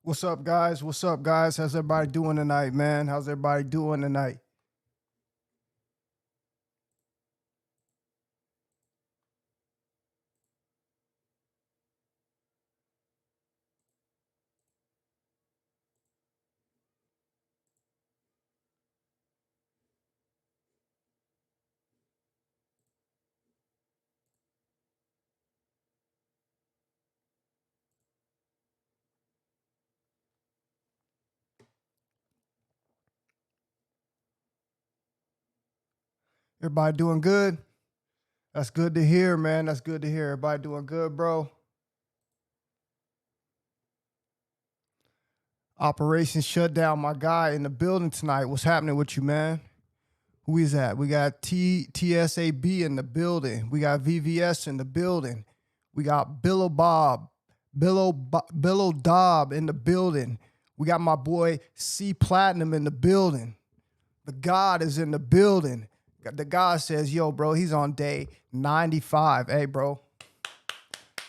What's up, guys? What's up, guys? How's everybody doing tonight, man? How's everybody doing tonight? Everybody doing good? That's good to hear, man. That's good to hear. Everybody doing good, bro? Operation Shutdown, my guy in the building tonight. What's happening with you, man? Who is that? We got TSAB in the building. We got VVS in the building. We got Billo Dobb in the building. We got my boy C Platinum in the building. The God is in the building. The God says, yo, bro, he's on day 95. Hey, bro.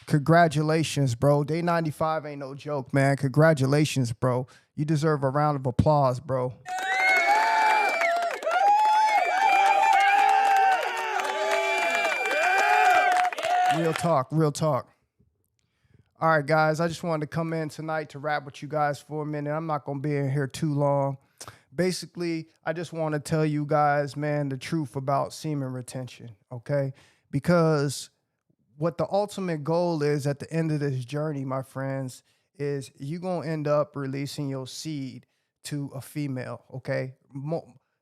Congratulations, bro. Day 95 ain't no joke, man. Congratulations, bro. You deserve a round of applause, bro. Real talk, real talk. All right, guys, I just wanted to come in tonight to rap with you guys for a minute. I'm not going to be in here too long. Basically, I just want to tell you guys, man, the truth about semen retention, okay? Because what the ultimate goal is at the end of this journey, my friends, is you're going to end up releasing your seed to a female, okay?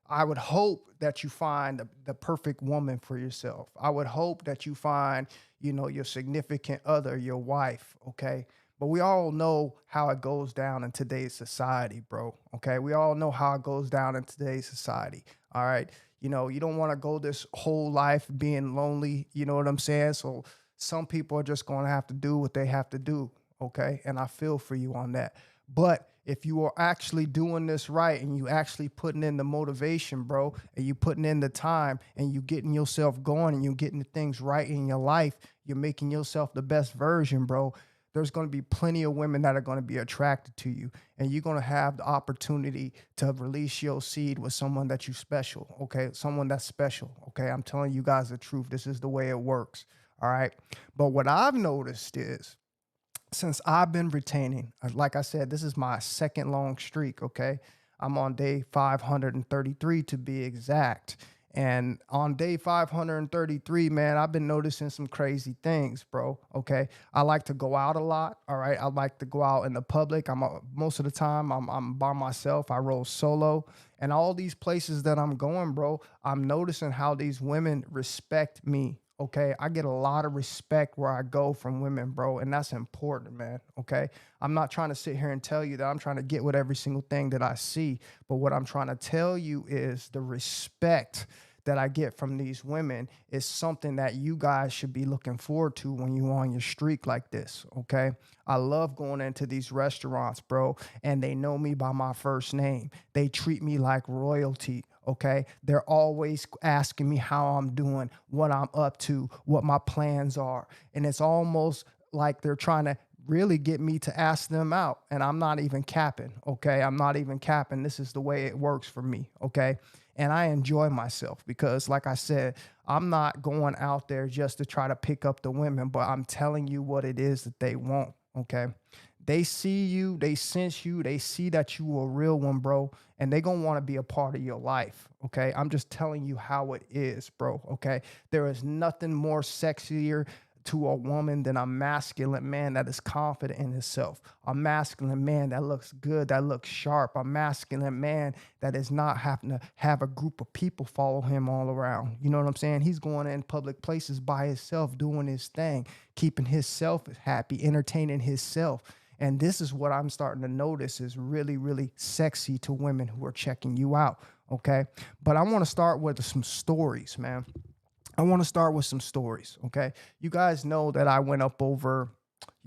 I would hope that you find the perfect woman for yourself. I would hope that you find, your significant other, your wife, okay? But we all know how it goes down in today's society, bro, okay? We all know how it goes down in today's society, all right? You don't want to go this whole life being lonely, you know what I'm saying? So some people are just going to have to do what they have to do, okay? And I feel for you on that. But if you are actually doing this right and you actually putting in the motivation, bro, and you putting in the time and you getting yourself going and you getting the things right in your life, you're making yourself the best version, bro, there's going to be plenty of women that are going to be attracted to you, and you're going to have the opportunity to release your seed with someone that you special, okay? Someone that's special, okay? I'm telling you guys the truth. This is the way it works, all right? But what I've noticed is, since I've been retaining, like I said, this is my second long streak, okay? I'm on day 533 to be exact. And on day 533, man, I've been noticing some crazy things, bro, okay? I like to go out a lot, all right? I like to go out in the public. Most of the time, I'm by myself. I roll solo. And all these places that I'm going, bro, I'm noticing how these women respect me, okay? I get a lot of respect where I go from women, bro, and that's important, man, okay? I'm not trying to sit here and tell you that I'm trying to get with every single thing that I see, but what I'm trying to tell you is the respect that I get from these women is something that you guys should be looking forward to when you're on your streak like this, okay? I love going into these restaurants, bro, and they know me by my first name. They treat me like royalty, okay? They're always asking me how I'm doing, what I'm up to, what my plans are. And it's almost like they're trying to really get me to ask them out. And I'm not even capping, okay? I'm not even capping. This is the way it works for me, okay? And I enjoy myself because, like I said, I'm not going out there just to try to pick up the women, but I'm telling you what it is that they want, okay? They see you, they sense you, they see that you a real one, bro, and they gonna want to be a part of your life, okay? I'm just telling you how it is, bro, okay? There is nothing more sexier to a woman than a masculine man that is confident in himself, a masculine man that looks good, that looks sharp, a masculine man that is not having to have a group of people follow him all around. You know what I'm saying? He's going in public places by himself, doing his thing, keeping himself happy, entertaining himself. And this is what I'm starting to notice is really, really sexy to women who are checking you out, okay? But I want to start with some stories, man. I want to start with some stories, okay? You guys know that I went up over,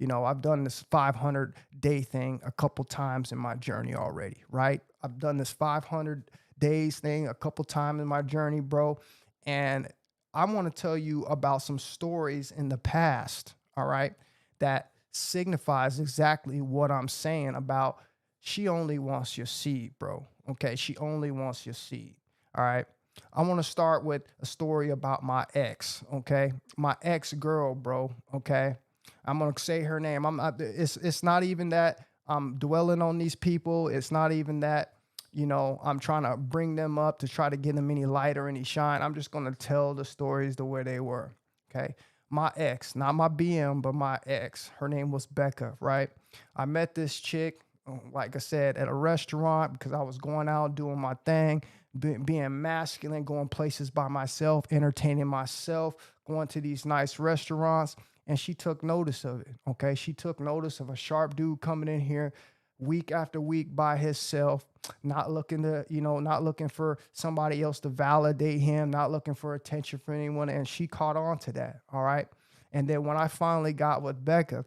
I've done this 500 day thing a couple times in my journey already, right? I've done this 500 days thing a couple times in my journey, bro. And I want to tell you about some stories in the past, all right, that signifies exactly what I'm saying about she only wants your seed, bro. Okay, she only wants your seed. All right. I want to start with a story about my ex. Okay, my ex girl, bro. Okay, I'm gonna say her name. I'm not. It's not even that I'm dwelling on these people. It's not even that I'm trying to bring them up to try to get them any light or any shine. I'm just gonna tell the stories the way they were. Okay, my ex, not my BM, but my ex. Her name was Becca. Right. I met this chick, like I said, at a restaurant because I was going out doing my thing, being masculine, going places by myself, entertaining myself, going to these nice restaurants. And she took notice of it. Okay. She took notice of a sharp dude coming in here week after week by himself, not looking to, not looking for somebody else to validate him, not looking for attention from anyone. And she caught on to that. All right. And then when I finally got with Becca,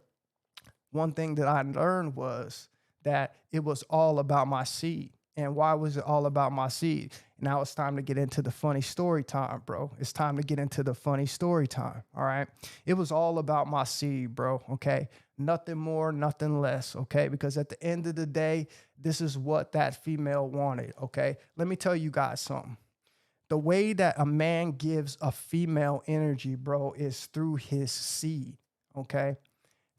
one thing that I learned was that it was all about my seed. And why was it all about my seed? Now it's time to get into the funny story time, bro. It's time to get into the funny story time. All right. It was all about my seed, bro. Okay. Nothing more, nothing less. Okay. Because at the end of the day, this is what that female wanted. Okay. Let me tell you guys something. The way that a man gives a female energy, bro, is through his seed. Okay.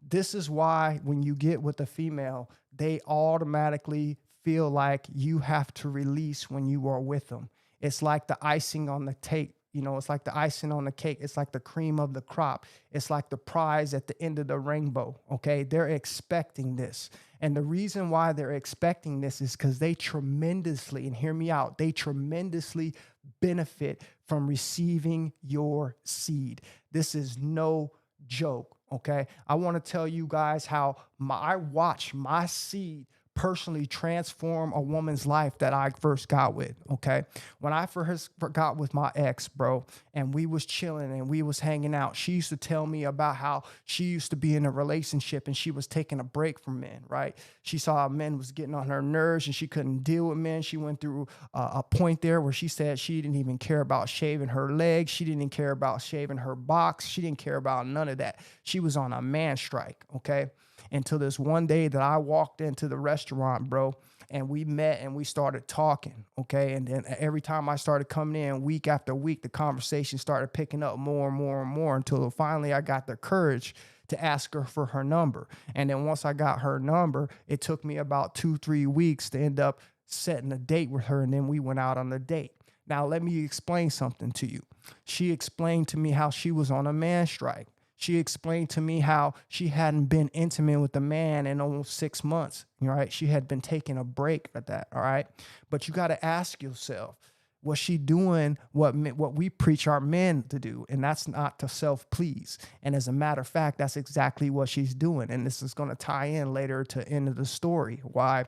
This is why when you get with a female, they automatically feel like you have to release when you are with them. It's like the icing on the cake. It's like the icing on the cake. It's like the cream of the crop. It's like the prize at the end of the rainbow. Okay. They're expecting this. And the reason why they're expecting this is because they tremendously, and hear me out, they tremendously benefit from receiving your seed. This is no joke. Okay. I want to tell you guys how I watched my seed personally transform a woman's life that I first got with. Okay. When I first got with my ex, bro, and we was chilling and we was hanging out, she used to tell me about how she used to be in a relationship and she was taking a break from men, right? She saw men was getting on her nerves and she couldn't deal with men. She went through a point there where she said she didn't even care about shaving her legs. She didn't care about shaving her box. She didn't care about none of that. She was on a man strike. Okay. Until this one day that I walked into the restaurant, bro, and we met and we started talking, okay? And then every time I started coming in week after week, the conversation started picking up more and more and more until finally I got the courage to ask her for her number. And then once I got her number, it took me about 2-3 weeks to end up setting a date with her, and then we went out on the date. Now, let me explain something to you. She explained to me how she was on a man strike. She explained to me how she hadn't been intimate with a man in almost 6 months. Right? She had been taking a break at that. All right. But you got to ask yourself, was she doing what we preach our men to do? And that's not to self-please. And as a matter of fact, that's exactly what she's doing. And this is going to tie in later to end of the story, why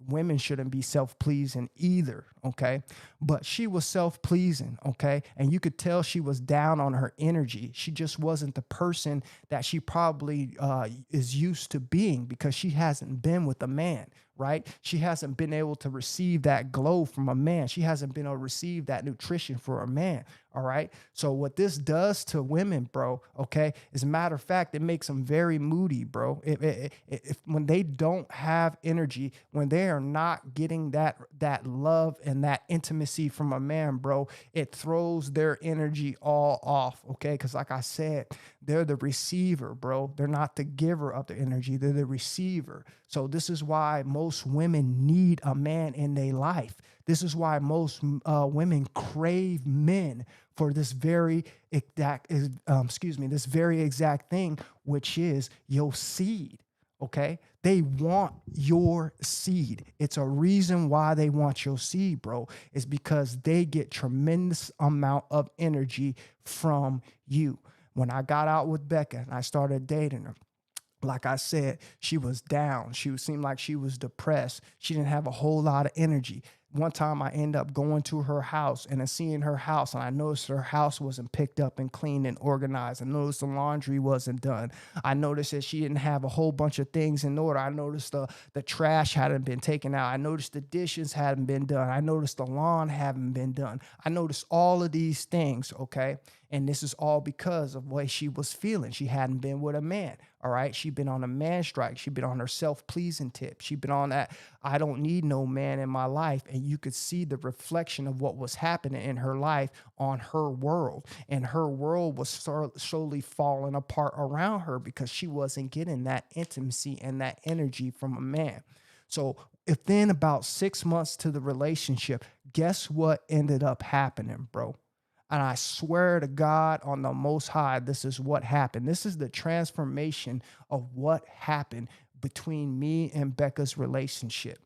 women shouldn't be self-pleasing either, okay? But she was self-pleasing, okay? And you could tell she was down on her energy. She just wasn't the person that she probably is used to being because she hasn't been with a man, right? She hasn't been able to receive that glow from a man. She hasn't been able to receive that nutrition for a man, all right? So what this does to women, bro, okay, as a matter of fact, it makes them very moody, bro. If when they don't have energy, when they are not getting that love and that intimacy from a man, bro, it throws their energy all off, okay? Because like I said, they're the receiver, bro. They're not the giver of the energy. They're the receiver. So this is why most women need a man in their life. This is why most women crave men for this very exact, this very exact thing, which is your seed. Okay. They want your seed. It's a reason why they want your seed, bro. It's because they get tremendous amount of energy from you. When I got out with Becca and I started dating her, like I said, she was down. She seemed like she was depressed. She didn't have a whole lot of energy. One time I ended up going to her house and then seeing her house, and I noticed her house wasn't picked up and cleaned and organized. I noticed the laundry wasn't done. I noticed that she didn't have a whole bunch of things in order. I noticed the trash hadn't been taken out. I noticed the dishes hadn't been done. I noticed the lawn hadn't been done. I noticed all of these things, okay? And this is all because of what she was feeling. She hadn't been with a man. All right. She'd been on a man strike. She'd been on her self-pleasing tip. She'd been on that, I don't need no man in my life. And you could see the reflection of what was happening in her life on her world. And her world was slowly falling apart around her because she wasn't getting that intimacy and that energy from a man. So within about 6 months to the relationship, guess what ended up happening, bro? And I swear to God on the Most High, this is what happened. This is the transformation of what happened between me and Becca's relationship.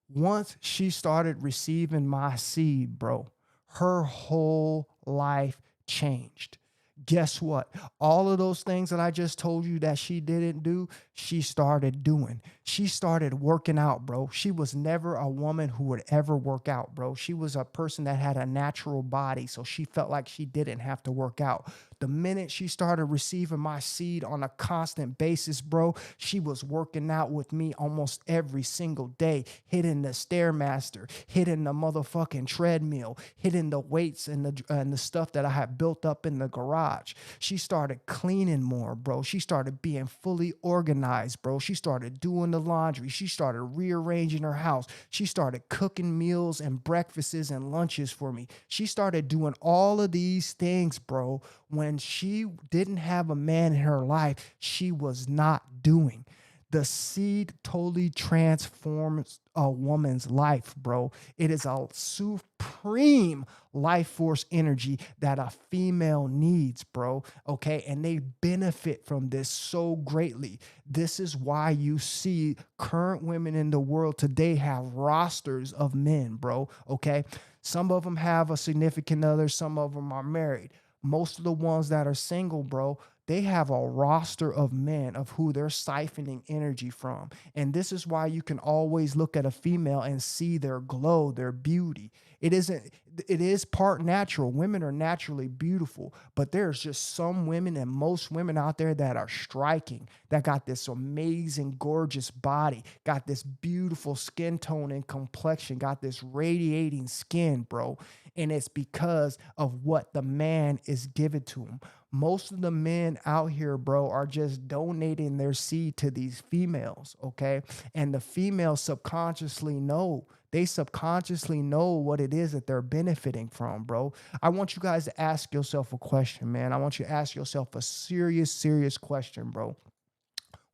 Once she started receiving my seed, bro, her whole life changed. Guess what? All of those things that I just told you that she didn't do, she started doing. She started working out, bro. She was never a woman who would ever work out, bro. She was a person that had a natural body, so she felt like she didn't have to work out. The minute she started receiving my seed on a constant basis, bro, she was working out with me almost every single day, hitting the Stairmaster, hitting the motherfucking treadmill, hitting the weights and the stuff that I had built up in the garage. She started cleaning more, bro. She started being fully organized, bro. She started doing the laundry. She started rearranging her house. She started cooking meals and breakfasts and lunches for me. She started doing all of these things, bro, when she didn't have a man in her life, she was not doing. The seed totally transforms a woman's life, bro. It is a supreme life force energy that a female needs, bro. Okay. And they benefit from this so greatly. This is why you see current women in the world today have rosters of men, bro. Okay. Some of them have a significant other, some of them are married. Most of the ones that are single, bro, they have a roster of men of who they're siphoning energy from. And this is why you can always look at a female and see their glow, their beauty. It is part natural. Women are naturally beautiful, but there's just some women and most women out there that are striking, that got this amazing, gorgeous body, got this beautiful skin tone and complexion, got this radiating skin, bro. And it's because of what the man is giving to him. Most of the men out here, bro, are just donating their seed to these females, okay? And the females subconsciously know. They subconsciously know what it is that they're benefiting from, bro. I want you guys to ask yourself a question, man. I want you to ask yourself a serious, serious question, bro.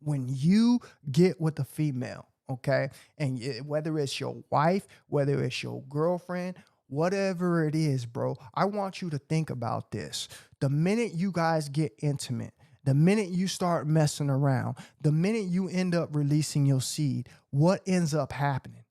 When you get with a female, okay, and whether it's your wife, whether it's your girlfriend, whatever it is, bro, I want you to think about this. The minute you guys get intimate, the minute you start messing around, the minute you end up releasing your seed, what ends up happening?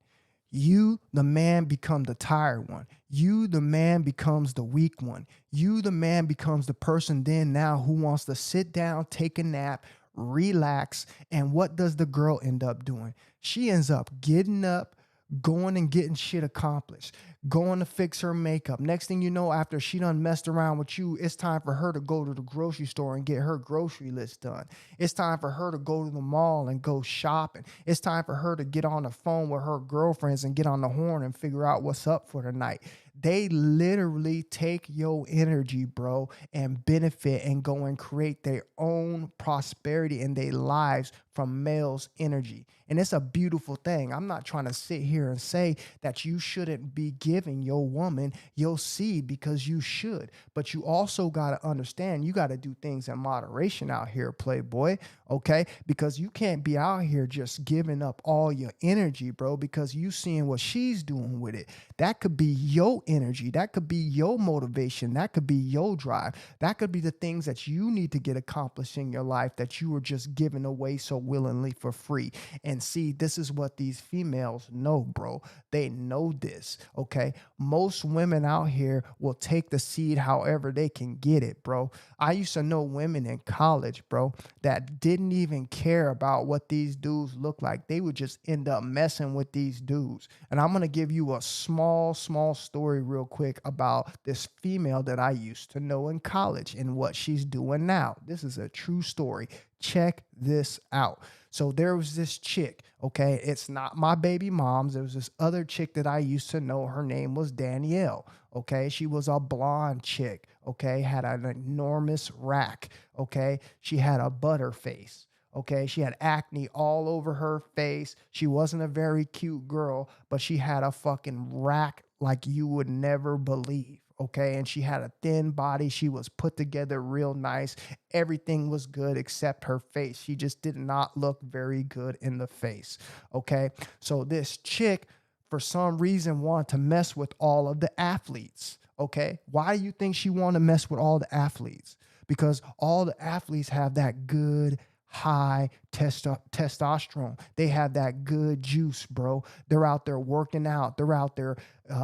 You, the man, become the tired one. You, the man, becomes the weak one. You, the man, becomes the person then now who wants to sit down, take a nap, relax. And what does the girl end up doing? She ends up getting up, going and getting shit accomplished, going to fix her makeup. Next thing you know, after she done messed around with you, it's time for her to go to the grocery store and get her grocery list done. It's time for her to go to the mall and go shopping. It's time for her to get on the phone with her girlfriends and get on the horn and figure out what's up for the night. They literally take your energy, bro, and benefit and go and create their own prosperity in their lives from male's energy. And it's a beautiful thing. I'm not trying to sit here and say that you shouldn't be giving your woman your seed, because you should. But you also got to understand, you got to do things in moderation out here, playboy, okay? Because you can't be out here just giving up all your energy, bro, because you seeing what she's doing with it. That could be your energy. That could be your motivation. That could be your drive. That could be the things that you need to get accomplished in your life that you were just giving away so willingly for free. And see, this is what these females know, bro. They know this, okay? Most women out here will take the seed however they can get it, bro. I used to know women in college, bro, that didn't even care about what these dudes look like. They would just end up messing with these dudes. And I'm going to give you a small story real quick about this female that I used to know in college and what she's doing now. This is a true story. Check this out. So there was this chick, okay? It's not my baby mom's. There was this other chick that I used to know. Her name was Danielle, Okay. She was a blonde chick. Okay. Had an enormous rack. Okay. She had a butter face. Okay. She had acne all over her face. She wasn't a very cute girl, but she had a fucking rack like you would never believe. Okay. And she had a thin body. She was put together real nice. Everything was good except her face. She just did not look very good in the face. Okay. So this chick, for some reason, wanted to mess with all of the athletes. Okay. Why do you think she wanted to mess with all the athletes? Because all the athletes have that good high testosterone. They have that good juice, bro. They're out there working out. They're out there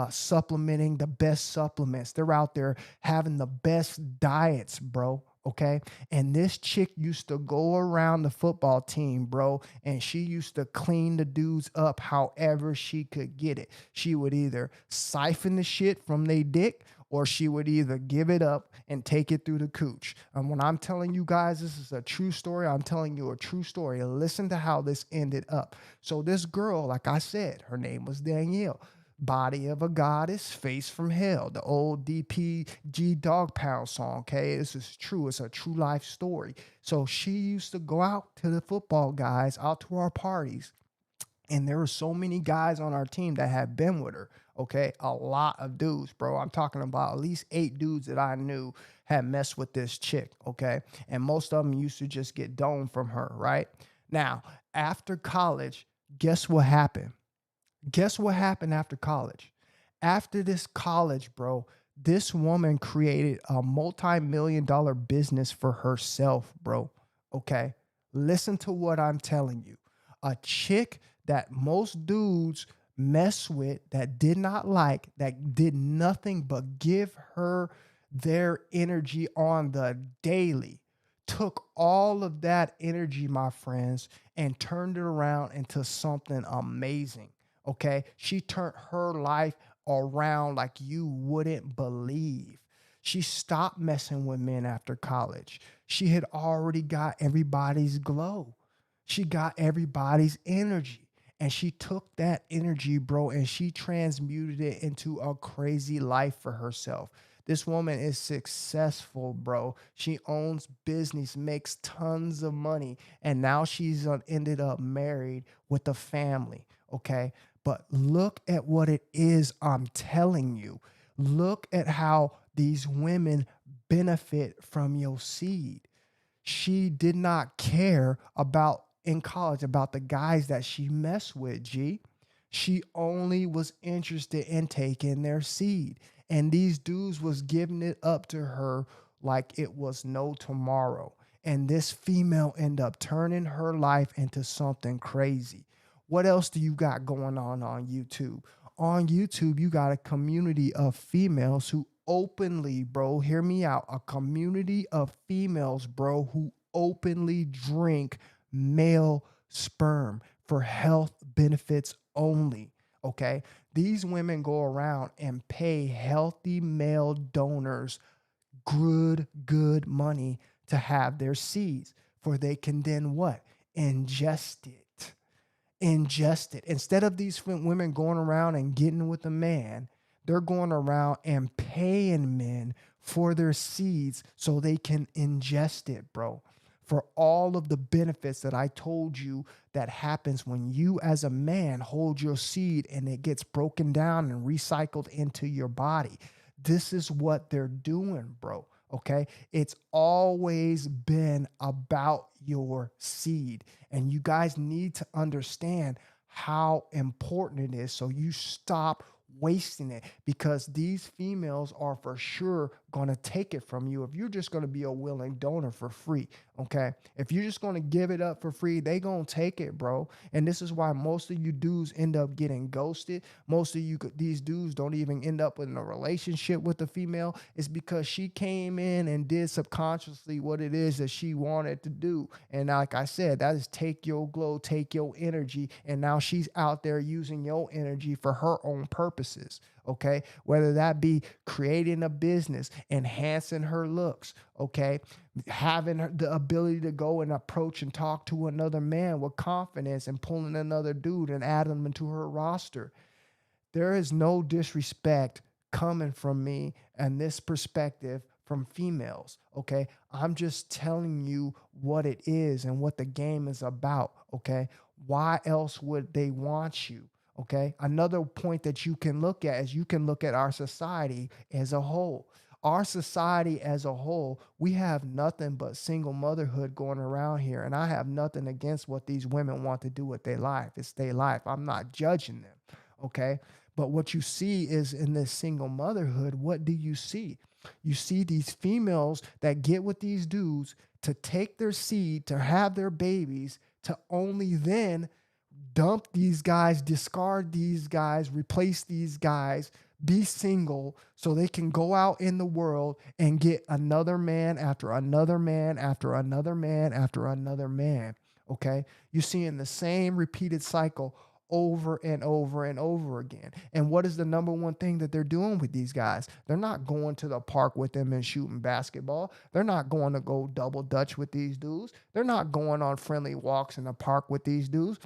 supplementing the best supplements. They're out there having the best diets, bro. Okay. And this chick used to go around the football team, bro, and she used to clean the dudes up however she could get it. She would either siphon the shit from they dick, or she would either give it up and take it through the cooch. And when I'm telling you guys this is a true story, I'm telling you a true story. Listen to how this ended up. So this girl, like I said, her name was Danielle. Body of a goddess, face from hell. The old DPG Dog Pound song, okay? This is true. It's a true life story. So she used to go out to the football guys, out to our parties, and there were so many guys on our team that had been with her. Okay. A lot of dudes, bro. I'm talking about at least 8 dudes that I knew had messed with this chick. Okay. And most of them used to just get domed from her. Right now, after college, guess what happened? Guess what happened after college? After this college, bro, this woman created a multi-million-dollar business for herself, bro. Okay. Listen to what I'm telling you. A chick that most dudes mess with, that did not like, that did nothing but give her their energy on the daily, took all of that energy, my friends, and turned it around into something amazing. Okay. She turned her life around like you wouldn't believe. She stopped messing with men after college. She had already got everybody's glow. She got everybody's energy. And she took that energy, bro, and she transmuted it into a crazy life for herself. This woman is successful, bro. She owns business, makes tons of money, and now she's ended up married with a family, okay? But look at what it is I'm telling you. Look at how these women benefit from your seed. She did not care about in college about the guys that she messed with, G. She only was interested in taking their seed. And these dudes was giving it up to her like it was no tomorrow. And this female ended up turning her life into something crazy. What else do you got going on YouTube? On YouTube, you got a community of females who openly, bro, hear me out, a community of females, bro, who openly drink male sperm for health benefits only. Okay. These women go around and pay healthy male donors good money to have their seeds, for they can then what? Ingest it. Ingest it. Instead of these women going around and getting with a man, they're going around and paying men for their seeds so they can ingest it, bro. For all of the benefits that I told you that happens when you as a man hold your seed and it gets broken down and recycled into your body. This is what they're doing, bro. Okay. It's always been about your seed. And you guys need to understand how important it is. So you stop wasting it, because these females are for sure going to take it from you if you're just going to be a willing donor for free. Okay. If you're just going to give it up for free, they going to take it, bro. And this is why most of you dudes end up getting ghosted. Most of you, these dudes don't even end up in a relationship with the female. It's because she came in and did subconsciously what it is that she wanted to do. And like I said, that is take your glow, take your energy. And now she's out there using your energy for her own purposes. Okay. Whether that be creating a business, enhancing her looks, okay, having the ability to go and approach and talk to another man with confidence and pulling another dude and add them into her roster. There is no disrespect coming from me and this perspective from females. Okay. I'm just telling you what it is and what the game is about. Okay. Why else would they want you? Okay. Another point that you can look at is you can look at our society as a whole. Our society as a whole, we have nothing but single motherhood going around here. And I have nothing against what these women want to do with their life. It's their life. I'm not judging them. Okay. But what you see is in this single motherhood, what do you see? You see these females that get with these dudes to take their seed, to have their babies, to only then dump these guys, discard these guys, replace these guys, be single so they can go out in the world and get another man after another man after another man after another man. Okay. You're seeing the same repeated cycle over and over and over again. And what is the number one thing that they're doing with these guys? They're not going to the park with them and shooting basketball. They're not going to go double dutch with these dudes. They're not going on friendly walks in the park with these dudes.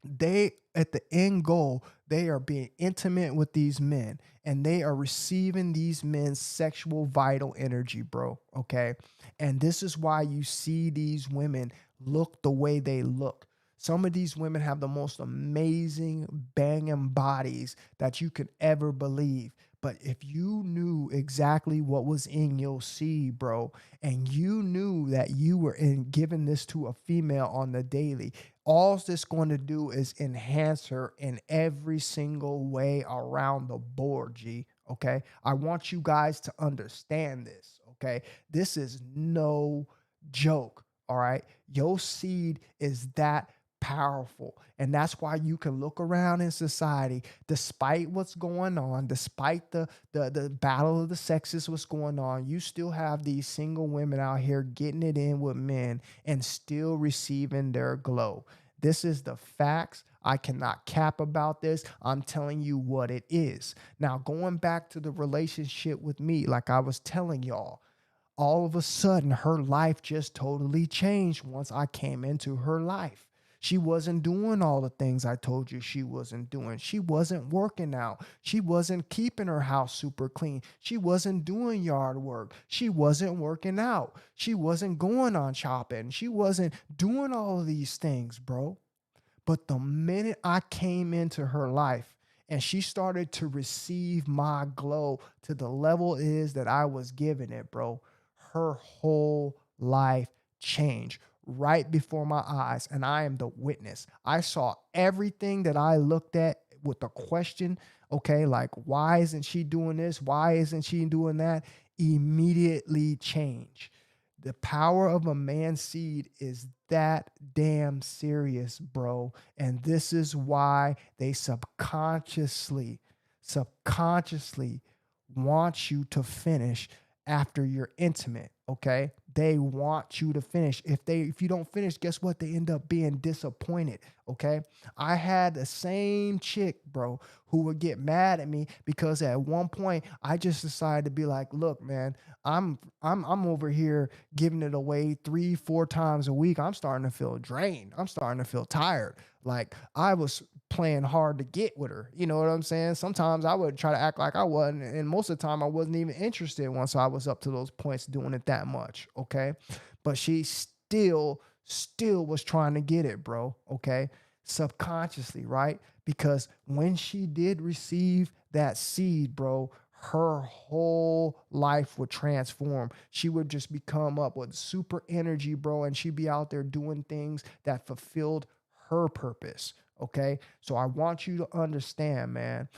They, at the end goal, they are being intimate with these men and they are receiving these men's sexual vital energy, bro. Okay. And this is why you see these women look the way they look. Some of these women have the most amazing banging bodies that you could ever believe. But if you knew exactly what was in your seed, bro, and you knew that you were giving this to a female on the daily, all this going to do is enhance her in every single way around the board, G. Okay. I want you guys to understand this. Okay. This is no joke. All right. Your seed is that powerful. And that's why you can look around in society, despite what's going on, despite the battle of the sexes, what's going on, you still have these single women out here getting it in with men and still receiving their glow. This is the facts. I cannot cap about this. I'm telling you what it is. Now, going back to the relationship with me, like I was telling y'all, all of a sudden her life just totally changed once I came into her life. She wasn't doing all the things I told you she wasn't doing. She wasn't working out. She wasn't keeping her house super clean. She wasn't doing yard work. She wasn't working out. She wasn't going on shopping. She wasn't doing all of these things, bro. But the minute I came into her life and she started to receive my glow to the level it is that I was giving it, bro, her whole life changed right before my eyes, and I am the witness. I saw everything that I looked at with the question, okay, like, why isn't she doing this? Why isn't she doing that? Immediately change. The power of a man's seed is that damn serious, bro. And this is why they subconsciously want you to finish after you're intimate. Okay. They want you to finish. If you don't finish, guess what? They end up being disappointed. Okay. I had the same chick, bro, who would get mad at me because at one point I just decided to be like, look, man, I'm over here giving it away 3-4 times a week. I'm starting to feel drained. I'm starting to feel tired. Like I was playing hard to get with her. You know what I'm saying? Sometimes I would try to act like I wasn't. And most of the time I wasn't even interested once I was up to those points doing it that much. Okay. But she still was trying to get it, bro. Okay. Subconsciously, right? Because when she did receive that seed, bro, her whole life would transform. She would just become up with super energy, bro. And she'd be out there doing things that fulfilled her purpose. Okay. So I want you to understand, man,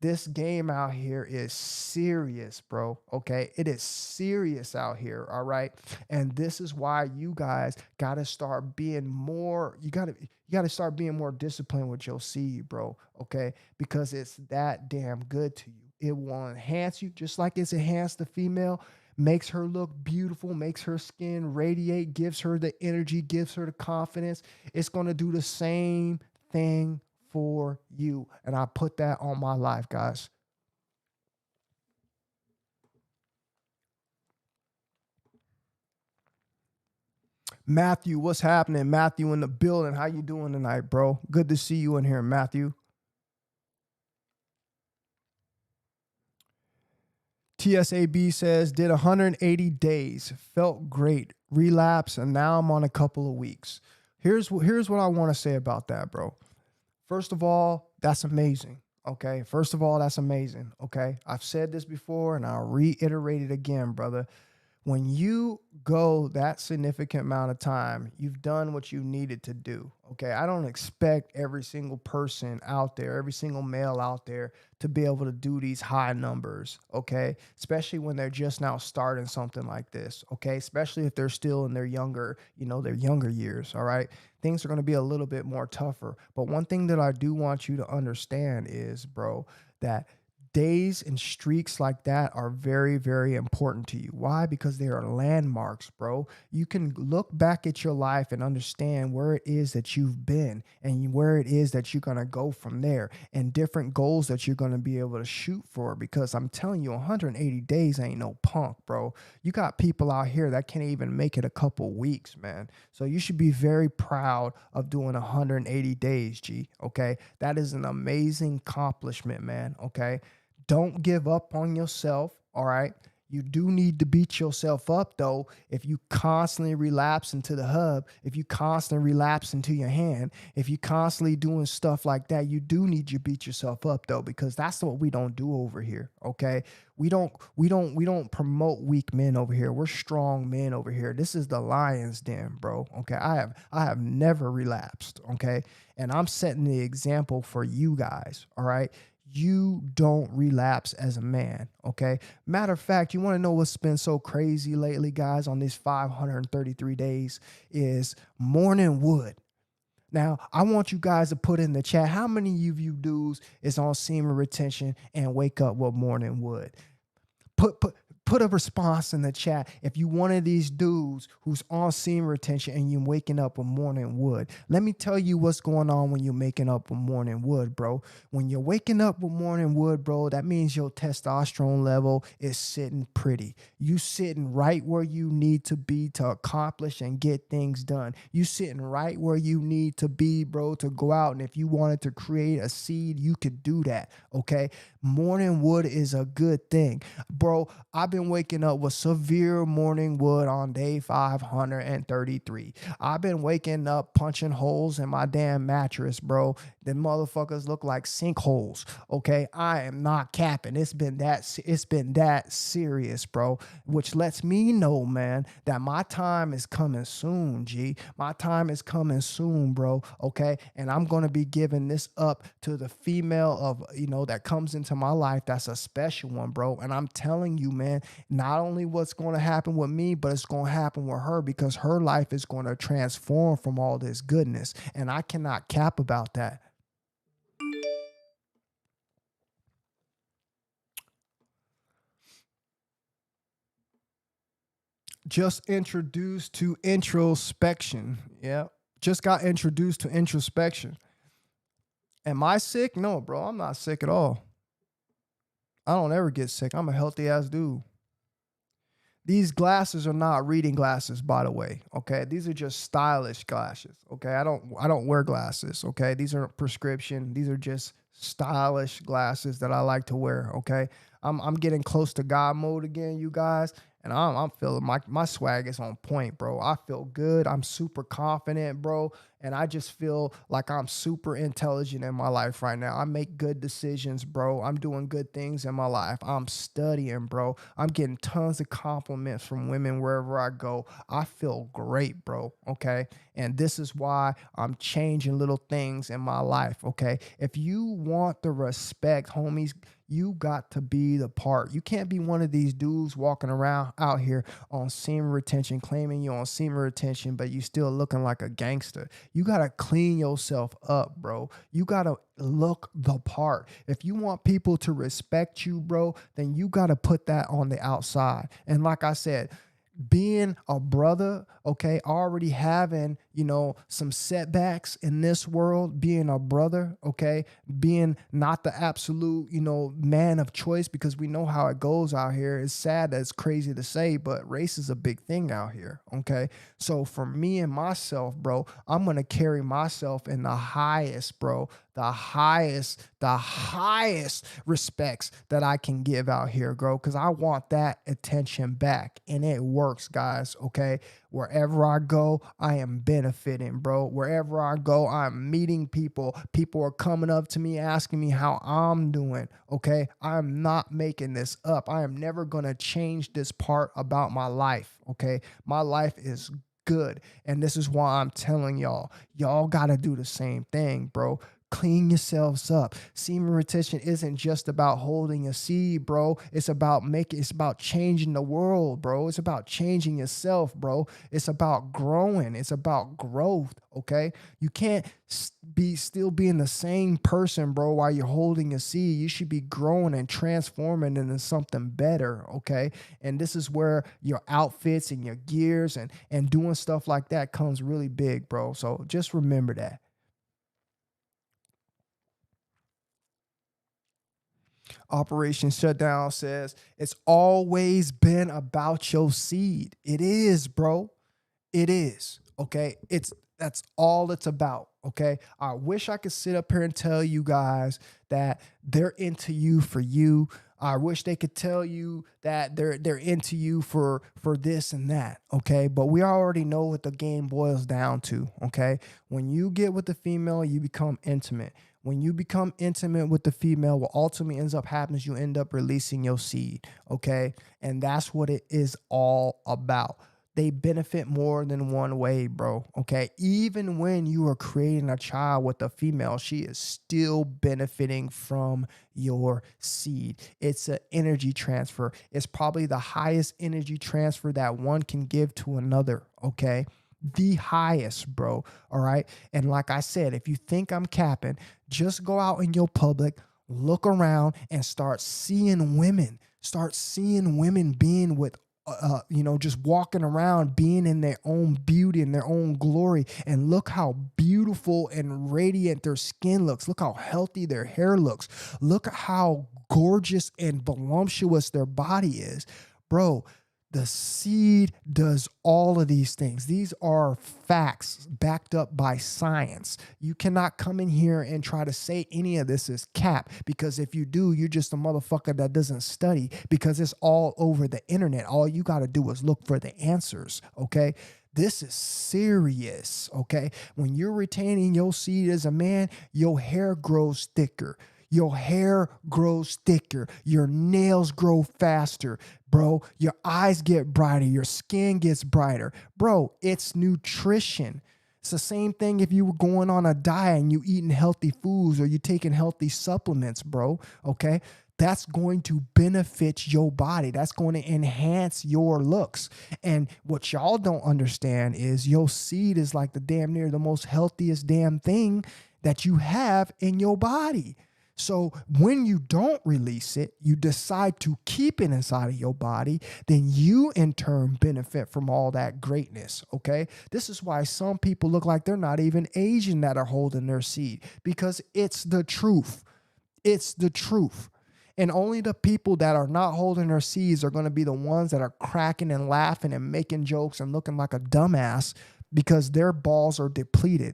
this game out here is serious, bro. Okay. It is serious out here. All right. And this is why you guys got to start being more, you got to start being more disciplined with your seed, bro. Okay. Because it's that damn good to you. It will enhance you just like it's enhanced the female, makes her look beautiful, makes her skin radiate, gives her the energy, gives her the confidence. It's going to do the same thing for you. And I put that on my life, guys. Matthew, what's happening? Matthew in the building. How you doing tonight, bro? Good to see you in here, Matthew. TSAB says, did 180 days, felt great, relapse, and now I'm on a couple of weeks. Here's what I want to say about that, bro. First of all, that's amazing. Okay. First of all, that's amazing. Okay. I've said this before and I'll reiterate it again, brother. When you go that significant amount of time, you've done what you needed to do. Okay. I don't expect every single person out there, every single male out there to be able to do these high numbers. Okay. Especially when they're just now starting something like this. Okay. Especially if they're still in their younger, their younger years. All right. Things are going to be a little bit more tougher. But one thing that I do want you to understand is, bro, that days and streaks like that are very, very important to you. Why? Because they are landmarks, bro. You can look back at your life and understand where it is that you've been and where it is that you're going to go from there and different goals that you're going to be able to shoot for. Because I'm telling you, 180 days ain't no punk, bro. You got people out here that can't even make it a couple weeks, man. So you should be very proud of doing 180 days, G. Okay. That is an amazing accomplishment, man. Okay. Don't give up on yourself, all right? You do need to beat yourself up, though, if you constantly relapse into the hub, if you constantly relapse into your hand, if you constantly doing stuff like that, you do need to beat yourself up, though, because that's what we don't do over here, okay? We don't promote weak men over here. We're strong men over here. This is the lion's den, bro, okay? I have never relapsed, okay? And I'm setting the example for you guys, all right? You don't relapse as a man, okay? Matter of fact, you want to know what's been so crazy lately, guys, on these 533 days is morning wood. Now, I want you guys to put in the chat how many of you dudes is on semen retention and wake up with morning wood. Put a response in the chat if you one of these dudes who's on semen retention and you're waking up with morning wood. Let me tell you what's going on when you're waking up with morning wood, bro. When you're waking up with morning wood, bro, that means your testosterone level is sitting pretty. You sitting right where you need to be to accomplish and get things done. You sitting right where you need to be, bro, to go out. And if you wanted to create a seed, you could do that, okay? Morning wood is a good thing. Bro, I've been waking up with severe morning wood on day 533. I've been waking up punching holes in my damn mattress, bro. The motherfuckers look like sinkholes. Okay, I am not capping. It's been that serious, bro. Which lets me know, man, that my time is coming soon, G. My time is coming soon, bro. Okay, and I'm gonna be giving this up to the female of that comes into my life. That's a special one, bro. And I'm telling you, man, not only what's going to happen with me, but it's going to happen with her because her life is going to transform from all this goodness. And I cannot cap about that. Just introduced to introspection. Yeah. Just got introduced to introspection. Am I sick? No, bro. I'm not sick at all. I don't ever get sick. I'm a healthy ass dude. These glasses are not reading glasses, by the way. Okay, these are just stylish glasses. Okay, I don't wear glasses. Okay, these are prescription. These are just stylish glasses that I like to wear. Okay, I'm getting close to God mode again, you guys, and I'm feeling my swag is on point, bro. I feel good. I'm super confident, bro. And I just feel like I'm super intelligent in my life right now. I make good decisions, bro. I'm doing good things in my life. I'm studying, bro. I'm getting tons of compliments from women wherever I go. I feel great, bro. Okay. And this is why I'm changing little things in my life. Okay. If you want the respect, homies, you got to be the part. You can't be one of these dudes walking around out here on semen retention, claiming you're on semen retention, but you still looking like a gangster. You got to clean yourself up, bro. You got to look the part. If you want people to respect you, bro, then you got to put that on the outside. And like I said, being a brother, okay, already having, some setbacks in this world, being a brother, okay, being not the absolute, man of choice, because we know how it goes out here. It's sad that it's crazy to say, but race is a big thing out here, okay? So for me and myself, bro, I'm going to carry myself in the highest, bro, the highest the highest respects that I can give out here, bro, because I want that attention back. And it works, guys. Okay. Wherever I go, I am benefiting, bro. Wherever I go, I'm meeting people. People are coming up to me asking me how I'm doing. Okay. I'm not making this up. I am never going to change this part about my life. Okay. My life is good. And this is why I'm telling y'all got to do the same thing, bro. Clean yourselves up. Semen retention isn't just about holding a seed, bro. It's about changing the world, bro. It's about changing yourself, bro. It's about growing. It's about growth. Okay. You can't still being the same person, bro, while you're holding a seed. You should be growing and transforming into something better. Okay. And this is where your outfits and your gears and doing stuff like that comes really big, bro. So just remember that. Operation Shutdown says it's always been about your seed. It is, bro. It is. Okay. That's all it's about. Okay. I wish I could sit up here and tell you guys that they're into you for you. I wish they could tell you that they're into you for this and that. Okay. But we already know what the game boils down to. Okay. When you get with the female, you become intimate. When you become intimate with the female, what ultimately ends up happening is you end up releasing your seed. Okay. And that's what it is all about. They benefit more than one way, bro. Okay. Even when you are creating a child with a female, she is still benefiting from your seed. It's an energy transfer. It's probably the highest energy transfer that one can give to another. Okay. The highest, bro. All right. And like I said, if you think I'm capping, just go out in your public, look around and start seeing women. Start seeing women being with just walking around being in their own beauty and their own glory, and look how beautiful and radiant their skin looks. Look how healthy their hair looks. Look at how gorgeous and voluptuous their body is, bro. The seed does all of these things. These are facts backed up by science. You cannot come in here and try to say any of this is cap, because if you do, you're just a motherfucker that doesn't study, because it's all over the internet. All you got to do is look for the answers, okay? This is serious, okay? When you're retaining your seed as a man, your hair grows thicker. Your hair grows thicker. Your nails grow faster, bro. Your eyes get brighter. Your skin gets brighter. Bro, it's nutrition. It's the same thing if you were going on a diet and you eating healthy foods or you taking healthy supplements, bro. Okay? That's going to benefit your body. That's going to enhance your looks. And what y'all don't understand is your seed is like the damn near the most healthiest damn thing that you have in your body. So when you don't release it, you decide to keep it inside of your body, then you in turn benefit from all that greatness, okay? This is why some people look like they're not even Asian that are holding their seed, because it's the truth. It's the truth. And only the people that are not holding their seeds are going to be the ones that are cracking and laughing and making jokes and looking like a dumbass because their balls are depleted.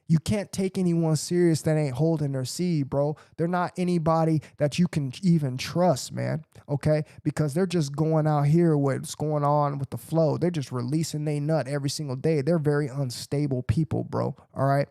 You can't take anyone serious that ain't holding their seed, bro. They're not anybody that you can even trust, man, okay? Because they're just going out here with what's going on with the flow. They're just releasing their nut every single day. They're very unstable people, bro, all right?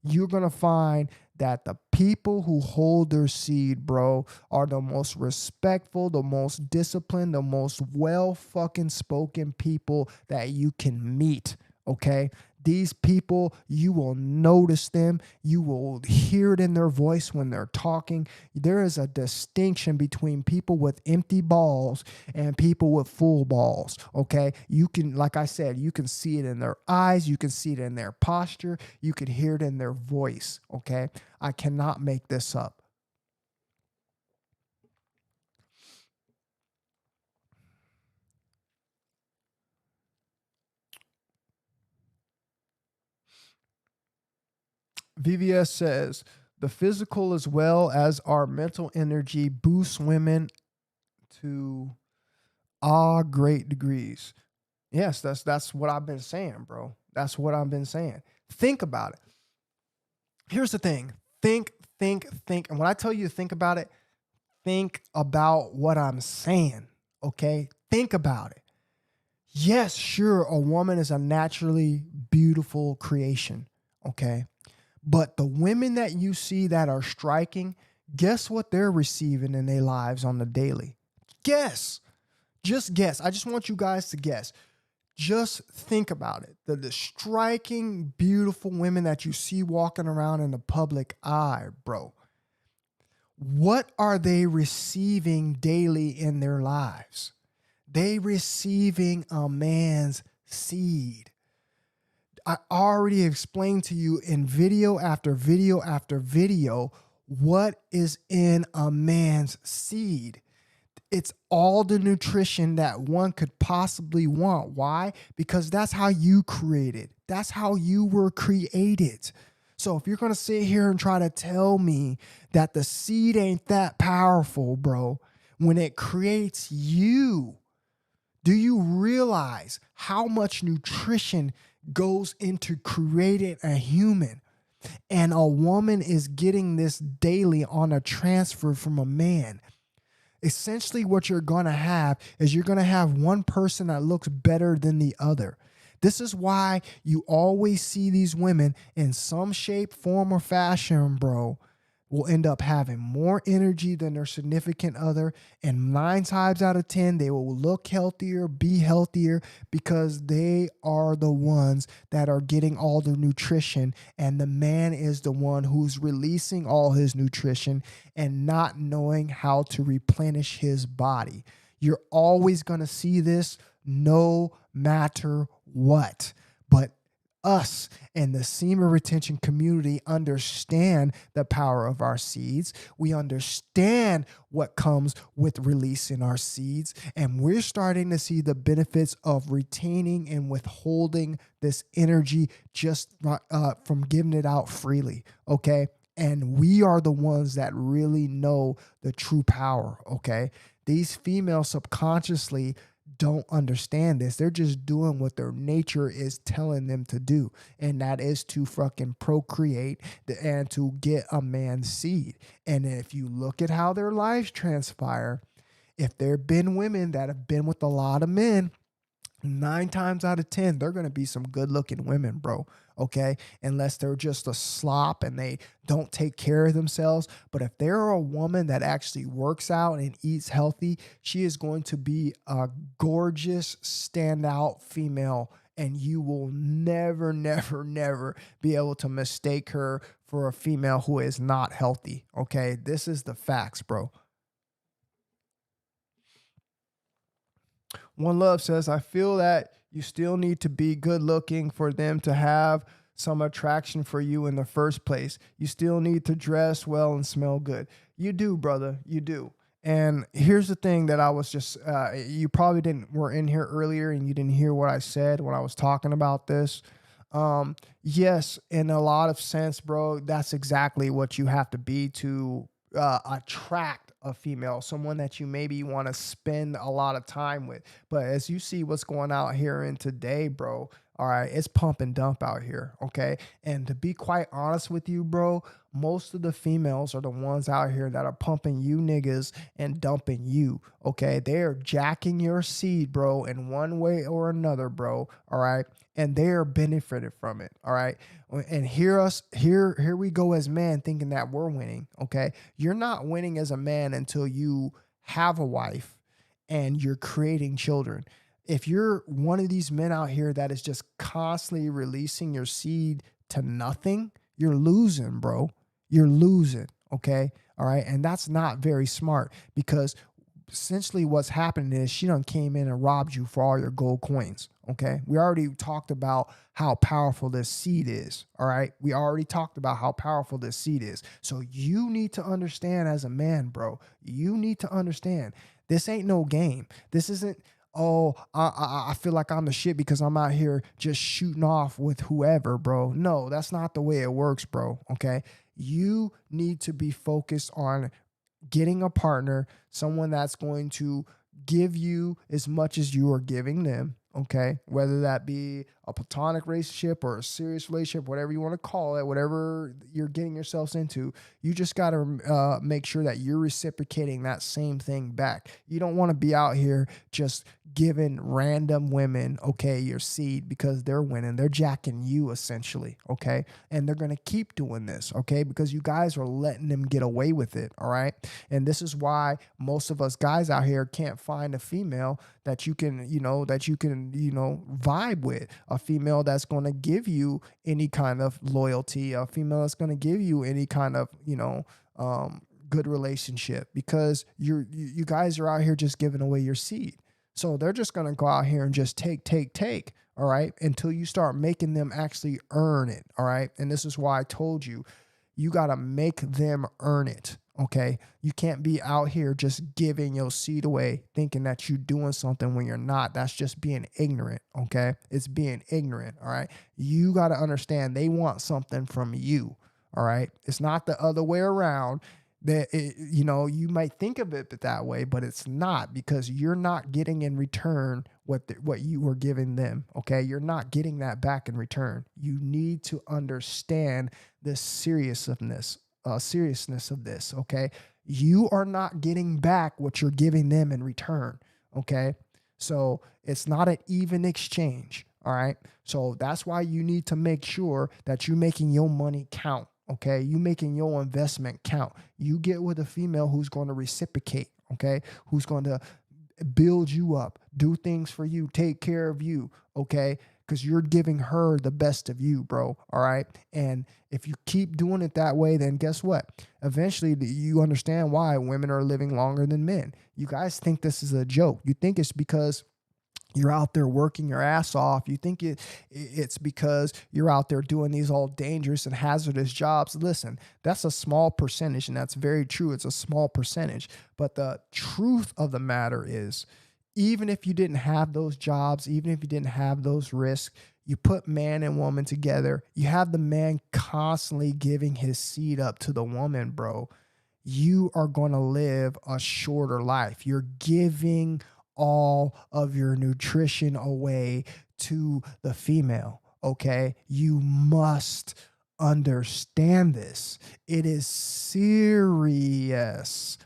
You're going to find that the people who hold their seed, bro, are the most respectful, the most disciplined, the most well-fucking-spoken people that you can meet, okay? These people, you will notice them. You will hear it in their voice when they're talking. There is a distinction between people with empty balls and people with full balls, okay? You can, like I said, you can see it in their eyes. You can see it in their posture. You can hear it in their voice, okay? I cannot make this up. VVS says, the physical as well as our mental energy boosts women to great degrees. Yes, that's what I've been saying, bro. That's what I've been saying. Think about it. Here's the thing. Think think. And when I tell you to think about it, think about what I'm saying. Okay. Think about it. Yes, sure. A woman is a naturally beautiful creation. Okay. But the women that you see that are striking, guess what they're receiving in their lives on the daily? Guess. Just guess. I just want you guys to guess. Just think about it. The striking, beautiful women that you see walking around in the public eye, bro. What are they receiving daily in their lives? They receiving a man's seed. I already explained to you in video after video after video what is in a man's seed. It's all the nutrition that one could possibly want. Why? Because that's how you created. That's how you were created. So if you're going to sit here and try to tell me that the seed ain't that powerful, bro, when it creates you, do you realize how much nutrition goes into creating a human? And a woman is getting this daily on a transfer from a man. Essentially, what you're going to have is you're going to have one person that looks better than the other. This is why you always see these women in some shape, form, or fashion, bro, will end up having more energy than their significant other. And 9 times out of 10, they will look healthier, be healthier, because they are the ones that are getting all the nutrition. And the man is the one who's releasing all his nutrition and not knowing how to replenish his body. You're always going to see this no matter what. But us and the semen retention community understand the power of our seeds. We understand what comes with releasing our seeds, and we're starting to see the benefits of retaining and withholding this energy just from giving it out freely. Okay. And we are the ones that really know the true power. Okay. These females subconsciously don't understand this. They're just doing what their nature is telling them to do. And that is to fucking procreate and to get a man's seed. And if you look at how their lives transpire, if there have been women that have been with a lot of men, 9 times out of 10, they're going to be some good looking women, bro. Okay. Unless they're just a slop and they don't take care of themselves. But if they're a woman that actually works out and eats healthy, she is going to be a gorgeous, standout female. And you will never, never, never be able to mistake her for a female who is not healthy. Okay. This is the facts, bro. One Love says, I feel that you still need to be good looking for them to have some attraction for you in the first place. You still need to dress well and smell good. You do, brother. You do. And here's the thing that I was just, you probably were in here earlier and you didn't hear what I said when I was talking about this. Yes, in a lot of sense, bro, that's exactly what you have to be to attract a female, someone that you maybe want to spend a lot of time with. But as you see what's going out here in today, bro, all right, it's pump and dump out here, okay? And to be quite honest with you, bro, most of the females are the ones out here that are pumping you niggas and dumping you, okay? They're jacking your seed, bro, in one way or another, bro, all right? And they're benefiting from it, all right? And here we go as men thinking that we're winning, okay? You're not winning as a man until you have a wife and you're creating children. If you're one of these men out here that is just constantly releasing your seed to nothing, you're losing, bro. You're losing, okay? All right? And that's not very smart, because essentially what's happening is she done came in and robbed you for all your gold coins, okay? We already talked about how powerful this seed is, all right? We already talked about how powerful this seed is. So you need to understand as a man, bro. You need to understand this ain't no game. This isn't, oh, I feel like I'm the shit because I'm out here just shooting off with whoever, bro. No, that's not the way it works, bro, okay? You need to be focused on getting a partner, someone that's going to give you as much as you are giving them, okay? Whether that be a platonic relationship or a serious relationship, whatever you want to call it, whatever you're getting yourselves into, you just got to make sure that you're reciprocating that same thing back. You don't want to be out here just giving random women, okay, your seed because they're winning. They're jacking you essentially, okay? And they're going to keep doing this, okay? Because you guys are letting them get away with it, all right? And this is why most of us guys out here can't find a female that you can, vibe with, a female that's going to give you any kind of loyalty, a female that's going to give you any kind of, good relationship, because you guys are out here just giving away your seed. So they're just going to go out here and just take, all right, until you start making them actually earn it, all right? And this is why I told you, you got to make them earn it, okay? You can't be out here just giving your seed away thinking that you're doing something when you're not. That's just being ignorant, okay? It's being ignorant, all right? You got to understand they want something from you, all right? It's not the other way around. That you might think of it that way, but it's not, because you're not getting in return what you were giving them. Okay, you're not getting that back in return. You need to understand the seriousness of this. Okay, you are not getting back what you're giving them in return. Okay, so it's not an even exchange. All right, so that's why you need to make sure that you're making your money count. Okay, you making your investment count. You get with a female who's going to reciprocate, okay, who's going to build you up, do things for you, take care of you, okay, because you're giving her the best of you, bro, all right? And if you keep doing it that way, then guess what? Eventually, you understand why women are living longer than men. You guys think this is a joke. You think it's because you're out there working your ass off. You think it's because you're out there doing these all dangerous and hazardous jobs. Listen, that's a small percentage, and that's very true. It's a small percentage. But the truth of the matter is, even if you didn't have those jobs, even if you didn't have those risks, you put man and woman together, you have the man constantly giving his seed up to the woman, bro. You are going to live a shorter life. You're giving all of your nutrition away to the female, okay? You must understand this. It is serious,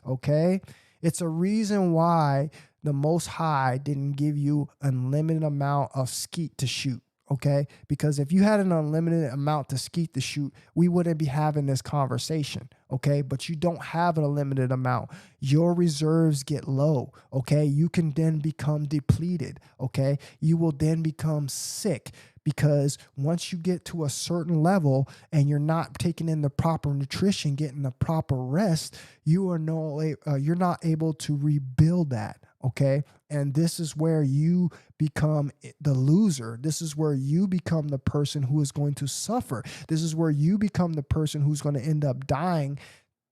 okay? It's a reason why the Most High didn't give you unlimited amount of skeet to shoot, okay? Because if you had an unlimited amount to skeet to shoot, we wouldn't be having this conversation, okay? But you don't have an unlimited amount. Your reserves get low, okay? You can then become depleted, okay? You will then become sick, because once you get to a certain level and you're not taking in the proper nutrition, getting the proper rest, you're not able to rebuild that, okay? And this is where you become the loser. This is where you become the person who is going to suffer. This is where you become the person who's going to end up dying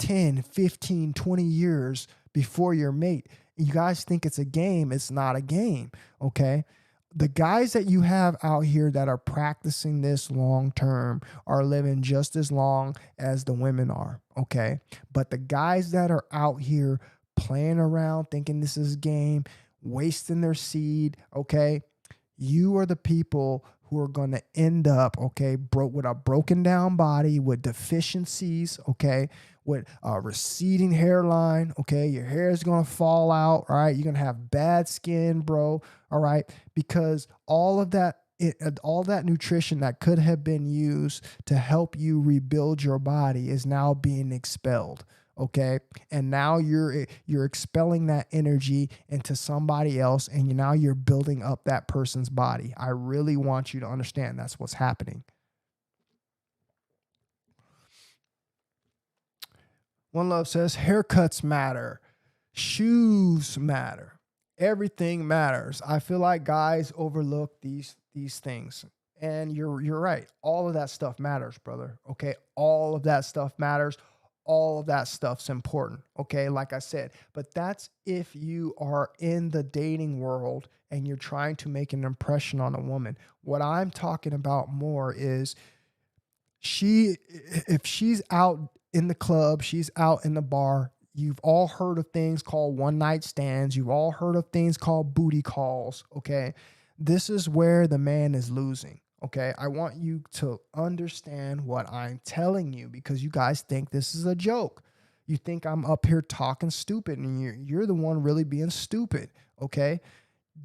10, 15, 20 years before your mate. You guys think it's a game. It's not a game, okay? The guys that you have out here that are practicing this long term are living just as long as the women are, okay? But the guys that are out here playing around, thinking this is a game, wasting their seed, okay? You are the people who are going to end up, okay, with a broken down body, with deficiencies, okay, with a receding hairline, okay? Your hair is going to fall out, all right? You're going to have bad skin, bro, all right? Because all that nutrition that could have been used to help you rebuild your body is now being expelled. Okay. And now you're expelling that energy into somebody else, and now you're building up that person's body. I really want you to understand that's what's happening. One Love says haircuts matter. Shoes matter. Everything matters. I feel like guys overlook these things. And you're right. All of that stuff matters, brother. Okay. All of that stuff matters. All of that stuff's important, okay, like I said. But that's if you are in the dating world and you're trying to make an impression on a woman. What I'm talking about more is if she's out in the club, she's out in the bar, you've all heard of things called one-night stands. You've all heard of things called booty calls, okay? This is where the man is losing. Okay. I want you to understand what I'm telling you because you guys think this is a joke. You think I'm up here talking stupid and you're the one really being stupid. Okay.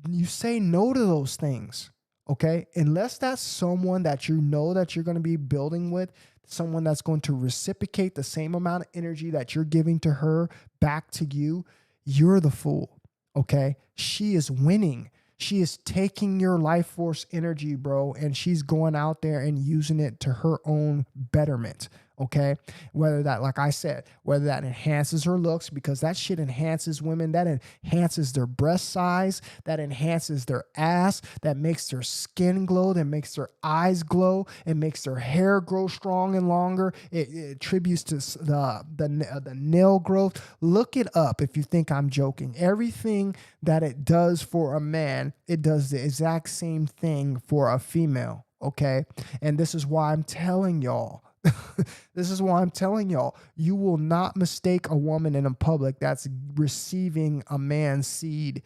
You say no to those things. Okay. Unless that's someone that you know that you're going to be building with, someone that's going to reciprocate the same amount of energy that you're giving to her back to you, you're the fool. Okay. She is winning. She is taking your life force energy, bro, and she's going out there and using it to her own betterment. Okay. Whether that, like I said, whether that enhances her looks, because that shit enhances women, that enhances their breast size, that enhances their ass, that makes their skin glow, that makes their eyes glow, it makes their hair grow strong and longer. It attributes to the nail growth. Look it up if you think I'm joking. Everything that it does for a man, it does the exact same thing for a female. Okay. And this is why I'm telling y'all. This is why I'm telling y'all, you will not mistake a woman in a public that's receiving a man's seed,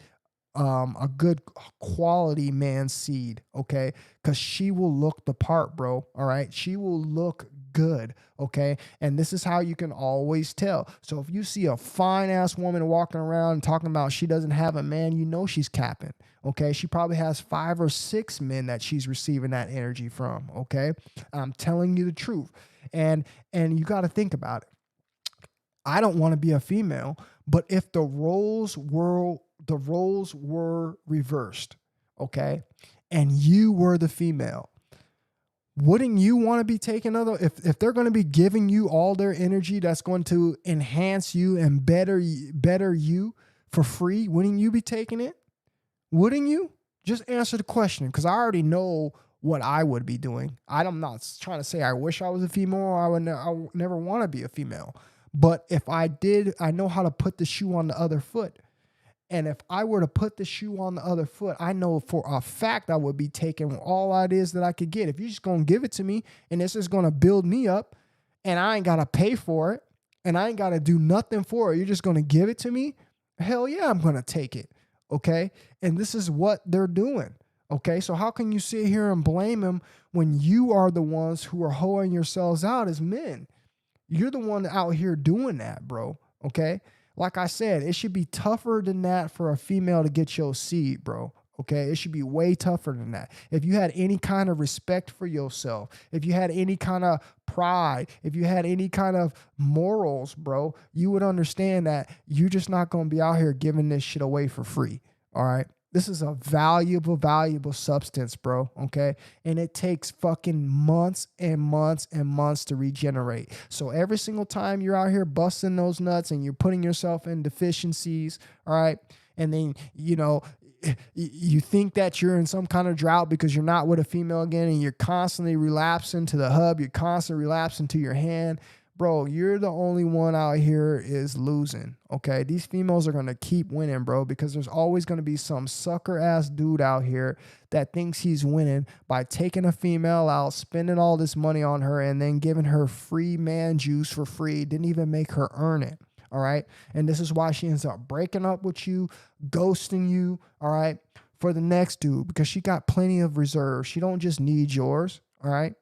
a good quality man's seed, okay? Because she will look the part, bro, all right? She will look good, okay? And this is how you can always tell. So if you see a fine-ass woman walking around and talking about she doesn't have a man, you know she's capping, okay? She probably has 5 or 6 men that she's receiving that energy from, okay? I'm telling you the truth. And you got to think about it. I don't want to be a female, but if the roles were reversed, okay, and you were the female, wouldn't you want to be taking other, if they're going to be giving you all their energy that's going to enhance you and better you for free, wouldn't you be taking it? Wouldn't you? Just answer the question, because I already know what I would be doing. I'm not trying to say I wish I was a female or I would never want to be a female. But if I did, I know how to put the shoe on the other foot. And if I were to put the shoe on the other foot, I know for a fact I would be taking all it is that I could get. If you're just going to give it to me and this is going to build me up and I ain't got to pay for it and I ain't got to do nothing for it, you're just going to give it to me, hell yeah, I'm going to take it. Okay. And this is what they're doing. Okay. So how can you sit here and blame them when you are the ones who are hoeing yourselves out as men? You're the one out here doing that, bro. Okay. Like I said, it should be tougher than that for a female to get your seed, bro. Okay. It should be way tougher than that. If you had any kind of respect for yourself, if you had any kind of pride, if you had any kind of morals, bro, you would understand that you're just not going to be out here giving this shit away for free. All right. This is a valuable substance, bro. Okay. And it takes fucking months and months and months to regenerate. So every single time you're out here busting those nuts and you're putting yourself in deficiencies, all right, and then, you think that you're in some kind of drought because you're not with a female again and you're constantly relapsing to the hub, you're constantly relapsing to your hand. Bro, you're the only one out here is losing, okay? These females are going to keep winning, bro, because there's always going to be some sucker-ass dude out here that thinks he's winning by taking a female out, spending all this money on her, and then giving her free man juice for free. Didn't even make her earn it, all right? And this is why she ends up breaking up with you, ghosting you, all right, for the next dude, because she got plenty of reserves. She don't just need yours, all right?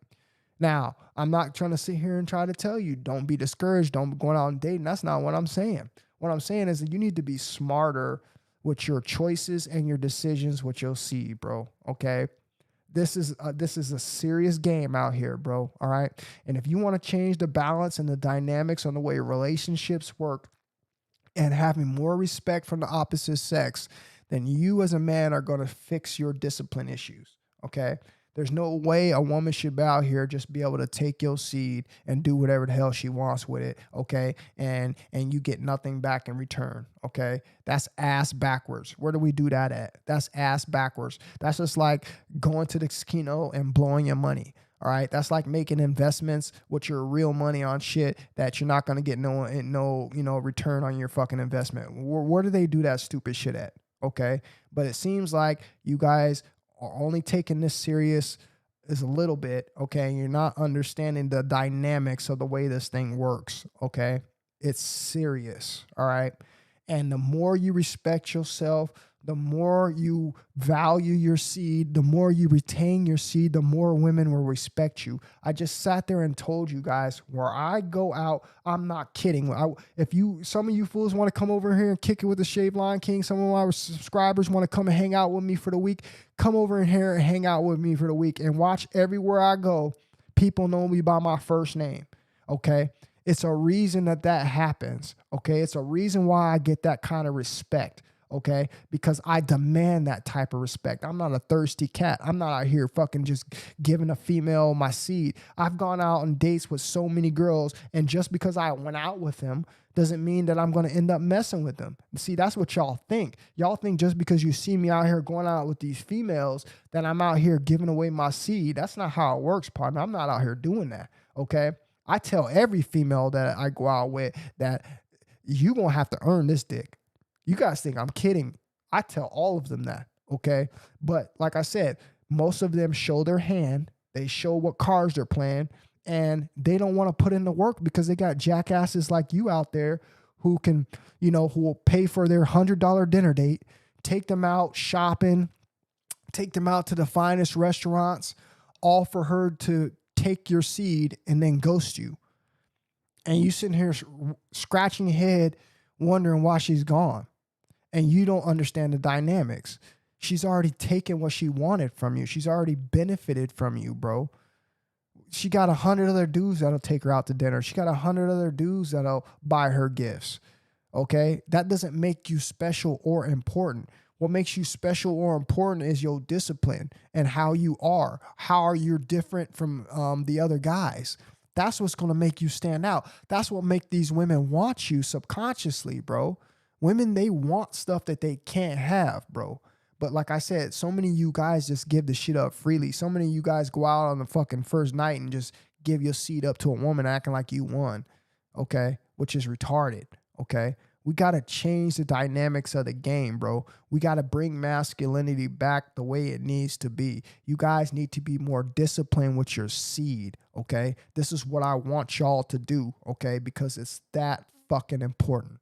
Now, I'm not trying to sit here and try to tell you, don't be discouraged, don't be going out and dating. That's not what I'm saying. What I'm saying is that you need to be smarter with your choices and your decisions with your seed, bro. Okay? This is a serious game out here, bro. All right? And if you want to change the balance and the dynamics on the way relationships work and having more respect from the opposite sex, then you as a man are going to fix your discipline issues. Okay? There's no way a woman should be out here just be able to take your seed and do whatever the hell she wants with it, okay? And you get nothing back in return, okay? That's ass backwards. Where do we do that at? That's ass backwards. That's just like going to the casino and blowing your money, all right? That's like making investments with your real money on shit that you're not going to get no return on your fucking investment. Where do they do that stupid shit at, okay? But it seems like you guys are only taking this serious is a little bit, okay? You're not understanding the dynamics of the way this thing works, okay? It's serious, all right? And the more you respect yourself, the more you value your seed, the more you retain your seed, the more women will respect you. I just sat there and told you guys, where I go out, I'm not kidding. Some of you fools want to come over here and kick it with the Shaved Lion King, some of my subscribers want to come and hang out with me for the week, come over in here and hang out with me for the week and watch everywhere I go. People know me by my first name, okay? It's a reason that happens, okay? It's a reason why I get that kind of respect, okay? Because I demand that type of respect. I'm not a thirsty cat. I'm not out here fucking just giving a female my seed. I've gone out on dates with so many girls, and just because I went out with them doesn't mean that I'm going to end up messing with them. See, that's what y'all think. Y'all think just because you see me out here going out with these females that I'm out here giving away my seed. That's not how it works, partner. I'm not out here doing that, okay? I tell every female that I go out with that you going to have to earn this dick. You guys think I'm kidding. I tell all of them that, okay? But like I said, most of them show their hand. They show what cards they're playing, and they don't want to put in the work because they got jackasses like you out there who can, who will pay for their $100 dinner date, take them out shopping, take them out to the finest restaurants, all for her to take your seed and then ghost you. And you sitting here scratching your head wondering why she's gone. And you don't understand the dynamics. She's already taken what she wanted from you. She's already benefited from you, bro. She got 100 other dudes that'll take her out to dinner. She got 100 other dudes that'll buy her gifts. Okay? That doesn't make you special or important. What makes you special or important is your discipline and how you are. How are you different from the other guys? That's what's going to make you stand out. That's what make these women want you subconsciously, bro. Women, they want stuff that they can't have, bro. But like I said, so many of you guys just give the shit up freely. So many of you guys go out on the fucking first night and just give your seed up to a woman acting like you won, okay? Which is retarded, okay? We got to change the dynamics of the game, bro. We got to bring masculinity back the way it needs to be. You guys need to be more disciplined with your seed, okay? This is what I want y'all to do, okay? Because it's that fucking important.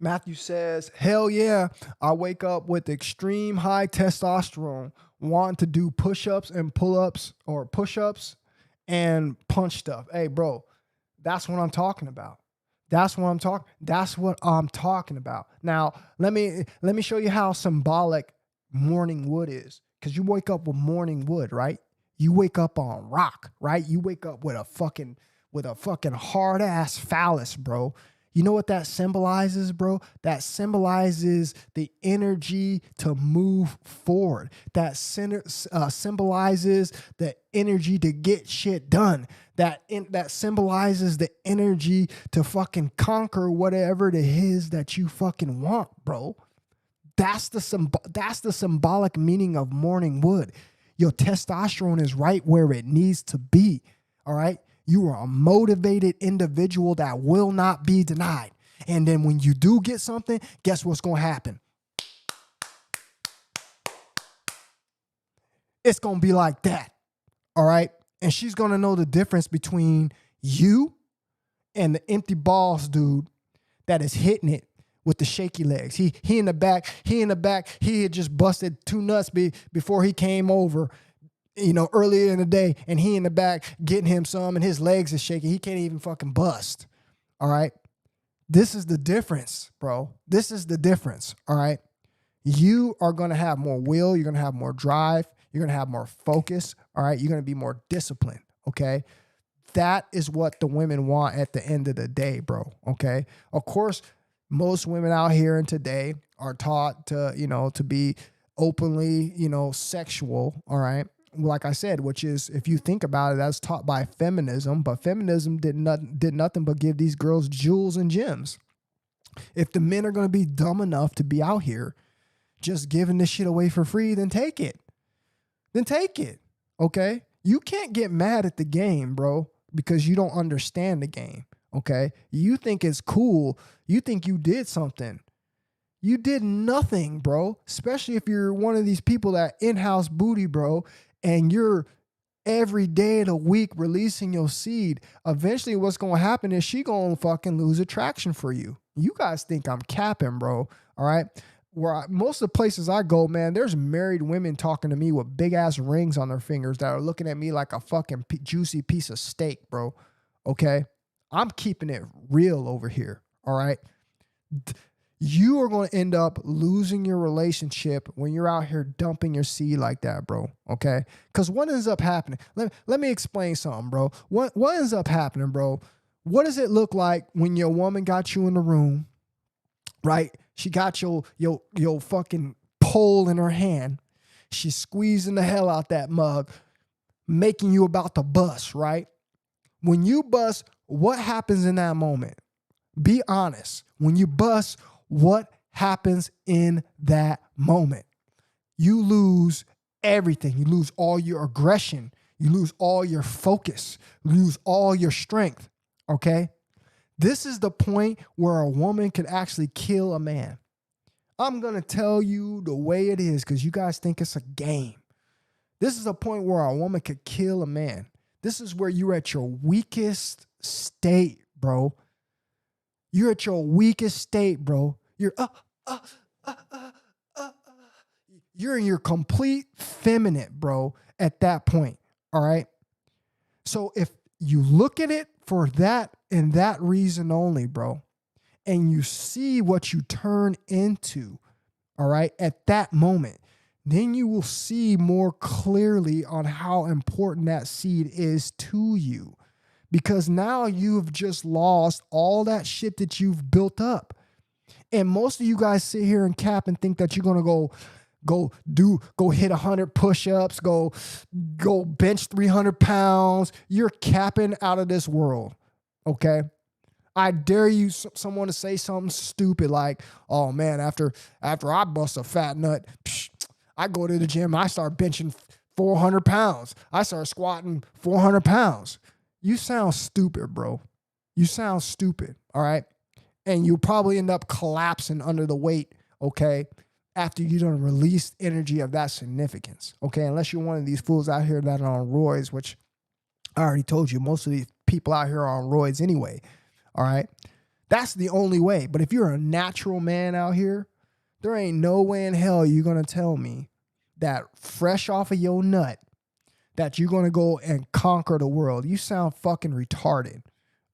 Matthew says, hell yeah, I wake up with extreme high testosterone, want to do push-ups and pull-ups or push-ups and punch stuff. Hey, bro, that's what I'm talking about. That's what I'm talking about. Now, let me show you how symbolic morning wood is. Because you wake up with morning wood, right? You wake up on rock, right? You wake up with a fucking hard ass phallus, bro. You know what that symbolizes, bro? That symbolizes the energy to move forward. That symbolizes the energy to get shit done. That symbolizes the energy to fucking conquer whatever it is that you fucking want, bro. That's the symbolic meaning of morning wood. Your testosterone is right where it needs to be, all right? You are a motivated individual that will not be denied. And then when you do get something, guess what's going to happen? It's going to be like that. All right. And she's going to know the difference between you and the empty balls dude that is hitting it with the shaky legs. He in the back, he had just busted 2 nuts before he came over, earlier in the day, and he in the back getting him some, and his legs is shaking. He can't even fucking bust. All right. This is the difference, bro. This is the difference. All right. You are going to have more will. You're going to have more drive. You're going to have more focus. All right. You're going to be more disciplined. Okay. That is what the women want at the end of the day, bro. Okay. Of course, most women out here in today are taught to, to be openly, sexual. All right. Like I said, which is, if you think about it, that's taught by feminism, but feminism did nothing but give these girls jewels and gems. If the men are going to be dumb enough to be out here just giving this shit away for free, then take it. Okay. You can't get mad at the game, bro, because you don't understand the game. Okay. You think it's cool. You think you did something. You did nothing, bro. Especially if you're one of these people that in-house booty, bro, and you're every day of the week releasing your seed, eventually what's going to happen is she going to fucking lose attraction for you. You guys think I'm capping, bro. All right. Most of the places I go, man, there's married women talking to me with big ass rings on their fingers that are looking at me like a fucking juicy piece of steak, bro. Okay. I'm keeping it real over here. All right. You are going to end up losing your relationship when you're out here dumping your seed like that, bro. Okay. Because what ends up happening? Let me explain something, bro. What ends up happening, bro? What does it look like when your woman got you in the room, right? She got your fucking pole in her hand. She's squeezing the hell out that mug, making you about to bust, right? When you bust, what happens in that moment? Be honest. When you bust, what happens in that moment? You lose everything. You lose all your aggression. You lose all your focus. You lose all your strength. Okay? This is the point where a woman could actually kill a man. I'm going to tell you the way it is because you guys think it's a game. This is a point where a woman could kill a man. This is where you're at your weakest state, bro. You're at your weakest state, bro. You're in your complete feminine, bro, at that point. All right. So if you look at it for that and that reason only, bro, and you see what you turn into, all right, at that moment, then you will see more clearly on how important that seed is to you. Because now you've just lost all that shit that you've built up. And most of you guys sit here and cap and think that you're going to go hit 100 push-ups, go bench 300 pounds. You're capping out of this world. Okay. I dare you, someone to say something stupid like, oh man, after I bust a fat nut, I go to the gym, I start benching 400 pounds. I start squatting 400 pounds. You sound stupid, bro. You sound stupid, all right? And you'll probably end up collapsing under the weight, okay, after you done released energy of that significance, okay? Unless you're one of these fools out here that are on roids, which I already told you, most of these people out here are on roids anyway, all right? That's the only way. But if you're a natural man out here, there ain't no way in hell you're going to tell me that fresh off of your nut, that you're going to go and conquer the world. You sound fucking retarded.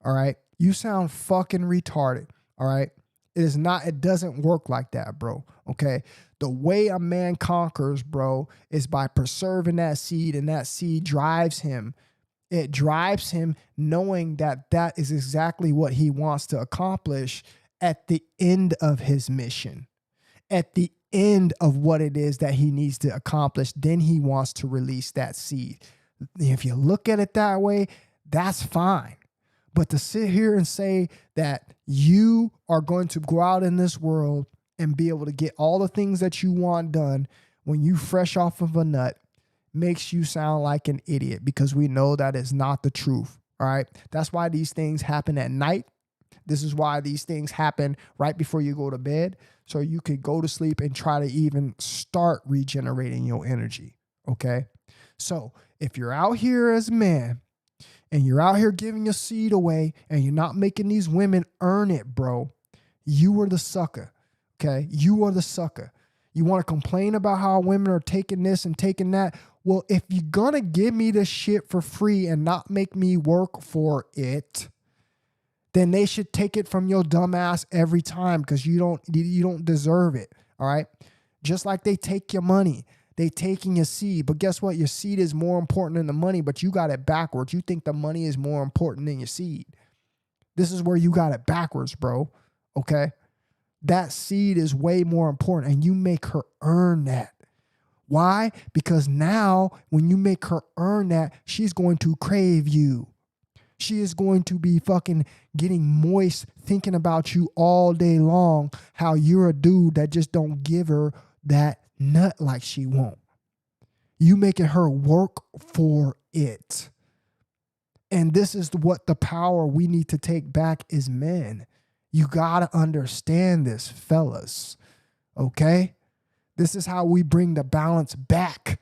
All right. You sound fucking retarded. All right. It doesn't work like that, bro. Okay. The way a man conquers, bro, is by preserving that seed, and that seed drives him. It drives him knowing that that is exactly what he wants to accomplish at the end of his mission. At the end of what it is that he needs to accomplish, then he wants to release that seed. If you look at it that way, that's fine. But to sit here and say that you are going to go out in this world and be able to get all the things that you want done when you fresh off of a nut makes you sound like an idiot, because we know that is not the truth. All right. That's why these things happen at night. This is why these things happen right before you go to bed, so you could go to sleep and try to even start regenerating your energy, okay? So if you're out here as a man and you're out here giving your seed away and you're not making these women earn it, bro, you are the sucker, okay? You are the sucker. You want to complain about how women are taking this and taking that? Well, if you're going to give me this shit for free and not make me work for it, then they should take it from your dumb ass every time, because you don't deserve it. All right. Just like they take your money, they taking your seed. But guess what? Your seed is more important than the money, but you got it backwards. You think the money is more important than your seed. This is where you got it backwards, bro. Okay. That seed is way more important, and you make her earn that. Why? Because now when you make her earn that, she's going to crave you. She is going to be fucking getting moist thinking about you all day long, how you're a dude that just don't give her that nut like she won't. You making her work for it. And this is what the power we need to take back as men. You got to understand this, fellas. Okay? This is how we bring the balance back.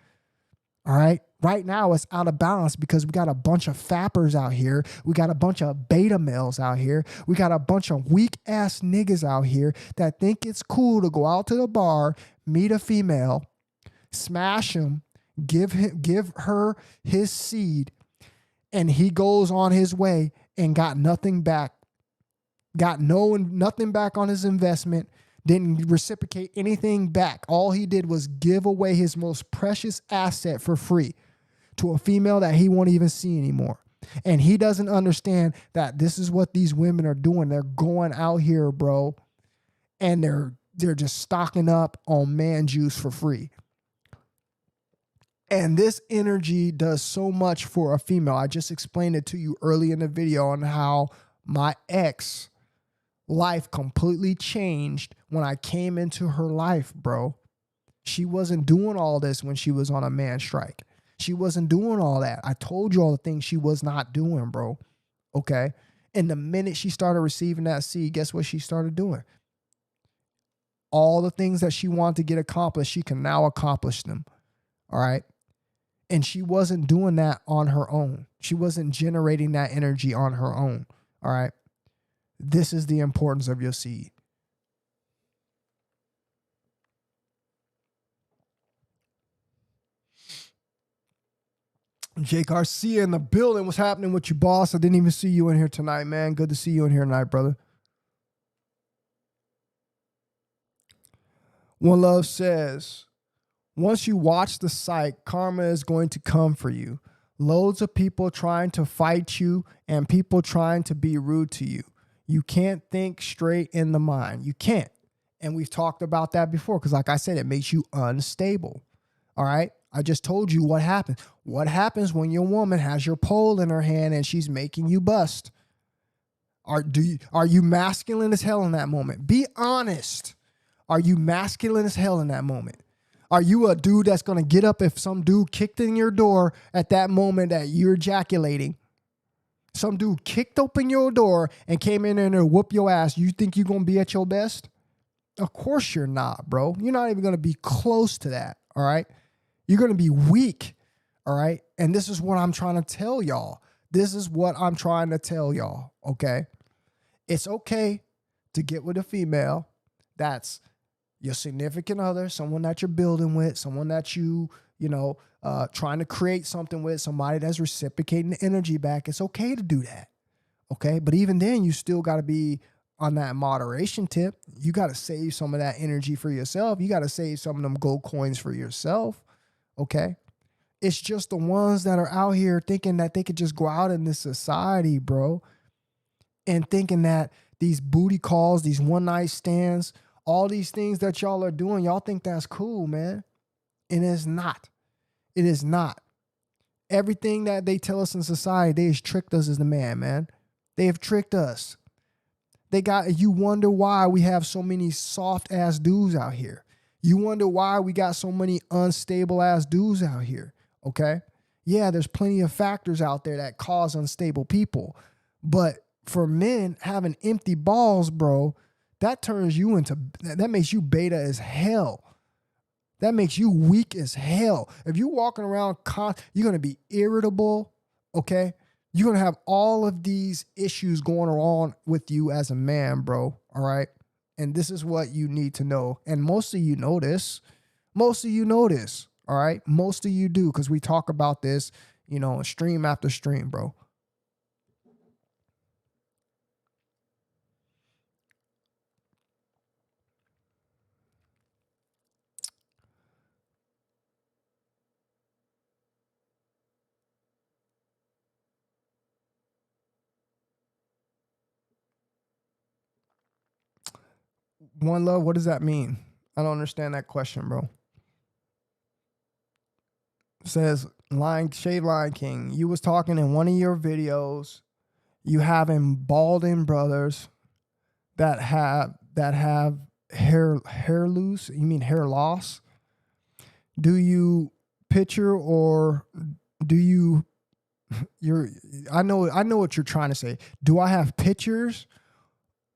All right? Right now, it's out of balance because we got a bunch of fappers out here. We got a bunch of beta males out here. We got a bunch of weak ass niggas out here that think it's cool to go out to the bar, meet a female, smash him, give her his seed, and he goes on his way and got nothing back. Got nothing back on his investment. Didn't reciprocate anything back. All he did was give away his most precious asset for free to a female that he won't even see anymore. And he doesn't understand that this is what these women are doing. They're going out here, bro, and they're just stocking up on man juice for free. And this energy does so much for a female. I just explained it to you early in the video on how my ex life completely changed when I came into her life, bro. She wasn't doing all this when she was on a man strike. She wasn't doing all that. I told you all the things she was not doing, bro. Okay? And the minute she started receiving that seed, guess what she started doing? All the things that she wanted to get accomplished, she can now accomplish them. All right? And she wasn't doing that on her own. She wasn't generating that energy on her own. All right? This is the importance of your seed. Jake Garcia in the building. What's happening with you, boss? I didn't even see you in here tonight, man. Good to see you in here tonight, brother. One Love says, once you watch the psych, karma is going to come for you. Loads of people trying to fight you and people trying to be rude to you. You can't think straight in the mind. You can't. And we've talked about that before because, like I said, it makes you unstable. All right? I just told you what happens. What happens when your woman has your pole in her hand and she's making you bust? Are you masculine as hell in that moment? Be honest. Are you masculine as hell in that moment? Are you a dude that's going to get up if some dude kicked in your door at that moment that you're ejaculating? Some dude kicked open your door and came in there and whoop your ass. You think you're going to be at your best? Of course you're not, bro. You're not even going to be close to that, all right? You're going to be weak, all right? And this is what I'm trying to tell y'all. This is what I'm trying to tell y'all, okay? It's okay to get with a female that's your significant other, someone that you're building with, someone that you trying to create something with, somebody that's reciprocating the energy back. It's okay to do that, okay? But even then, you still got to be on that moderation tip. You got to save some of that energy for yourself. You got to save some of them gold coins for yourself. Okay. It's just the ones that are out here thinking that they could just go out in this society, bro, and thinking that these booty calls, these one night stands, all these things that y'all are doing, y'all think that's cool, man. And it's not. It is not. Everything that they tell us in society, they have tricked us as the man. They have tricked us. You wonder why we have so many soft ass dudes out here. You wonder why we got so many unstable ass dudes out here, okay? Yeah, there's plenty of factors out there that cause unstable people. But for men, having empty balls, bro, that makes you beta as hell. That makes you weak as hell. If you're walking around, you're going to be irritable, okay? You're going to have all of these issues going on with you as a man, bro, all right? And this is what you need to know. And most of you know this. Most of you know this. All right. Most of you do because we talk about this, stream after stream, bro. One Love, what does that mean? I don't understand that question, bro. It says, Shave Lion King, you was talking in one of your videos, you having balding brothers that have hair loose. You mean hair loss? Do you picture or do you I know what you're trying to say. Do I have pictures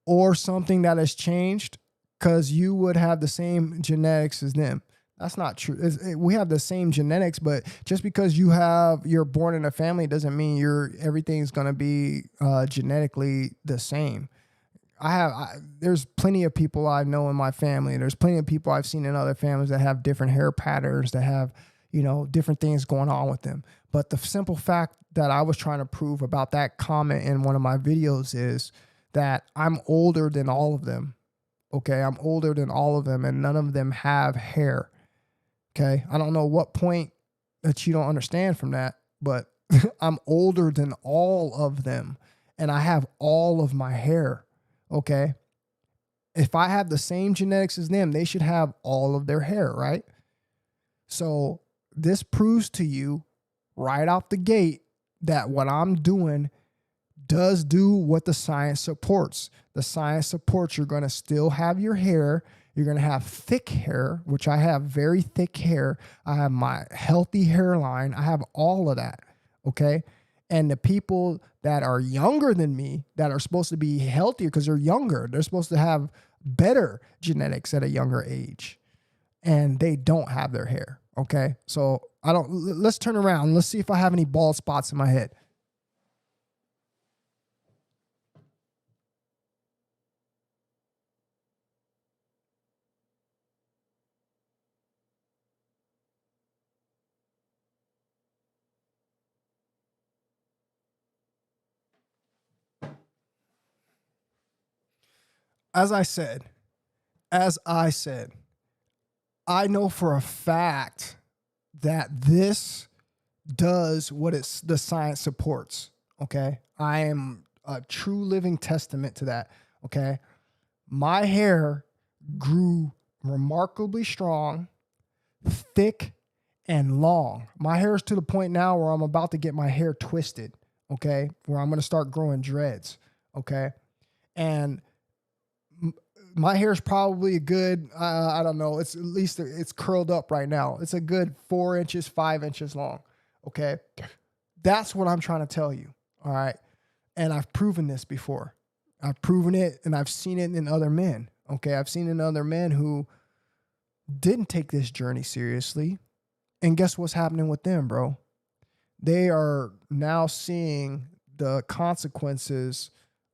or something that has changed? Because you would have the same genetics as them. That's not true. We have the same genetics, but just because you're born in a family doesn't mean everything's gonna be genetically the same. There's plenty of people I know in my family. There's plenty of people I've seen in other families that have different hair patterns, that have, different things going on with them. But the simple fact that I was trying to prove about that comment in one of my videos is that I'm older than all of them. Okay. I'm older than all of them, and none of them have hair. Okay. I don't know what point that you don't understand from that, but I'm older than all of them, and I have all of my hair. Okay. If I have the same genetics as them, they should have all of their hair, right? So this proves to you right off the gate that what I'm doing does do what the science supports. The science supports you're going to still have your hair. You're going to have thick hair, which I have very thick hair. I have my healthy hairline. I have all of that. Okay. And the people that are younger than me, that are supposed to be healthier because they're younger, they're supposed to have better genetics at a younger age, and they don't have their hair. Okay. So let's turn around. Let's see if I have any bald spots in my head. As I said, I know for a fact that this does what the science supports. Okay. I am a true living testament to that. Okay. My hair grew remarkably strong, thick, and long. My hair is to the point now where I'm about to get my hair twisted. Okay. Where I'm going to start growing dreads. Okay. And my hair is probably a good, I don't know. It's at least it's curled up right now. It's a good 4 inches, 5 inches long. Okay. That's what I'm trying to tell you. All right. And I've proven this before. I've proven it, and I've seen it in other men. Okay. I've seen it in other men who didn't take this journey seriously. And guess what's happening with them, bro? They are now seeing the consequences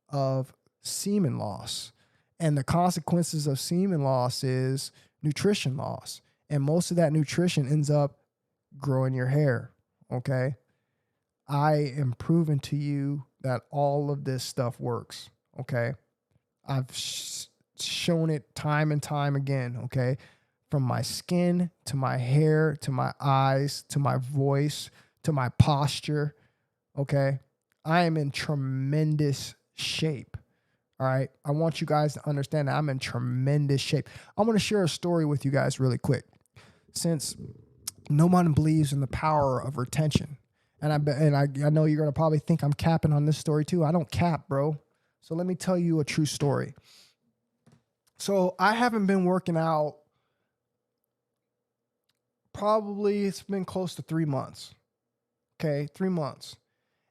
of semen loss. And the consequences of semen loss is nutrition loss. And most of that nutrition ends up growing your hair. Okay. I am proving to you that all of this stuff works. Okay. I've shown it time and time again. Okay. From my skin to my hair to my eyes to my voice to my posture. Okay. I am in tremendous shape. All right. I want you guys to understand that I'm in tremendous shape. I'm going to share a story with you guys really quick. Since no one believes in the power of retention. And I know you're going to probably think I'm capping on this story too. I don't cap, bro. So let me tell you a true story. So I haven't been working out. Probably it's been close to 3 months. Okay. 3 months.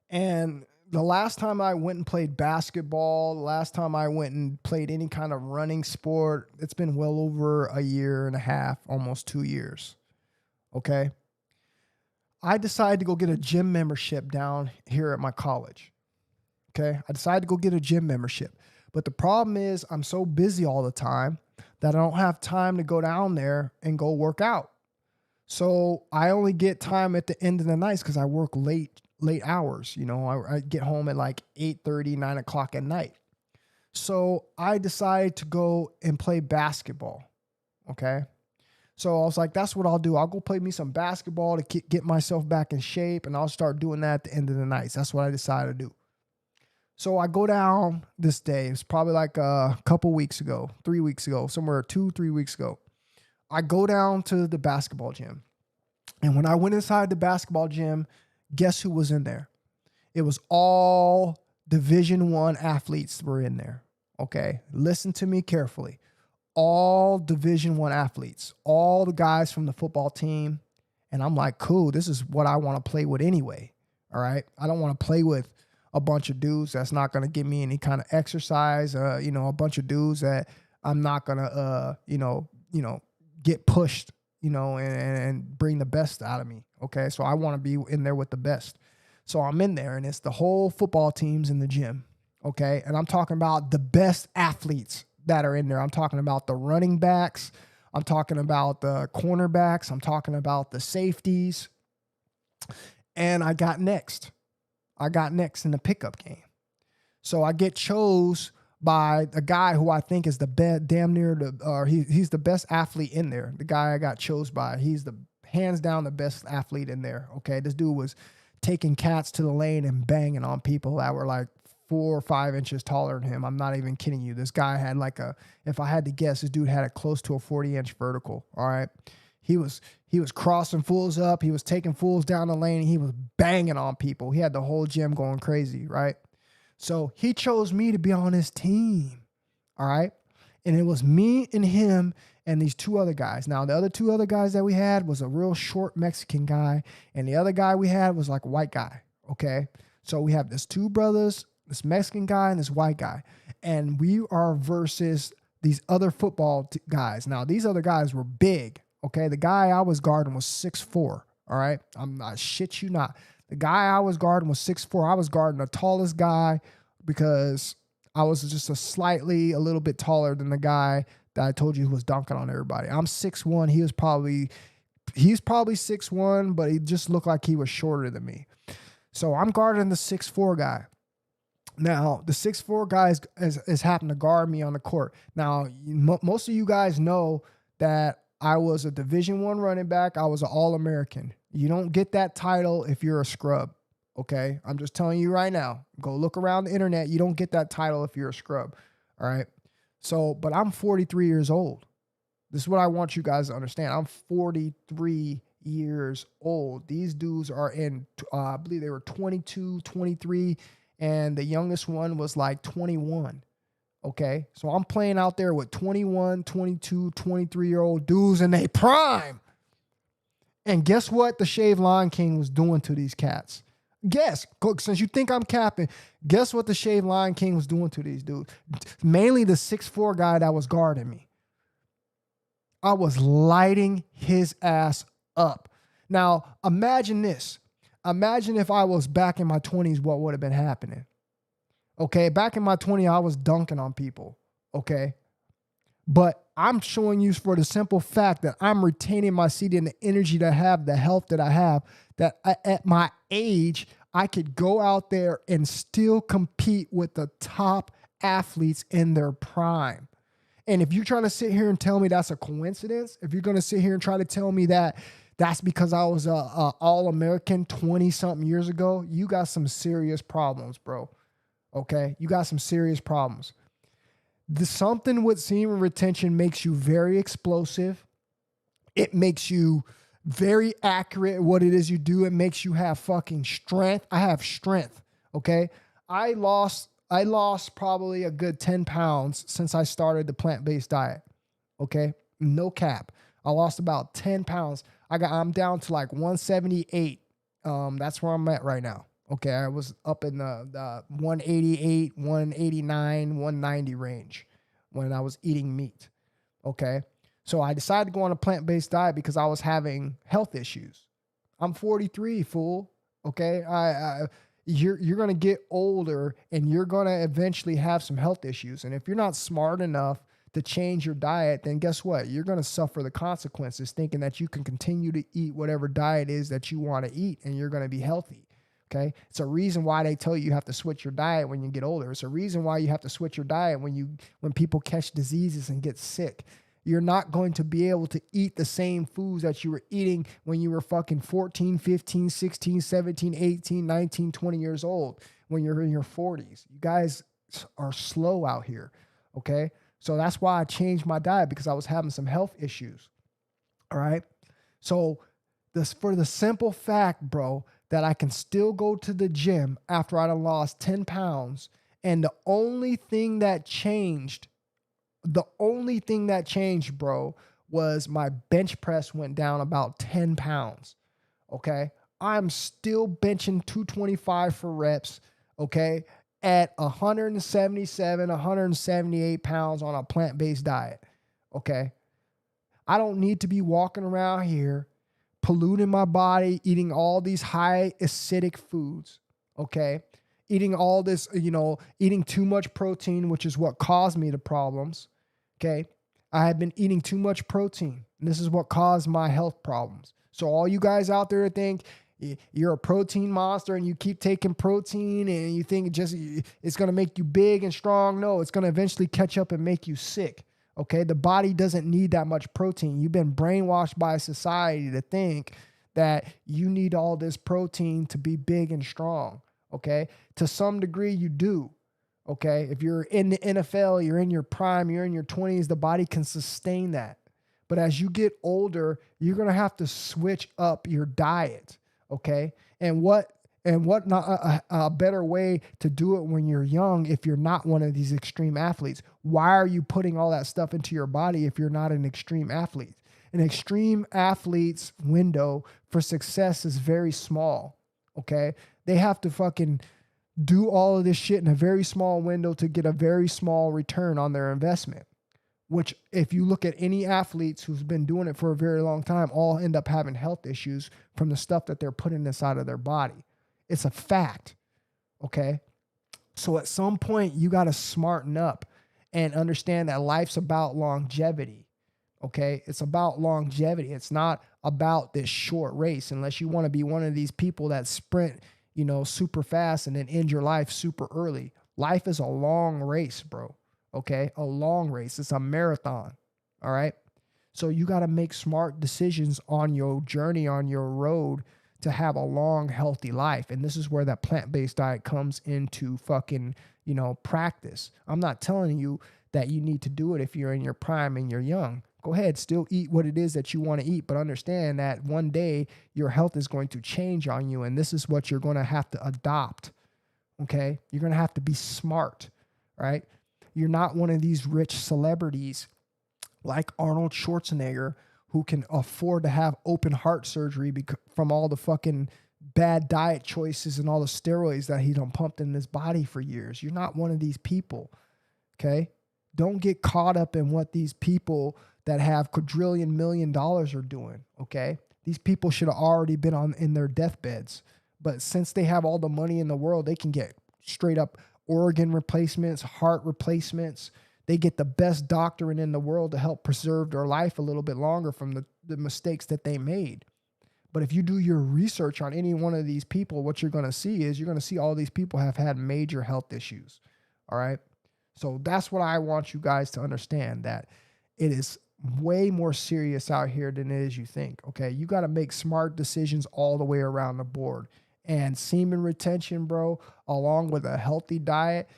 And the last time I went and played basketball, the last time I went and played any kind of running sport, it's been well over a year and a half, almost 2 years. Okay. I decided to go get a gym membership down here at my college. Okay. I decided to go get a gym membership. But the problem is I'm so busy all the time that I don't have time to go down there and go work out. So I only get time at the end of the nights because I work late hours. You know, I get home at like 8:30, 9 o'clock at night. So I decided to go and play basketball. Okay. So I was like, that's what I'll do. I'll go play me some basketball to get myself back in shape, and I'll start doing that at the end of the nights. That's what I decided to do. So I go down this day. It's probably like a couple weeks ago, 3 weeks ago, somewhere 2-3 weeks ago. I go down to the basketball gym. And when I went inside the basketball gym, guess who was in there? It was all Division I athletes were in there. Okay. Listen to me carefully. All Division I athletes, all the guys from the football team. And I'm like, cool, this is what I want to play with anyway. All right. I don't want to play with a bunch of dudes that's not going to give me any kind of exercise. A bunch of dudes that I'm not going to, get pushed, and bring the best out of me. Okay. So I want to be in there with the best. So I'm in there and it's the whole football teams in the gym. Okay. And I'm talking about the best athletes that are in there. I'm talking about the running backs. I'm talking about the cornerbacks. I'm talking about the safeties. And I got next in the pickup game. So I get chose by a guy who I think is the best, damn near he's the best athlete in there. The guy I got chose by, he's the hands down the best athlete in there. Okay. This dude was taking cats to the lane and banging on people that were like 4 or 5 inches taller than him. I'm not even kidding you. This guy had if I had to guess, this dude had a close to a 40-inch vertical. All right. He was crossing fools up. He was taking fools down the lane. And he was banging on people. He had the whole gym going crazy. Right. So he chose me to be on his team. All right. And it was me and him and these 2 other guys. Now, the other 2 other guys that we had was a real short Mexican guy. And the other guy we had was like a white guy. Okay. So we have this 2 brothers, this Mexican guy and this white guy. And we are versus these other football guys. Now, these other guys were big. Okay. The guy I was guarding was 6'4". All right. I'm not shit you not. The guy I was guarding was 6'4". I was guarding the tallest guy because I was just a little bit taller than the guy that I told you who was dunking on everybody. I'm 6'1". He's probably 6'1", but he just looked like he was shorter than me. So I'm guarding the 6'4" guy. Now, the 6'4" guy is happened to guard me on the court. Now, most of you guys know that I was a Division I running back. I was an All-American. You don't get that title if you're a scrub, okay? I'm just telling you right now. Go look around the internet. You don't get that title if you're a scrub, all right? So, but I'm 43 years old. This is what I want you guys to understand. I'm 43 years old. These dudes are I believe they were 22, 23, and the youngest one was like 21. Okay. So I'm playing out there with 21, 22, 23-year-old dudes in their prime. And guess what the Shaved Lion King was doing to these cats? Guess, since you think I'm capping, guess what the Shaved Lion King was doing to these dudes? Mainly the 6'4" guy that was guarding me. I was lighting his ass up. Now, imagine this. Imagine if I was back in my 20s, what would have been happening? Okay, back in my 20s, I was dunking on people. Okay. But I'm showing you for the simple fact that I'm retaining my seat and the energy that I have, the health that I have, that at my age, I could go out there and still compete with the top athletes in their prime. And if you're trying to sit here and tell me that's a coincidence, if you're going to sit here and try to tell me that that's because I was a All-American 20-something years ago, you got some serious problems, bro. Okay? You got some serious problems. Something with semen retention makes you very explosive. It makes you very accurate at what it is you do. It makes you have fucking strength. I have strength. Okay? I lost probably a good 10 pounds since I started the plant-based diet. Okay? No cap. I lost about 10 pounds. I'm down to like 178. That's where I'm at right now. Okay. I was up in the 188, 189, 190 range when I was eating meat. Okay. So I decided to go on a plant-based diet because I was having health issues. I'm 43, fool. Okay. You're going to get older and you're going to eventually have some health issues. And if you're not smart enough to change your diet, then guess what? You're going to suffer the consequences thinking that you can continue to eat whatever diet is that you want to eat and you're going to be healthy. Okay. It's a reason why they tell you have to switch your diet when you get older. It's a reason why you have to switch your diet when people catch diseases and get sick. You're not going to be able to eat the same foods that you were eating when you were fucking 14, 15, 16, 17, 18, 19, 20 years old, when you're in your 40s. You guys are slow out here. Okay. So that's why I changed my diet, because I was having some health issues. All right. So for the simple fact, bro, that I can still go to the gym after I done lost 10 pounds. And the only thing that changed, bro, was my bench press went down about 10 pounds. Okay. I'm still benching 225 for reps. Okay. At 177, 178 pounds on a plant-based diet. Okay. I don't need to be walking around here polluting my body, eating all these high acidic foods, okay? Eating all this, eating too much protein, which is what caused me the problems, okay? I had been eating too much protein, and this is what caused my health problems. So all you guys out there think you're a protein monster and you keep taking protein and you think it's going to make you big and strong. No, it's going to eventually catch up and make you sick. Okay, the body doesn't need that much protein. You've been brainwashed by society to think that you need all this protein to be big and strong. Okay, to some degree you do. Okay, if you're in the NFL, you're in your prime, you're in your 20s, the body can sustain that. But as you get older, you're going to have to switch up your diet. Okay, and what not a better way to do it when you're young if you're not one of these extreme athletes? Why are you putting all that stuff into your body if you're not an extreme athlete? An extreme athlete's window for success is very small, okay? They have to fucking do all of this shit in a very small window to get a very small return on their investment, which if you look at any athletes who's been doing it for a very long time, all end up having health issues from the stuff that they're putting inside of their body. It's a fact, okay? So at some point, you got to smarten up and understand that life's about longevity, okay? It's about longevity. It's not about this short race unless you want to be one of these people that sprint, super fast and then end your life super early. Life is a long race, bro, okay? A long race. It's a marathon, all right? So you got to make smart decisions on your journey, on your road to have a long, healthy life. And this is where that plant-based diet comes into fucking, practice. I'm not telling you that you need to do it if you're in your prime and you're young. Go ahead, still eat what it is that you want to eat, but understand that one day your health is going to change on you, and this is what you're going to have to adopt, okay? You're going to have to be smart, right? You're not one of these rich celebrities like Arnold Schwarzenegger who can afford to have open heart surgery from all the fucking bad diet choices and all the steroids that he done pumped in his body for years. You're not one of these people, okay? Don't get caught up in what these people that have $1 million are doing, okay? These people should have already been in their deathbeds. But since they have all the money in the world, they can get straight up organ replacements, heart replacements. They get the best doctoring in the world to help preserve their life a little bit longer from the mistakes that they made. But if you do your research on any one of these people, what you're going to see is you're going to see all these people have had major health issues. All right. So that's what I want you guys to understand, that it is way more serious out here than it is you think. Okay. You got to make smart decisions all the way around the board. And semen retention, bro, along with a healthy diet,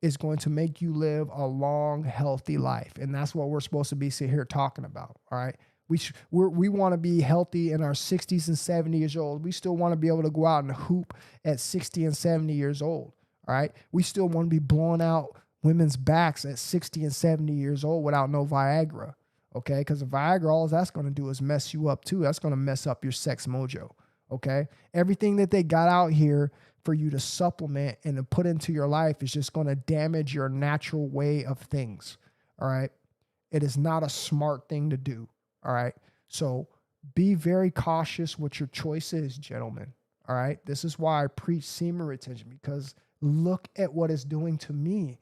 is going to make you live a long, healthy life. And that's what we're supposed to be sitting here talking about, all right? We want to be healthy in our 60s and 70 years old. We still want to be able to go out and hoop at 60 and 70 years old, all right? We still want to be blowing out women's backs at 60 and 70 years old without no Viagra, okay? Because the Viagra, all that's going to do is mess you up too. That's going to mess up your sex mojo, okay? Everything that they got out here for you to supplement and to put into your life is just going to damage your natural way of things, all right? It is not a smart thing to do, all right? So be very cautious what your choice is, gentlemen, all right? This is why I preach semen retention, because look at what it's doing to me.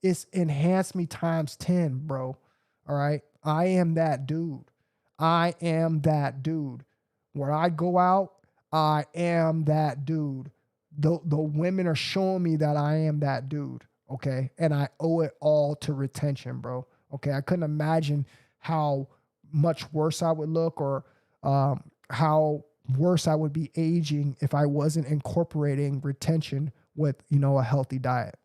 It's enhanced me times 10, bro, all right? I am that dude. I am that dude. When I go out, I am that dude. The women are showing me that I am that dude, okay? And I owe it all to retention, bro, okay? I couldn't imagine how much worse I would look or how worse I would be aging if I wasn't incorporating retention with, a healthy diet.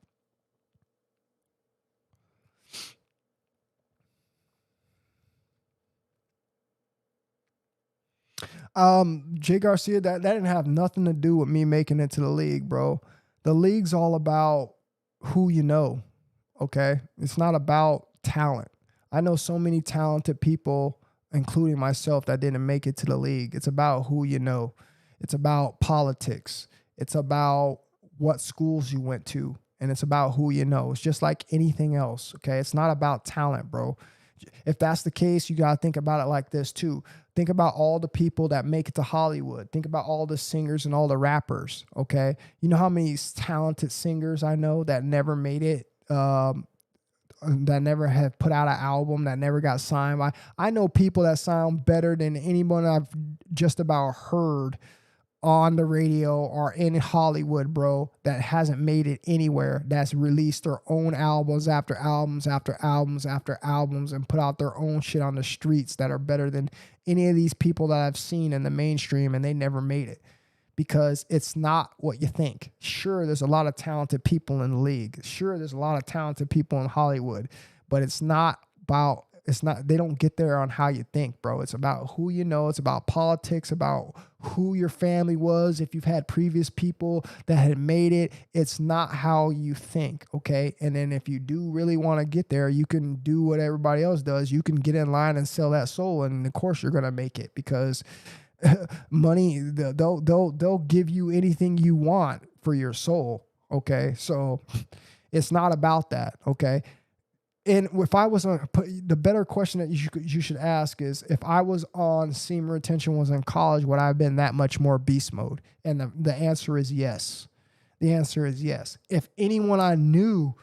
Jay Garcia, that didn't have nothing to do with me making it to the league, bro. The league's all about who you know, okay? It's not about talent. I know so many talented people, including myself, that didn't make it to the league. It's about who you know. It's about politics. It's about what schools you went to, and it's about who you know. It's just like anything else, okay? It's not about talent, bro. If that's the case, you got to think about it like this too. Think about all the people that make it to Hollywood. Think about all the singers and all the rappers, okay? You know how many talented singers I know that never made it, that never have put out an album, that never got signed. I know people that sound better than anyone I've just about heard on the radio or in Hollywood, bro, that hasn't made it anywhere, that's released their own albums after albums after albums after albums and put out their own shit on the streets that are better than any of these people that I've seen in the mainstream, and they never made it. Because it's not what you think. Sure, there's a lot of talented people in the league. Sure, there's a lot of talented people in Hollywood, but it's not, they don't get there on how you think, bro. It's about who you know. It's about politics, about who your family was. If you've had previous people that had made it, it's not how you think, okay? And then if you do really want to get there, you can do what everybody else does. You can get in line and sell that soul, and of course you're going to make it, because money, they'll give you anything you want for your soul, okay? So it's not about that, okay? And if I was on, the better question that you should ask is, if I was on semen retention, was in college, would I have been that much more beast mode? And the answer is yes. The answer is yes. If anyone I knew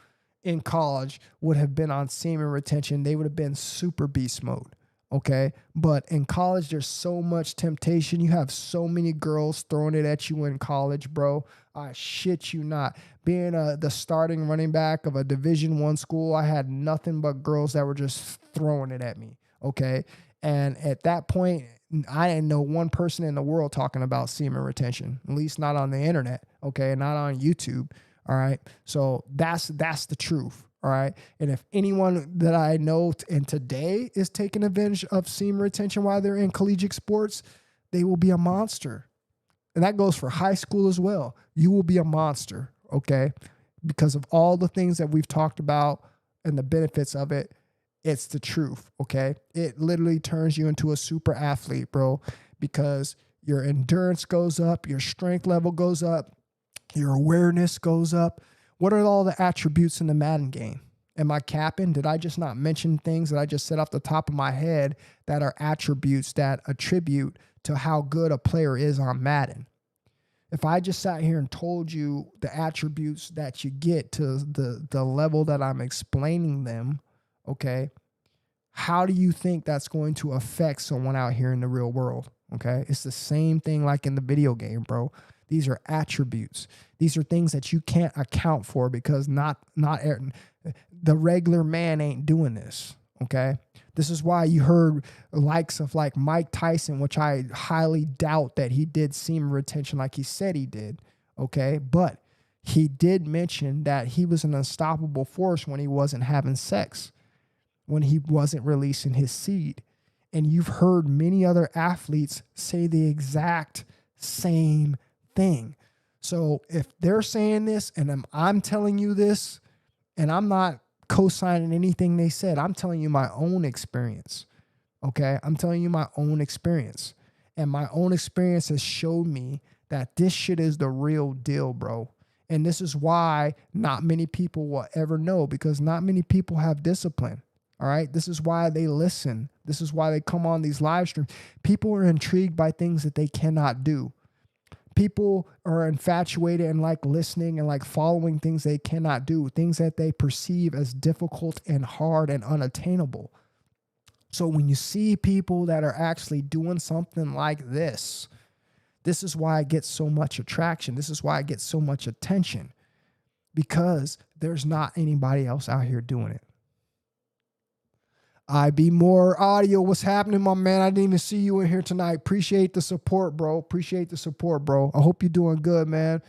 in college would have been on semen retention, they would have been super beast mode. Okay. But in college, there's so much temptation. You have so many girls throwing it at you in college, bro. I shit you not. Being the starting running back of a Division I school, I had nothing but girls that were just throwing it at me. Okay. And at that point, I didn't know one person in the world talking about semen retention, at least not on the internet. Okay. Not on YouTube. All right. So that's the truth. All right. And if anyone that I know and today is taking advantage of semen retention while they're in collegiate sports, they will be a monster. And that goes for high school as well. You will be a monster. Okay. Because of all the things that we've talked about and the benefits of it, it's the truth. Okay. It literally turns you into a super athlete, bro, because your endurance goes up, your strength level goes up, your awareness goes up. What are all the attributes in the Madden game? Am I capping? Did I just not mention things that I just said off the top of my head that are attributes that attribute to how good a player is on Madden? If I just sat here and told you the attributes that you get to the level that I'm explaining them, okay, how do you think that's going to affect someone out here in the real world? Okay, it's the same thing like in the video game, bro. These are attributes. These are things that you can't account for because not the regular man ain't doing this, okay? This is why you heard likes of like Mike Tyson, which I highly doubt that he did semen retention like he said he did, okay? But he did mention that he was an unstoppable force when he wasn't having sex, when he wasn't releasing his seed. And you've heard many other athletes say the exact same thing. So if they're saying this and I'm telling you this, and I'm not co-signing anything they said, I'm telling you my own experience. Okay. I'm telling you my own experience, and my own experience has showed me that this shit is the real deal, bro. And this is why not many people will ever know, because not many people have discipline. All right. This is why they listen. This is why they come on these live streams. People are intrigued by things that they cannot do. People are infatuated and like listening and like following things they cannot do, things that they perceive as difficult and hard and unattainable. So when you see people that are actually doing something like this is why it gets so much attraction. This is why it gets so much attention, because there's not anybody else out here doing it. IB More Audio, what's happening, my man? I didn't even see you in here tonight. Appreciate the support, bro. Appreciate the support, bro. I hope you're doing good, man.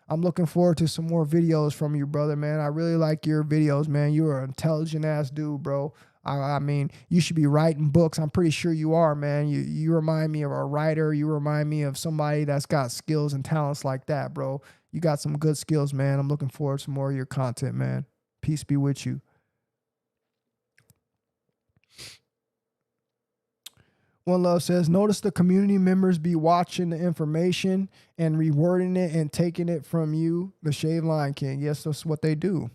I'm looking forward to some more videos from you, brother, man. I really like your videos, man. You're an intelligent-ass dude, bro. I mean, you should be writing books. I'm pretty sure you are, man. You remind me of a writer. You remind me of somebody that's got skills and talents like that, bro. You got some good skills, man. I'm looking forward to more of your content, man. Peace be with you. One Love says, notice the community members be watching the information and rewording it and taking it from you, the Shave Line King. Yes, that's what they do.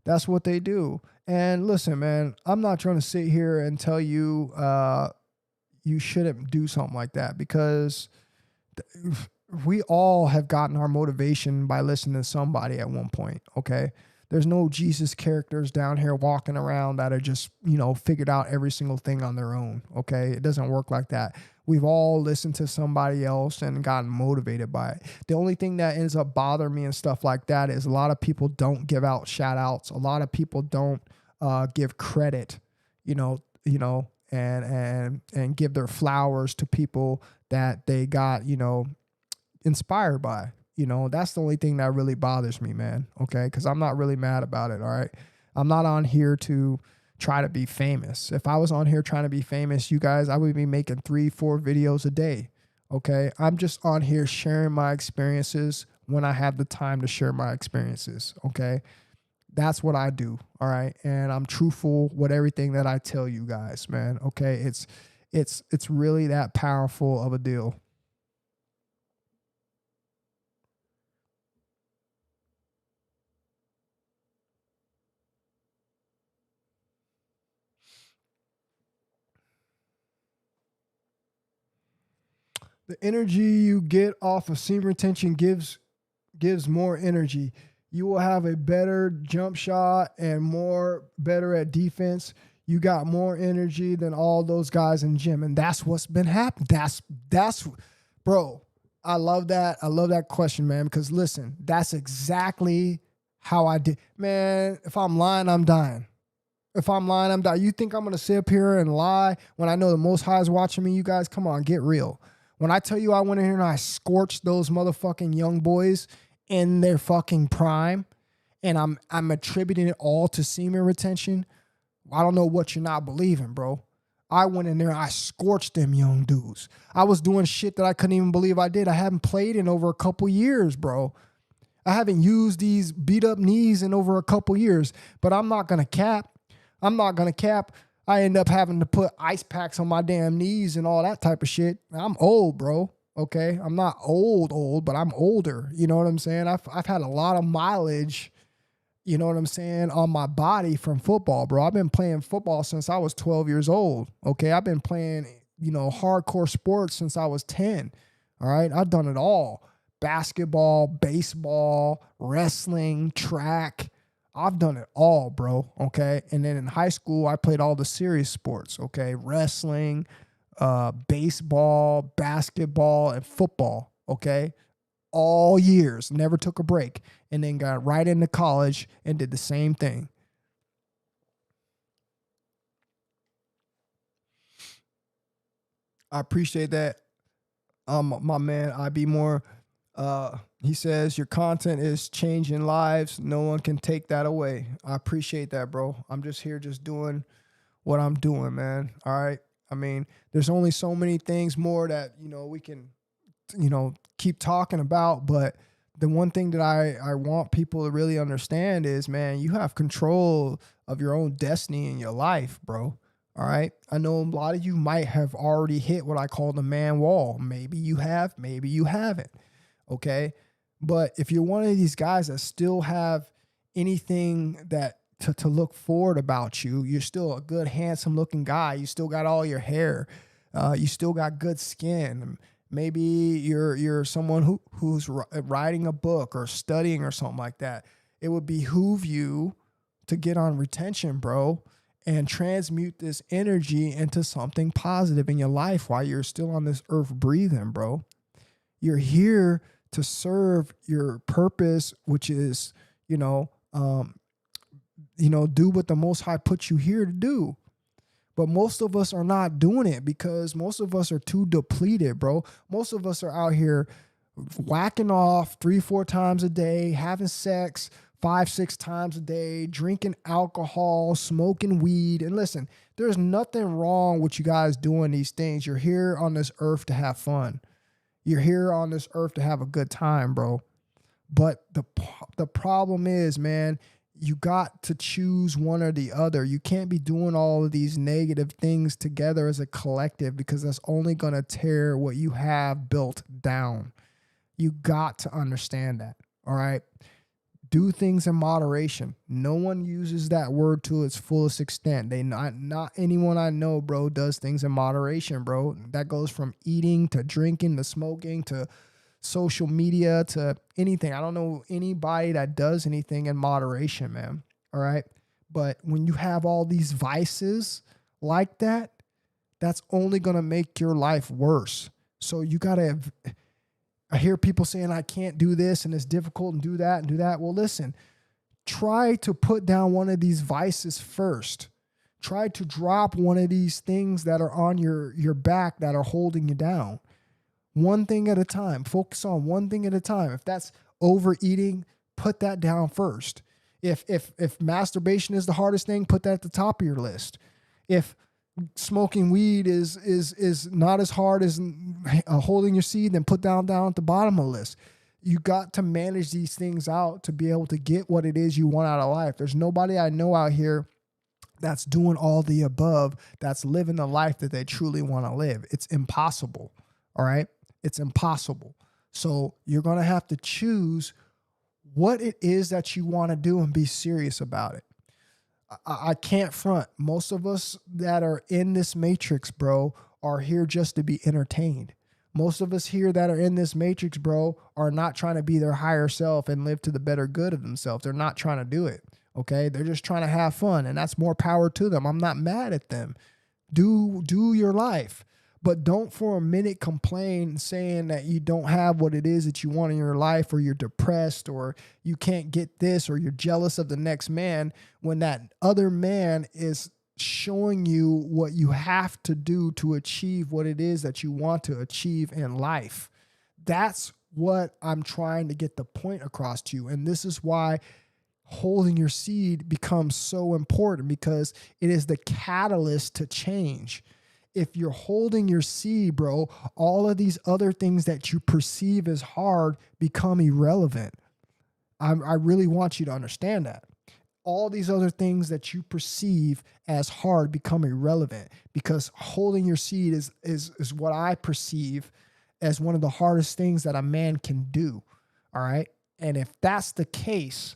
That's what they do. And listen, man, I'm not trying to sit here and tell you you shouldn't do something like that, because we all have gotten our motivation by listening to somebody at one point. Okay. There's no Jesus characters down here walking around that are just, figured out every single thing on their own. Okay. It doesn't work like that. We've all listened to somebody else and gotten motivated by it. The only thing that ends up bothering me and stuff like that is a lot of people don't give out shout outs. A lot of people don't give credit, and give their flowers to people that they got, inspired by. That's the only thing that really bothers me, man. Okay. Cause I'm not really mad about it. All right. I'm not on here to try to be famous. If I was on here trying to be famous, you guys, I would be making 3-4 videos a day. Okay. I'm just on here sharing my experiences when I have the time to share my experiences. Okay. That's what I do. All right. And I'm truthful with everything that I tell you guys, man. Okay. It's really that powerful of a deal. The energy you get off of seam retention gives more energy. You will have a better jump shot and more better at defense. You got more energy than all those guys in gym, and that's what's been happening. That's bro. I love that. I love that question, man, because listen, that's exactly how I did. Man, if I'm lying, I'm dying. If I'm lying, I'm dying. You think I'm going to sit up here and lie when I know the Most High is watching me? You guys, come on, get real. When I tell you I went in here and I scorched those motherfucking young boys in their fucking prime, and I'm attributing it all to semen retention, I don't know what you're not believing, bro. I went in there and I scorched them young dudes. I was doing shit that I couldn't even believe I did. I haven't played in over a couple years, bro. I haven't used these beat up knees in over a couple years, but I'm not going to cap. I end up having to put ice packs on my damn knees and all that type of shit. I'm old, bro. Okay. I'm not old, but I'm older. You know what I'm saying? I've had a lot of mileage, you know what I'm saying, on my body from football, bro. I've been playing football since I was 12 years old. Okay. I've been playing, hardcore sports since I was 10. All right. I've done it all. Basketball, baseball, wrestling, track. I've done it all, bro. Okay. And then in high school, I played all the serious sports. Okay. Wrestling, baseball, basketball, and football. Okay. All years, never took a break, and then got right into college and did the same thing. I appreciate that. My man, I be more. He says your content is changing lives. No one can take that away. I appreciate that, bro. I'm just here, just doing what I'm doing, man. All right. I mean, there's only so many things more that we can, keep talking about, but the one thing that I want people to really understand is, man, you have control of your own destiny in your life, bro. All right. I know a lot of you might have already hit what I call the man wall. Maybe you have, maybe you haven't. Okay. But if you're one of these guys that still have anything that to look forward about you, you're still a good, handsome looking guy. You still got all your hair. You still got good skin. Maybe you're someone who's writing a book or studying or something like that. It would behoove you to get on retention, bro, and transmute this energy into something positive in your life while you're still on this earth breathing, bro. You're here to serve your purpose, which is, do what the Most High put you here to do. But most of us are not doing it because most of us are too depleted, bro. Most of us are out here whacking off 3-4 times a day, having sex 5-6 times a day, drinking alcohol, smoking weed. And listen, there's nothing wrong with you guys doing these things. You're here on this earth to have fun. You're here on this earth to have a good time, bro. But the problem is, man, you got to choose one or the other. You can't be doing all of these negative things together as a collective because that's only going to tear what you have built down. You got to understand that. All right. Do things in moderation. No one uses that word to its fullest extent. Not anyone I know, bro, does things in moderation, bro. That goes from eating to drinking to smoking to social media to anything. I don't know anybody that does anything in moderation, man. All right. But when you have all these vices like that, that's only going to make your life worse. So you got to, I hear people saying, I can't do this and it's difficult and do that and do that. Well, listen, try to put down one of these vices first. Try to drop one of these things that are on your back that are holding you down. One thing at a time. Focus on one thing at a time. If that's overeating, put that down first. If masturbation is the hardest thing, put that at the top of your list. If smoking weed is not as hard as holding your seed, then put down at the bottom of the list. You got to manage these things out to be able to get what it is you want out of life. There's nobody I know out here that's doing all the above, that's living the life that they truly want to live. It's impossible. All right. It's impossible. So you're going to have to choose what it is that you want to do and be serious about it. I can't front. Most of us that are in this matrix, bro, are here just to be entertained. Most of us here that are in this matrix, bro, are not trying to be their higher self and live to the better good of themselves. They're not trying to do it. Okay. They're just trying to have fun, and that's more power to them. I'm not mad at them. Do your life. But don't for a minute complain saying that you don't have what it is that you want in your life, or you're depressed, or you can't get this, or you're jealous of the next man, when that other man is showing you what you have to do to achieve what it is that you want to achieve in life. That's what I'm trying to get the point across to you. And this is why holding your seed becomes so important, because it is the catalyst to change. If you're holding your seed, bro, all of these other things that you perceive as hard become irrelevant. I really want you to understand that. All these other things that you perceive as hard become irrelevant, because holding your seed is what I perceive as one of the hardest things that a man can do. All right. And if that's the case,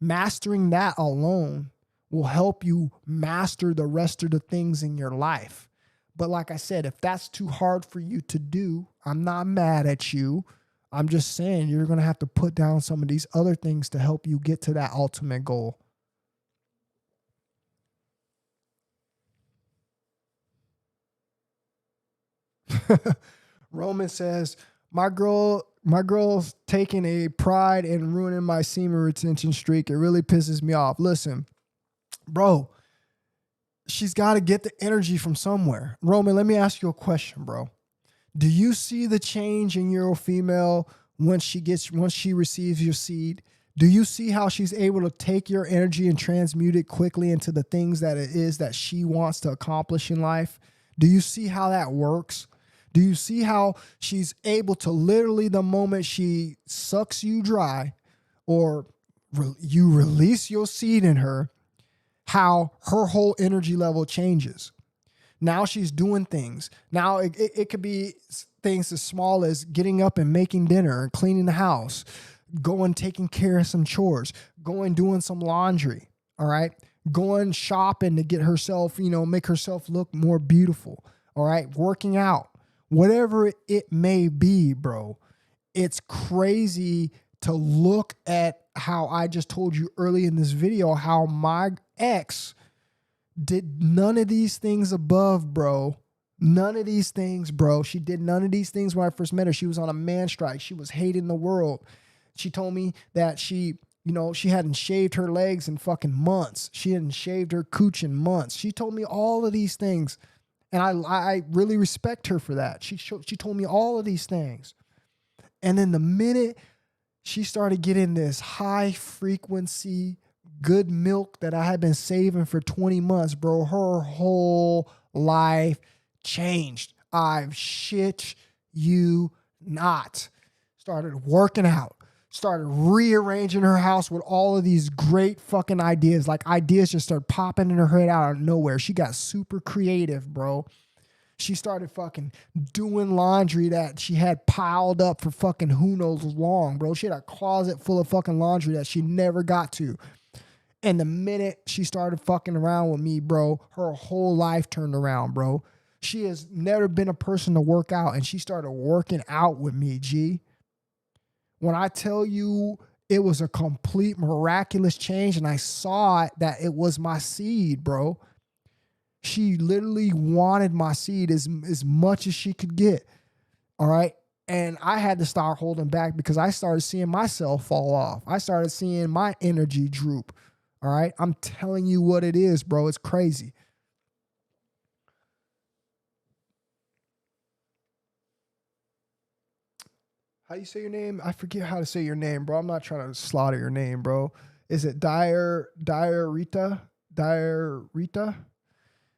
mastering that alone will help you master the rest of the things in your life. But like I said, if that's too hard for you to do, I'm not mad at you. I'm just saying you're going to have to put down some of these other things to help you get to that ultimate goal. Roman says, my girl's taking a pride in ruining my semen retention streak. It really pisses me off. Listen, bro, she's got to get the energy from somewhere. Roman, let me ask you a question, bro. Do you see the change in your female once she receives your seed? Do you see how she's able to take your energy and transmute it quickly into the things that it is that she wants to accomplish in life? Do you see how that works? Do you see how she's able to literally, the moment she sucks you dry or you release your seed in her, how her whole energy level changes? Now she's doing things. Now it could be things as small as getting up and making dinner and cleaning the house, going, taking care of some chores, going, doing some laundry. All right. Going shopping to get herself, make herself look more beautiful. All right. Working out, whatever it may be, bro. It's crazy to look at how I just told you early in this video, how my ex did none of these things above, bro. None of these things, bro. She did none of these things when I first met her. She was on a man strike. She was hating the world. She told me that she hadn't shaved her legs in fucking months. She hadn't shaved her cooch in months. She told me all of these things. And I really respect her for that. She told me all of these things. And then the minute she started getting this high frequency good milk that I had been saving for 20 months, bro, her whole life changed. I shit you not. Started working out. Started rearranging her house with all of these great fucking ideas. Like, ideas just started popping in her head out of nowhere. She got super creative, bro. She started fucking doing laundry that she had piled up for fucking who knows long, bro. She had a closet full of fucking laundry that she never got to. And the minute she started fucking around with me, bro, her whole life turned around, bro. She has never been a person to work out, and she started working out with me, G. When I tell you it was a complete miraculous change, and I saw it, that it was my seed, bro. She literally wanted my seed as much as she could get. All right. And I had to start holding back because I started seeing myself fall off. I started seeing my energy droop. All right. I'm telling you what it is, bro. It's crazy. How do you say your name? I forget how to say your name, bro. I'm not trying to slaughter your name, bro. Is it Diarita?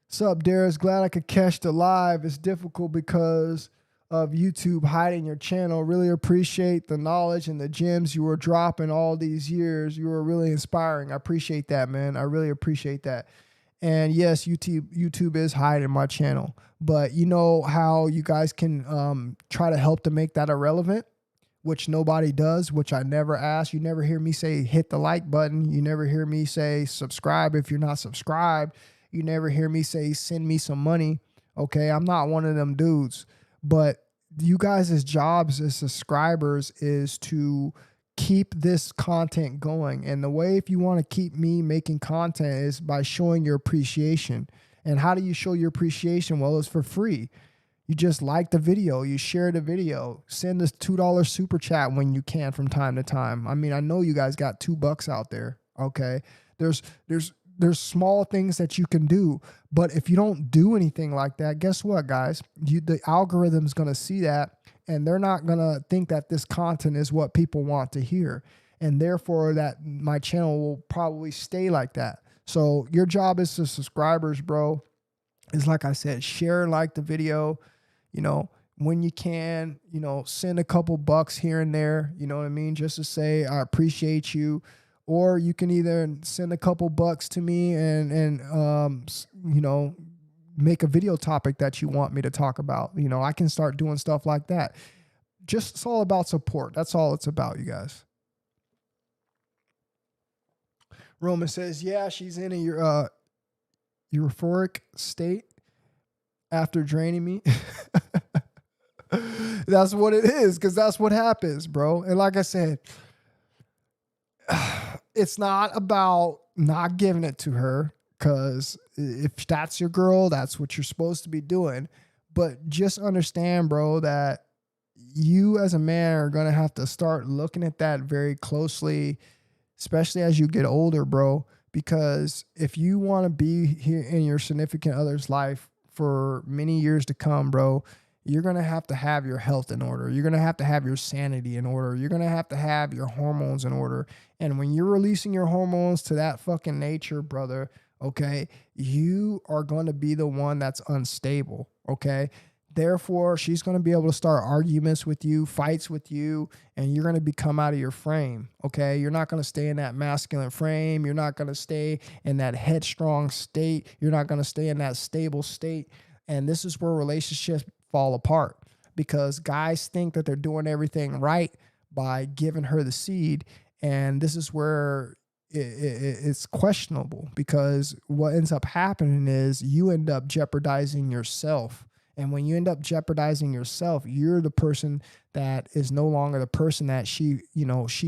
Sup, Darius? Glad I could catch the live. It's difficult because of YouTube hiding your channel. Really appreciate the knowledge and the gems you were dropping all these years. You were really inspiring. I appreciate that, man. I really appreciate that. And yes, YouTube is hiding my channel. But you know how you guys can try to help to make that irrelevant, which nobody does, which I never ask. You never hear me say hit the like button. You never hear me say subscribe if you're not subscribed. You never hear me say send me some money. Okay, I'm not one of them dudes. But you guys' jobs as subscribers is to keep this content going. And the way if you want to keep me making content is by showing your appreciation. And how do you show your appreciation? Well, it's for free. You just like the video, you share the video, send this $2 super chat when you can from time to time. I mean, I know you guys got $2 out there. Okay. There's small things that you can do, but if you don't do anything like that, guess what, guys? The algorithm's going to see that, and they're not going to think that this content is what people want to hear. And therefore that my channel will probably stay like that. So your job as subscribers, bro, is like I said, share and like the video, you know, when you can, you know, send a couple bucks here and there, you know what I mean? Just to say, I appreciate you. Or you can either send a couple bucks to me and you know, make a video topic that you want me to talk about. You know, I can start doing stuff like that. Just, it's all about support. That's all it's about, you guys. Roman says, yeah, she's in a euphoric state after draining me. That's what it is, because that's what happens, bro. And like I said, it's not about not giving it to her, because if that's your girl, that's what you're supposed to be doing. But just understand, bro, that you as a man are going to have to start looking at that very closely, especially as you get older, bro. Because if you want to be here in your significant other's life for many years to come, bro, you're going to have your health in order. You're going to have your sanity in order. You're going to have your hormones in order. And when you're releasing your hormones to that fucking nature, brother, okay, you are going to be the one that's unstable, okay? Therefore, she's going to be able to start arguments with you, fights with you, and you're going to come out of your frame, okay? You're not going to stay in that masculine frame. You're not going to stay in that headstrong state. You're not going to stay in that stable state. And this is where relationships fall apart, because guys think that they're doing everything right by giving her the seed. And this is where it's questionable, because what ends up happening is you end up jeopardizing yourself. And when you end up jeopardizing yourself, you're the person that is no longer the person that she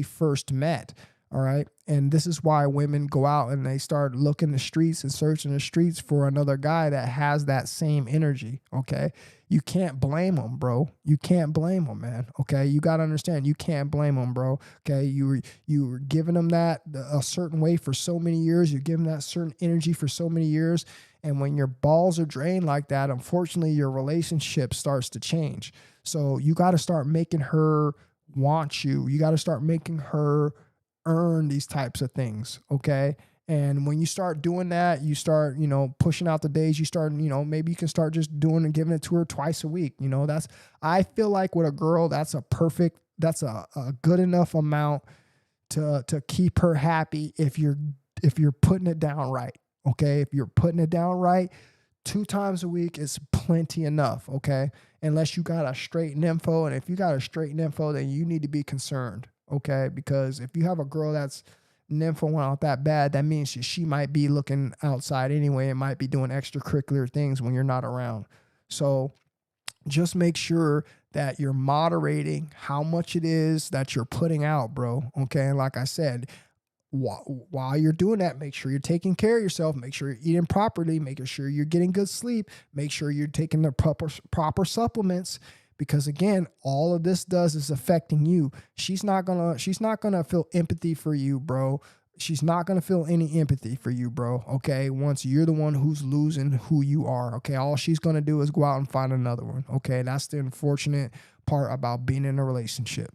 first met. All right. And this is why women go out and they start looking the streets and searching the streets for another guy that has that same energy. Okay. You can't blame them, bro. You can't blame them, man. Okay. You got to understand, you can't blame them, bro. Okay. You were giving them that a certain way for so many years. You're giving that certain energy for so many years. And when your balls are drained like that, unfortunately, your relationship starts to change. So you got to start making her want you. You got to start making her earn these types of things. Okay. And when you start doing that, you start, pushing out the days. You start, maybe you can start just doing and giving it to her twice a week. I feel like with a girl, that's a good enough amount to keep her happy if you're putting it down right. Okay. If you're putting it down right, 2 times a week is plenty enough, okay? Unless you got a straight nympho, and if you got a straight nympho, then you need to be concerned, okay? Because if you have a girl that's nympho out that bad, that means she might be looking outside anyway and might be doing extracurricular things when you're not around. So just make sure that you're moderating how much it is that you're putting out, bro, okay? And like I said, while you're doing that, make sure you're taking care of yourself, make sure you're eating properly, making sure you're getting good sleep, make sure you're taking the proper supplements, because again, all of this does is affecting you. She's not gonna feel empathy for you, bro. She's not gonna feel any empathy for you, bro. Okay, once you're the one who's losing who you are, okay, all she's gonna do is go out and find another one. Okay, that's the unfortunate part about being in a relationship.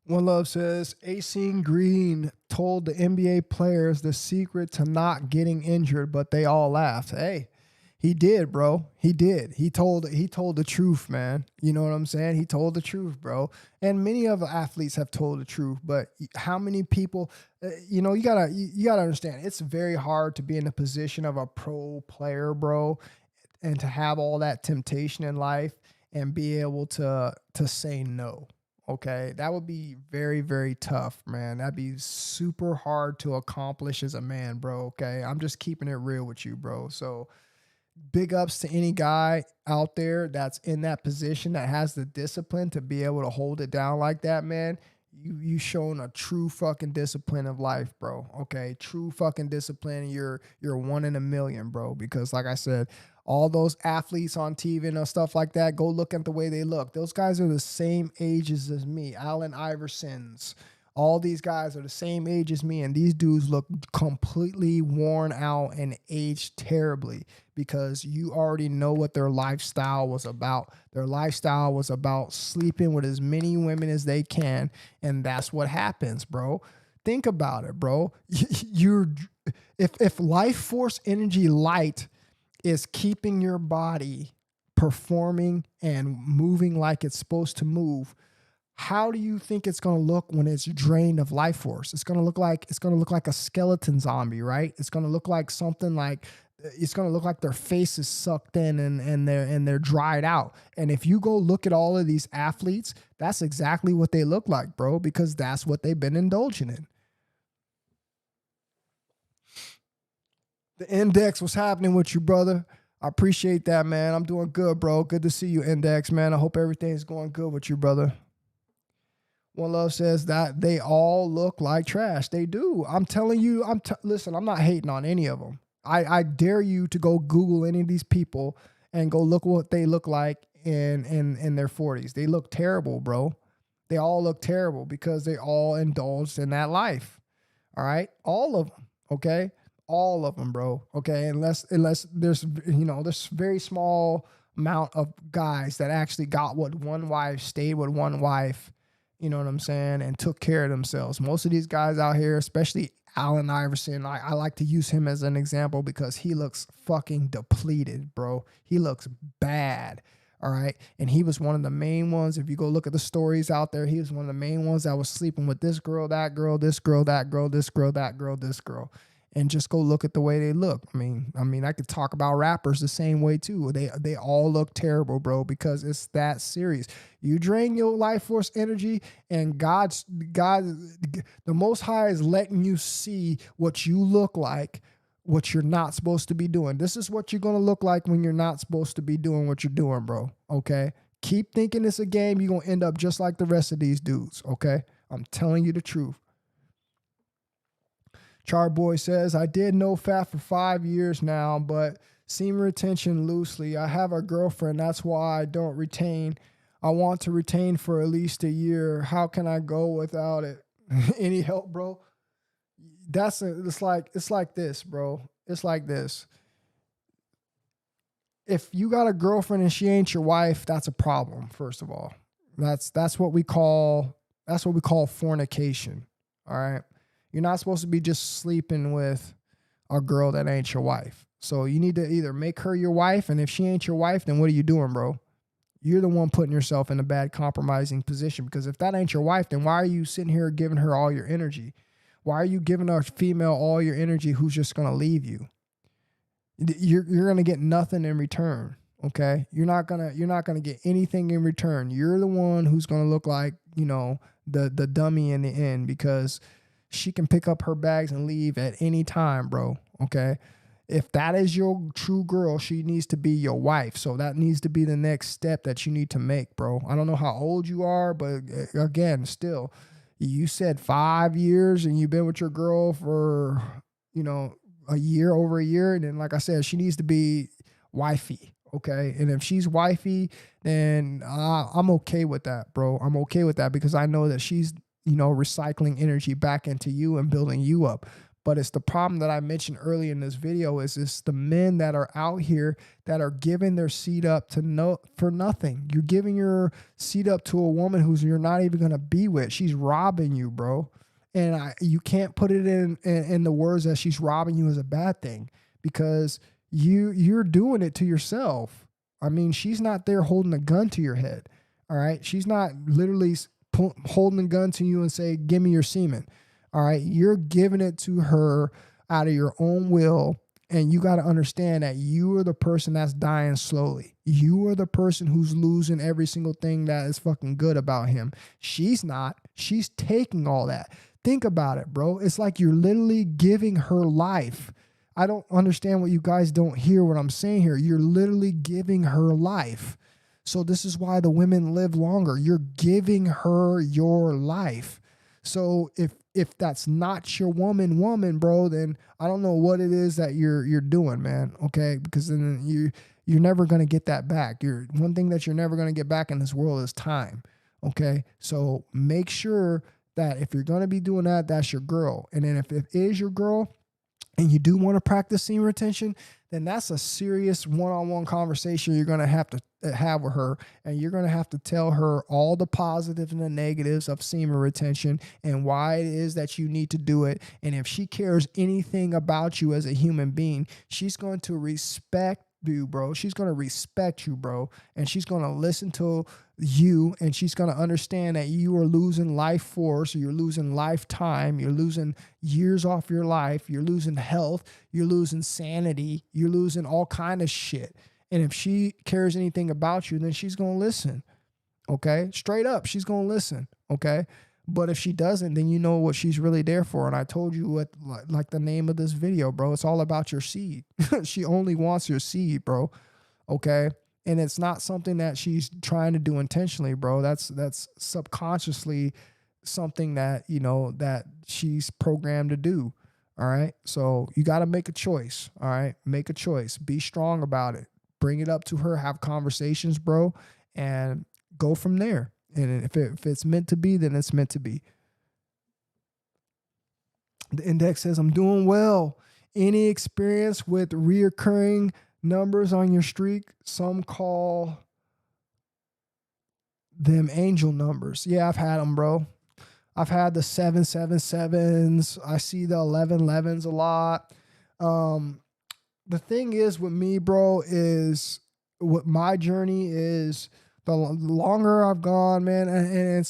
One Love says, Acing Green told the NBA players the secret to not getting injured, but they all laughed. Hey, he did, bro. He did. He told the truth, man. You know what I'm saying? He told the truth, bro. And many other athletes have told the truth, but how many people, you gotta understand, it's very hard to be in the position of a pro player, bro, and to have all that temptation in life and be able to say no. Okay, that would be very, very tough, man. That'd be super hard to accomplish as a man, bro. Okay, I'm just keeping it real with you, bro. So big ups to any guy out there that's in that position that has the discipline to be able to hold it down like that, man. You shown a true fucking discipline of life, bro. Okay, true fucking discipline. You're one in a million, bro. Because like I said, all those athletes on TV and stuff like that, go look at the way they look. Those guys are the same ages as me. Allen Iversons. All these guys are the same age as me, and these dudes look completely worn out and aged terribly because you already know what their lifestyle was about. Their lifestyle was about sleeping with as many women as they can, and that's what happens, bro. Think about it, bro. If life force energy light is keeping your body performing and moving like it's supposed to move, how do you think it's going to look when it's drained of life force? It's going to look like a skeleton zombie, right? It's going to look like something like it's going to look like their face is sucked in and they're dried out. And if you go look at all of these athletes, that's exactly what they look like, bro, because that's what they've been indulging in. The Index, what's happening with you, brother? I appreciate that, man. I'm doing good, bro. Good to see you, Index, man. I hope everything's going good with you, brother. One Love says that they all look like trash. They do. I'm telling you, listen, I'm not hating on any of them. I dare you to go Google any of these people and go look what they look like in their 40s. They look terrible, bro. They all look terrible because they all indulged in that life. All right? All of them, okay? All of them, bro. Okay? Unless there's, there's very small amount of guys that actually got with one wife, stayed with one wife, you know what I'm saying, and took care of themselves. Most of these guys out here, especially Allen Iverson, I like to use him as an example because he looks fucking depleted, bro. He looks bad, all right? And he was one of the main ones. If you go look at the stories out there, he was one of the main ones that was sleeping with this girl, that girl, this girl, that girl, this girl, that girl, this girl. And just go look at the way they look. I mean, I could talk about rappers the same way too. They all look terrible, bro, because it's that serious. You drain your life force energy, and God, the Most High is letting you see what you look like, what you're not supposed to be doing. This is what you're gonna look like when you're not supposed to be doing what you're doing, bro. Okay? Keep thinking it's a game. You're gonna end up just like the rest of these dudes. Okay? I'm telling you the truth. Charboy says, I did no fat for 5 years now, but semen retention loosely. I have a girlfriend. That's why I don't retain. I want to retain for at least a year. How can I go without it? Any help, bro? It's like this, bro. It's like this. If you got a girlfriend and she ain't your wife, that's a problem, first of all. That's what we call fornication. All right. You're not supposed to be just sleeping with a girl that ain't your wife. So you need to either make her your wife, and if she ain't your wife, then what are you doing, bro? You're the one putting yourself in a bad compromising position, because if that ain't your wife, then why are you sitting here giving her all your energy? Why are you giving a female all your energy who's just going to leave you? You're going to get nothing in return. Okay. You're not going to get anything in return. You're the one who's going to look like, the dummy in the end, because she can pick up her bags and leave at any time, bro. Okay. If that is your true girl, she needs to be your wife. So that needs to be the next step that you need to make, bro. I don't know how old you are, but again, still, you said 5 years and you've been with your girl for, a year, over a year. And then, like I said, she needs to be wifey. Okay. And if she's wifey, then I'm okay with that, bro. I'm okay with that, because I know that she's, recycling energy back into you and building you up. But it's the problem that I mentioned early in this video, is it's the men that are out here that are giving their seed up for nothing. You're giving your seed up to a woman who's you're not even going to be with. She's robbing you, bro. And you can't put it in the words that she's robbing you as a bad thing, because you're doing it to yourself. I mean, she's not there holding a gun to your head. All right. She's not literally holding a gun to you and say, give me your semen. All right. You're giving it to her out of your own will. And you got to understand that you are the person that's dying slowly. You are the person who's losing every single thing that is fucking good about him. She's not. She's taking all that. Think about it, bro. It's like you're literally giving her life. I don't understand what you guys don't hear what I'm saying here. You're literally giving her life. So this is why the women live longer. You're giving her your life. So if that's not your woman, bro, then I don't know what it is that you're doing, man. Okay, because then you're never gonna get that back. One thing that you're never gonna get back in this world is time. Okay, so make sure that if you're gonna be doing that, that's your girl. And then if it is your girl, and you do want to practice semen retention, then that's a serious one-on-one conversation you're going to have to have with her. And you're going to have to tell her all the positives and the negatives of semen retention and why it is that you need to do it. And if she cares anything about you as a human being, she's going to respect you, bro. She's going to respect you, bro. And she's going to listen to you, and she's going to understand that you are losing life force, or you're losing lifetime, you're losing years off your life, you're losing health, you're losing sanity, you're losing all kind of shit. And if she cares anything about you, then she's going to listen. Okay? Straight up, she's going to listen. Okay? But if she doesn't, then you know what she's really there for. And I told you what, like the name of this video, bro. It's all about your seed. She only wants your seed, bro. Okay? And it's not something that she's trying to do intentionally, bro. That's subconsciously something that, that she's programmed to do. All right? So you got to make a choice. All right? Make a choice. Be strong about it. Bring it up to her. Have conversations, bro. And go from there. And if it's meant to be, then it's meant to be. The index says, I'm doing well. Any experience with reoccurring numbers on your streak? Some call them angel numbers. Yeah, I've had them, bro. I've had the 777s. I see the 1111s a lot. The thing is with me, bro, is what my journey is. The longer I've gone, man, and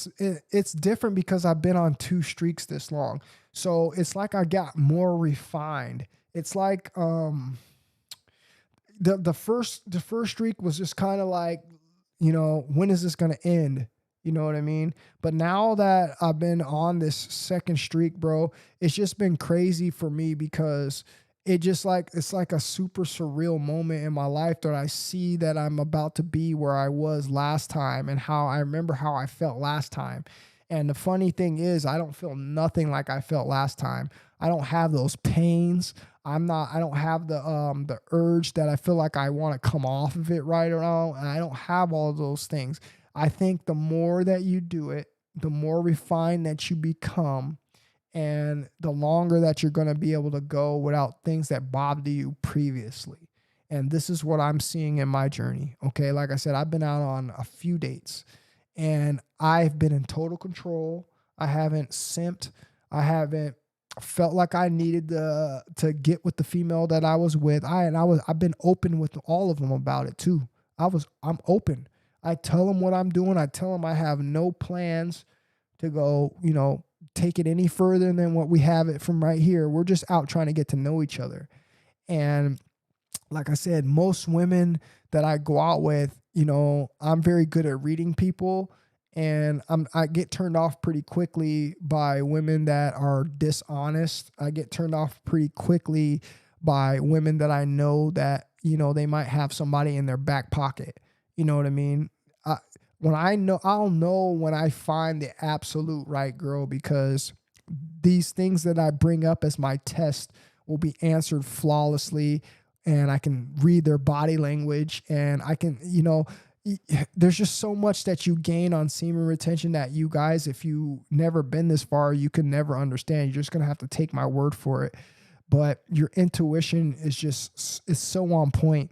it's different because I've been on 2 streaks this long. So it's like I got more refined. It's like the first streak was just kind of like, when is this going to end? You know what I mean? But now that I've been on this second streak, bro, it's just been crazy for me, because it's like a super surreal moment in my life that I see that I'm about to be where I was last time, and how I remember how I felt last time. And the funny thing is, I don't feel nothing like I felt last time. I don't have those pains. I don't have the urge that I feel like I want to come off of it right around. And I don't have all of those things. I think the more that you do it, the more refined that you become, and the longer that you're going to be able to go without things that bothered you previously. And this is what I'm seeing in my journey. Okay. Like I said, I've been out on a few dates, and I've been in total control. I haven't simped. I haven't felt like I needed to get with the female that I was with. I've been open with all of them about it too. I'm open. I tell them what I'm doing. I tell them I have no plans to go, take it any further than what we have it from right here. We're just out trying to get to know each other. And like I said, most women that I go out with, I'm very good at reading people, and I get turned off pretty quickly by women that are dishonest. I get turned off pretty quickly by women that I know that, they might have somebody in their back pocket. You know what I mean? I'll know when I find the absolute right girl, because these things that I bring up as my test will be answered flawlessly, and I can read their body language, and I can, there's just so much that you gain on semen retention that you guys, if you never been this far, you can never understand. You're just going to have to take my word for it. But your intuition is so on point.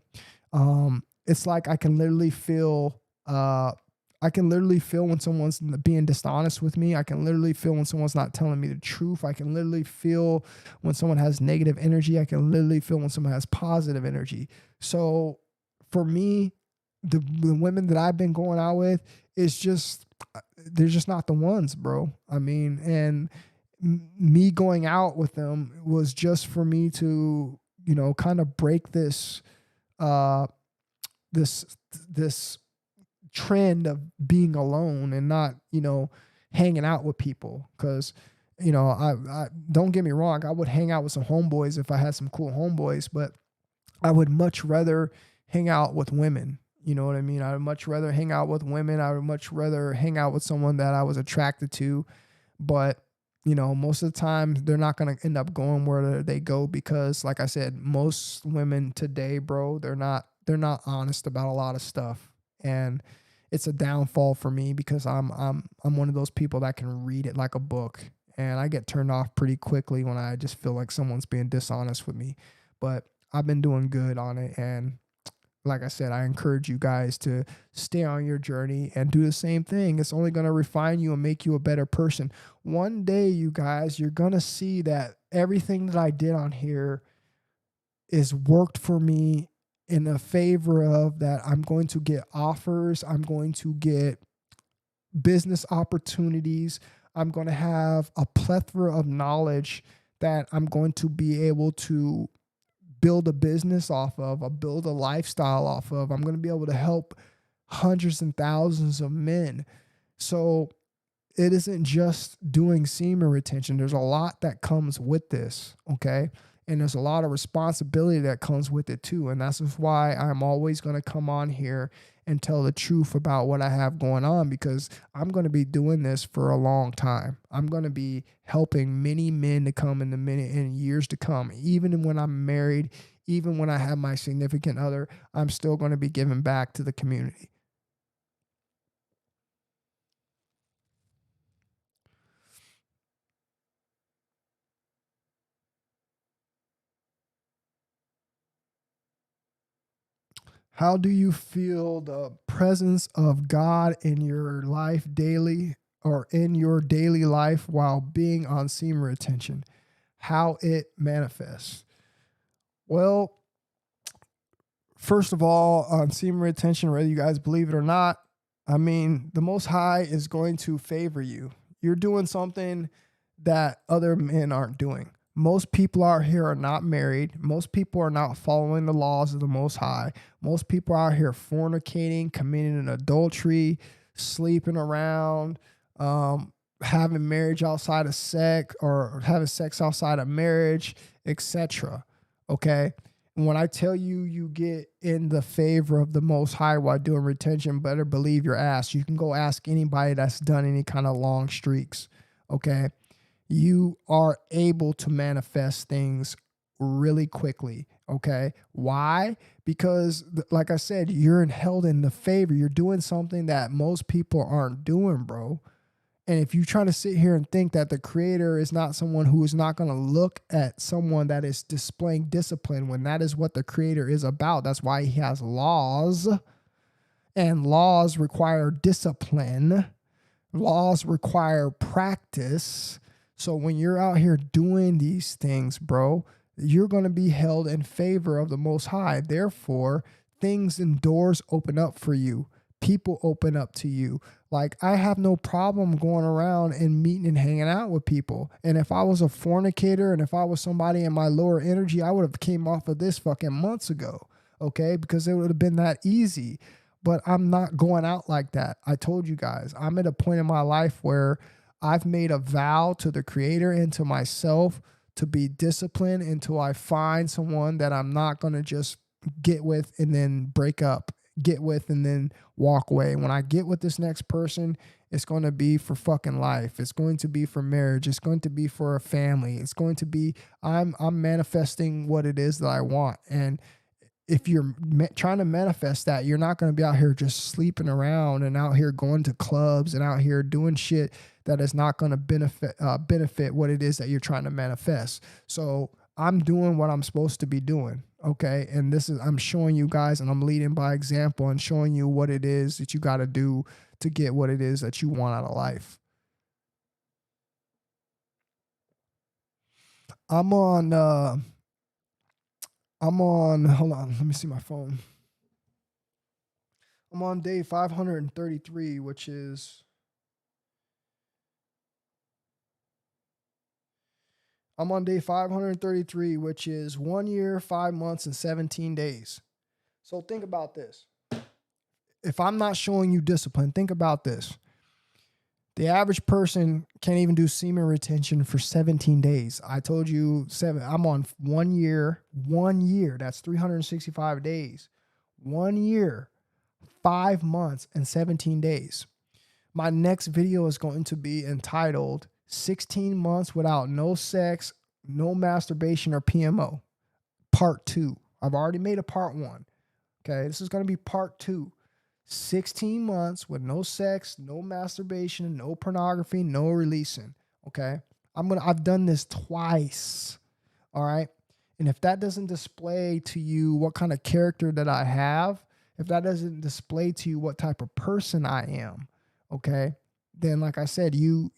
It's like I can literally feel when someone's being dishonest with me. I can literally feel when someone's not telling me the truth. I can literally feel when someone has negative energy. I can literally feel when someone has positive energy. So for me, the women that I've been going out with is just, they're just not the ones, bro. I mean, and me going out with them was just for me to, kind of break this trend of being alone and not, hanging out with people. Because, I don't get me wrong, I would hang out with some homeboys if I had some cool homeboys, but I would much rather hang out with women. You know what I mean? I would much rather hang out with women. I would much rather hang out with someone that I was attracted to. But, most of the time they're not going to end up going where they go, because like I said, most women today, bro, they're not honest about a lot of stuff. And it's a downfall for me, because I'm one of those people that can read it like a book, and I get turned off pretty quickly when I just feel like someone's being dishonest with me. But I've been doing good on it, and like I said, I encourage you guys to stay on your journey and do the same thing. It's only going to refine you and make you a better person. One day, you guys, you're going to see that everything that I did on here is worked for me in a favor of that. I'm going to get offers. I'm going to get business opportunities. I'm going to have a plethora of knowledge that I'm going to be able to build a business off of, or build a lifestyle off of. I'm going to be able to help hundreds and thousands of men. So it isn't just doing semen retention. There's a lot that comes with this, okay? And there's a lot of responsibility that comes with it too. And that's just why I'm always going to come on here and tell the truth about what I have going on, because I'm going to be doing this for a long time. I'm going to be helping many men to come in years to come. Even when I'm married, even when I have my significant other, I'm still going to be giving back to the community. How do you feel the presence of God in your life daily, or in your daily life while being on semen retention? How it manifests? Well, first of all, on semen retention, whether you guys believe it or not, I mean, the Most High is going to favor you. You're doing something that other men aren't doing. Most people out here are not married. Most people are not following the laws of the Most High. Most people out here fornicating, committing an adultery, sleeping around, having marriage outside of sex, or having sex outside of marriage, etc. Okay? And when I tell you, you get in the favor of the Most High while doing retention, better believe your ass. You can go ask anybody that's done any kind of long streaks. Okay? You are able to manifest things really quickly. Okay. Why? Because like I said, you're held in the favor. You're doing something that most people aren't doing, bro. And if you try to sit here and think that the creator is not someone who is not going to look at someone that is displaying discipline, when that is what the creator is about. That's why he has laws, and laws require discipline. Laws require practice. So when you're out here doing these things, bro, you're going to be held in favor of the Most High. Therefore, things and doors open up for you. People open up to you. Like, I have no problem going around and meeting and hanging out with people. And if I was a fornicator and if I was somebody in my lower energy, I would have came off of this fucking months ago. Okay? Because it would have been that easy. But I'm not going out like that. I told you guys, I'm at a point in my life where I've made a vow to the Creator and to myself to be disciplined until I find someone that I'm not going to just get with and then break up, get with and then walk away. When I get with this next person, it's going to be for fucking life. It's going to be for marriage. It's going to be for a family. It's going to be, I'm manifesting what it is that I want. And if you're trying to manifest that, you're not going to be out here just sleeping around and out here going to clubs and out here doing shit that is not going to benefit what it is that you're trying to manifest. So I'm doing what I'm supposed to be doing. Okay. And I'm showing you guys, and I'm leading by example and showing you what it is that you got to do to get what it is that you want out of life. I'm on, hold on, let me see my phone. I'm on day 533, which is, I'm on day 533, which is 1 year, 5 months, and 17 days. So think about this. If I'm not showing you discipline, think about this. The average person can't even do semen retention for 17 days. I told you I'm on 1 year, that's 365 days. 1 year, 5 months, and 17 days. My next video is going to be entitled 16 months without no sex, no masturbation, or PMO. Part 2. I've already made a part 1. Okay, this is going to be part 2. 16 months with no sex, no masturbation, no pornography, no releasing. Okay, I've done this twice. All right, and if that doesn't display to you what kind of character that I have, if that doesn't display to you what type of person I am, okay, then like I said, you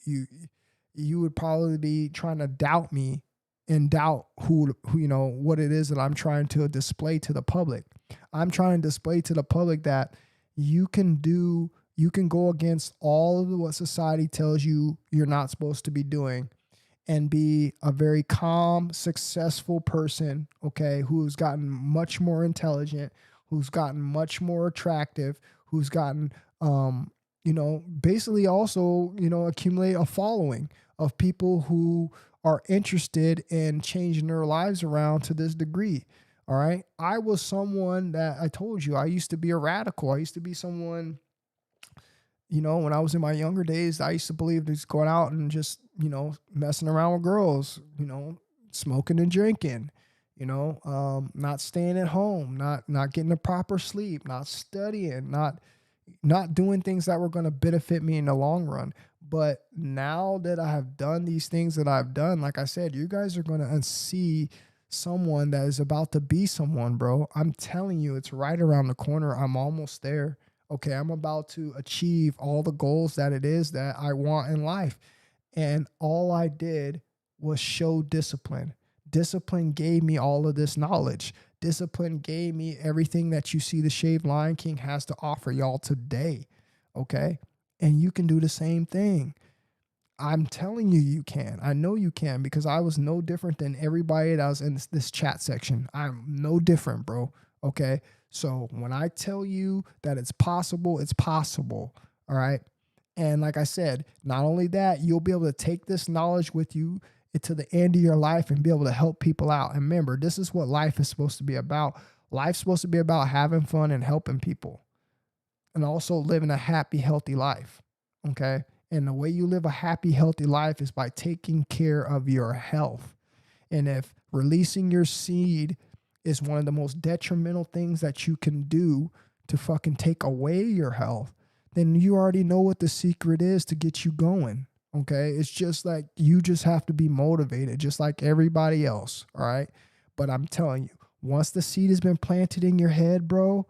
would probably be trying to doubt me and doubt who what it is that I'm trying to display to the public. I'm trying to display to the public that you can go against all of what society tells you you're not supposed to be doing and be a very calm, successful person, okay, who's gotten much more intelligent, who's gotten much more attractive, who's gotten, basically also, accumulate a following of people who are interested in changing their lives around to this degree. All right. I was someone that I told you I used to be a radical. I used to be someone, when I was in my younger days, I used to believe just going out and just, messing around with girls, smoking and drinking, not staying at home, not getting the proper sleep, not studying, not doing things that were going to benefit me in the long run. But now that I have done these things that I've done, like I said, you guys are going to see someone that is about to be someone, bro. I'm telling you, it's right around the corner. I'm almost there. Okay, I'm about to achieve all the goals that it is that I want in life. And all I did was show discipline. Discipline gave me all of this knowledge. Discipline gave me everything that you see the Shaved Lion King has to offer y'all today. Okay, and you can do the same thing. I'm telling you, you can. I know you can, because I was no different than everybody that was in this chat section. I'm no different, bro. Okay. So when I tell you that it's possible, it's possible. All right. And like I said, not only that, you'll be able to take this knowledge with you to the end of your life and be able to help people out. And remember, this is what life is supposed to be about. Life's supposed to be about having fun and helping people, and also living a happy, healthy life. Okay. And the way you live a happy, healthy life is by taking care of your health. And if releasing your seed is one of the most detrimental things that you can do to fucking take away your health, then you already know what the secret is to get you going. Okay. It's just like, you just have to be motivated just like everybody else. All right. But I'm telling you, once the seed has been planted in your head, bro,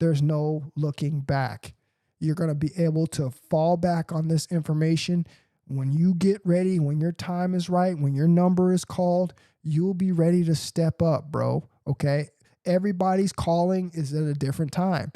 there's no looking back. You're going to be able to fall back on this information When you get ready, when your time is right, when your number is called, you'll be ready to step up, bro. Okay. Everybody's calling is at a different time.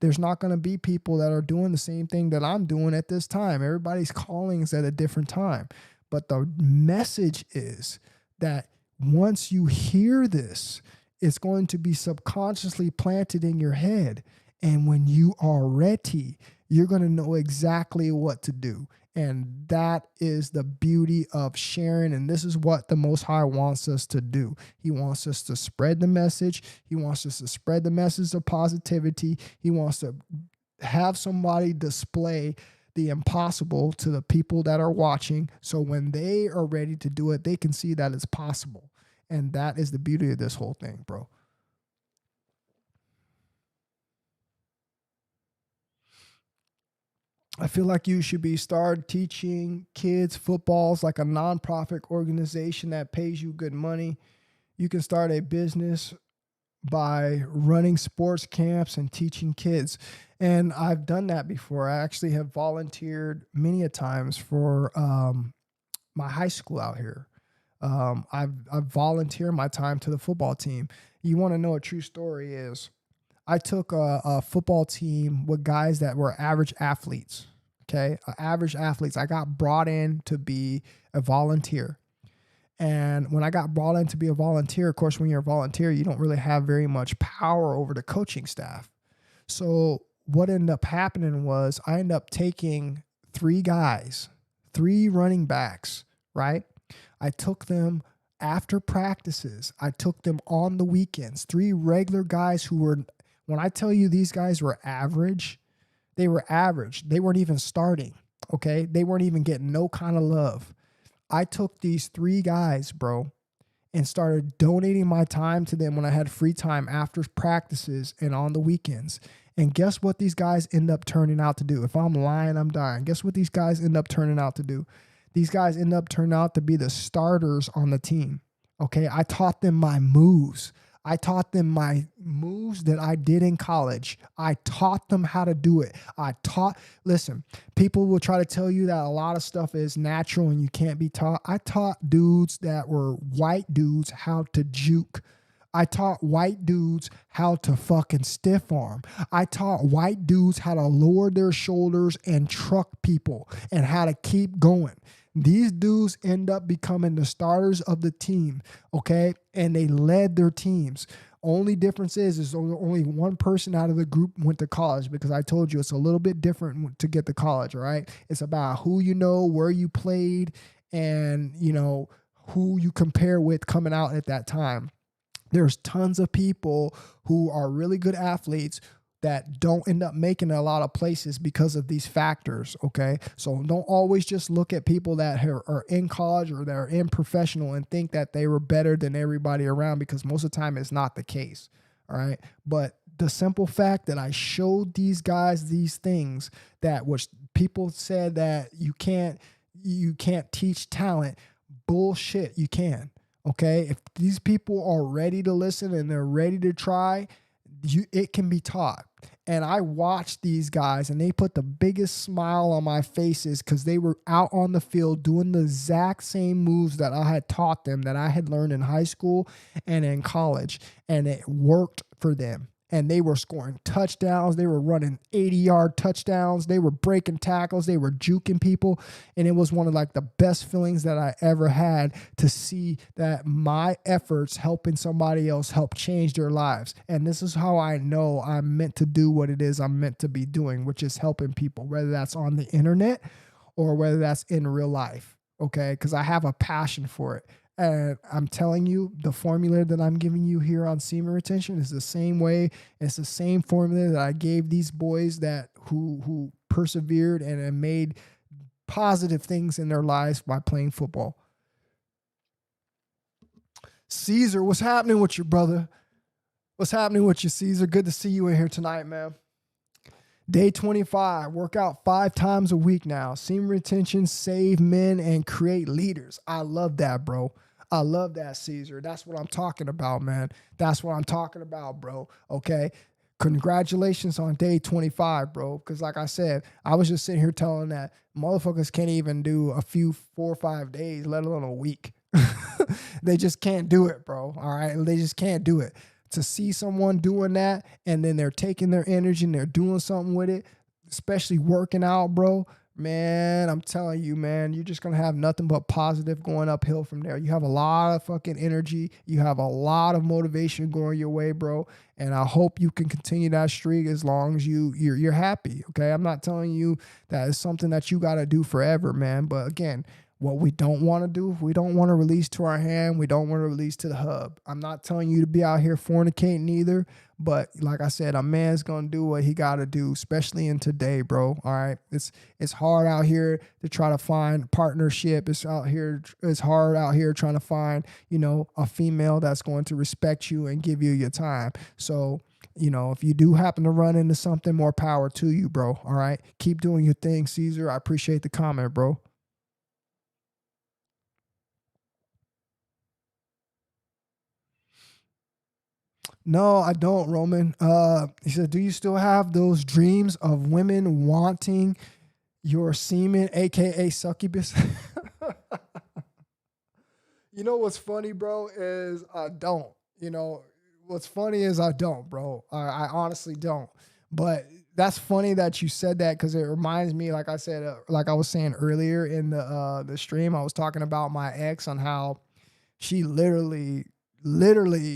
There's not going to be people that are doing the same thing that I'm doing at this time. Everybody's calling is at a different time. But the message is that once you hear this, it's going to be subconsciously planted in your head. And when you are ready, you're going to know exactly what to do. And that is the beauty of sharing. And this is what the Most High wants us to do. He wants us to spread the message. He wants us to spread the message of positivity. He wants to have somebody display the impossible to the people that are watching. So when they are ready to do it, they can see that it's possible. And that is the beauty of this whole thing, bro. I feel like you should be start teaching kids footballs like a nonprofit organization that pays you good money. You can start a business by running sports camps and teaching kids. And I've done that before. I actually have volunteered many a times for my high school out here. I've volunteered my time to the football team. You want to know a true story is I took a football team with guys that were average athletes. Okay. Average athletes. I got brought in to be a volunteer. And when I got brought in to be a volunteer, of course, when you're a volunteer, you don't really have very much power over the coaching staff. So what ended up happening was I ended up taking 3 guys, 3 running backs, right? I took them after practices. I took them on the weekends, 3 regular guys who were, when I tell you these guys were average, they were average. They weren't even starting, okay? They weren't even getting no kind of love. I took these 3 guys, bro, and started donating my time to them when I had free time after practices and on the weekends. And guess what these guys end up turning out to do? If I'm lying, I'm dying. Guess what these guys end up turning out to do? These guys end up turning out to be the starters on the team. Okay, I taught them my moves. I taught them my moves that I did in college. I taught them how to do it. Listen, people will try to tell you that a lot of stuff is natural and you can't be taught. I taught dudes that were white dudes how to juke. I taught white dudes how to fucking stiff arm. I taught white dudes how to lower their shoulders and truck people and how to keep going. These dudes end up becoming the starters of the team, okay? And they led their teams. Only difference is only one person out of the group went to college, because I told you it's a little bit different to get to college, all right? It's about who you know, where you played, and, you know, who you compare with coming out at that time. There's tons of people who are really good athletes that don't end up making a lot of places because of these factors, okay? So don't always just look at people that are in college or that are in professional and think that they were better than everybody around, because most of the time it's not the case, all right? But the simple fact that I showed these guys these things that which people said that you can't teach talent, bullshit, you can, okay? If these people are ready to listen and they're ready to try, it can be taught. And I watched these guys and they put the biggest smile on my faces because they were out on the field doing the exact same moves that I had taught them, that I had learned in high school and in college. And it worked for them. And they were scoring touchdowns. They were running 80-yard touchdowns. They were breaking tackles. They were juking people. And it was one of like the best feelings that I ever had, to see that my efforts helping somebody else help change their lives. And this is how I know I'm meant to do what it is I'm meant to be doing, which is helping people, whether that's on the internet or whether that's in real life. Okay. Because I have a passion for it. And I'm telling you, the formula that I'm giving you here on semen retention is the same way. It's the same formula that I gave these boys that who persevered and made positive things in their lives by playing football. Caesar, what's happening with you, brother? What's happening with you, Caesar? Good to see you in here tonight, man. Day 25, work out 5 times a week now. Semen retention, save men, and create leaders. I love that, bro. I love that, Caesar. That's what I'm talking about, man. That's what I'm talking about, bro. Okay. Congratulations on day 25, bro. Because like I said, I was just sitting here telling that motherfuckers can't even do a few 4 or 5 days, let alone a week. They just can't do it, bro. All right. They just can't do it. To see someone doing that and then they're taking their energy and they're doing something with it, especially working out, bro. Man, I'm telling you, man, you're just going to have nothing but positive going uphill from there. You have a lot of fucking energy. You have a lot of motivation going your way, bro. And I hope you can continue that streak as long as you're happy. Okay. I'm not telling you that it's something that you got to do forever, man. But again, what we don't want to do, we don't want to release to our hand. We don't want to release to the hub. I'm not telling you to be out here fornicating either. But like I said, a man's going to do what he got to do, especially in today, bro. All right. It's hard out here to try to find partnership. It's hard out here trying to find, a female that's going to respect you and give you your time. So, if you do happen to run into something, more power to you, bro. All right. Keep doing your thing, Caesar. I appreciate the comment, bro. No, I don't, Roman. He said, do you still have those dreams of women wanting your semen, aka succubus? You know what's funny, bro, is I don't. What's funny is I don't, bro. I honestly don't. But that's funny that you said that because it reminds me, like I said, like I was saying earlier in the stream, I was talking about my ex on how she literally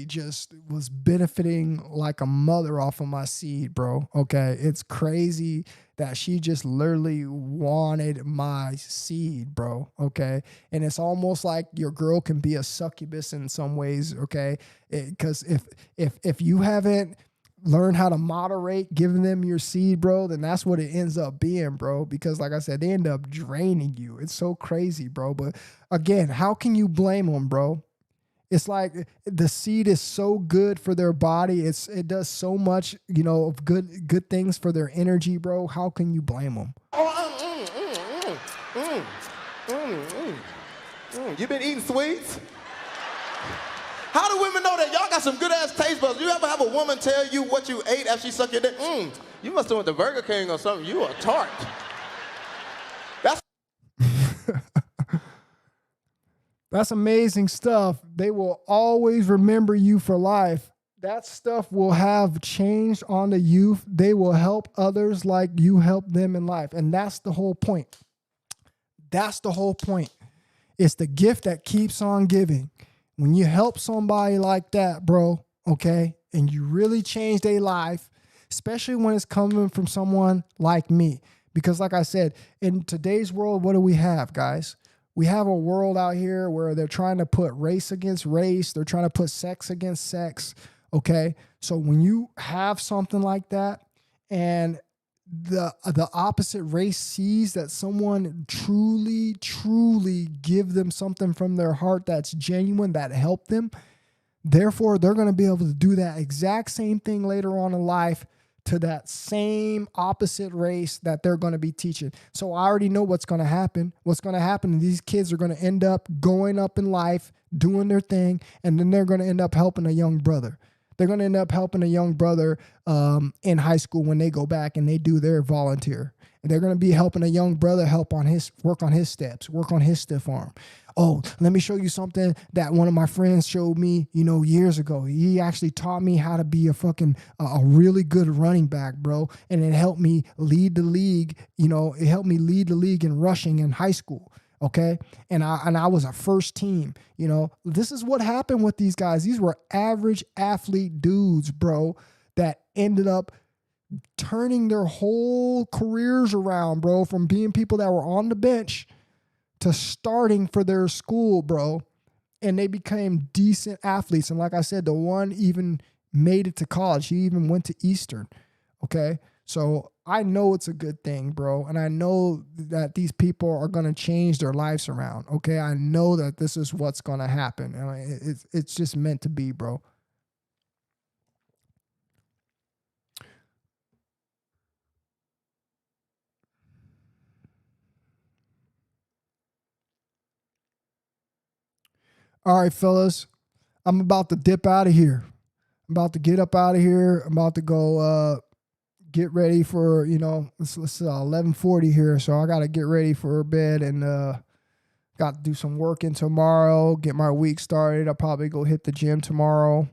just was benefiting like a mother off of my seed, bro. Okay. It's crazy that she just literally wanted my seed, bro. Okay. And it's almost like your girl can be a succubus in some ways. Okay. Because if you haven't learned how to moderate giving them your seed, bro, then that's what it ends up being, bro. Because like I said, they end up draining you. It's so crazy, bro. But again, how can you blame them, bro? It's like the seed is so good for their body. It does so much, of good things for their energy, bro. How can you blame them? You been eating sweets? How do women know that? Y'all got some good ass taste buds. You ever have a woman tell you what you ate after she sucked your dick? You must have went to Burger King or something. You a tart. That's amazing stuff. They will always remember you for life. That stuff will have changed on the youth. They will help others like you help them in life. And that's the whole point. That's the whole point. It's the gift that keeps on giving. When you help somebody like that, bro, okay, and you really change their life, especially when it's coming from someone like me. Because like I said, in today's world, what do we have, guys? We have a world out here where they're trying to put race against race. They're trying to put sex against sex. Okay. So when you have something like that and the opposite race sees that someone truly give them something from their heart that's genuine, that helped them, therefore they're going to be able to do that exact same thing later on in life to that same opposite race that they're going to be teaching. So I already know what's going to happen. What's going to happen, these kids are going to end up going up in life, doing their thing, and then they're going to end up helping a young brother. They're going to end up helping a young brother in high school when they go back and they do their volunteer. And they're going to be helping a young brother work on his steps, work on his stiff arm. Oh, let me show you something that one of my friends showed me, years ago. He actually taught me how to be a really good running back, bro. And it helped me lead the league. It helped me lead the league in rushing in high school. Okay. And I was a first team, this is what happened with these guys. These were average athlete dudes, bro, that ended up turning their whole careers around, bro, from being people that were on the bench to starting for their school, bro. And they became decent athletes. And like I said, the one even made it to college. He even went to Eastern. Okay. So I know it's a good thing, bro. And I know that these people are going to change their lives around. Okay. I know that this is what's going to happen. It's just meant to be, bro. All right, fellas, I'm about to dip out of here. I'm about to get up out of here. I'm about to go get ready for, you know, it's 11:40 here, so I got to get ready for bed and got to do some working tomorrow, get my week started. I'll probably go hit the gym tomorrow,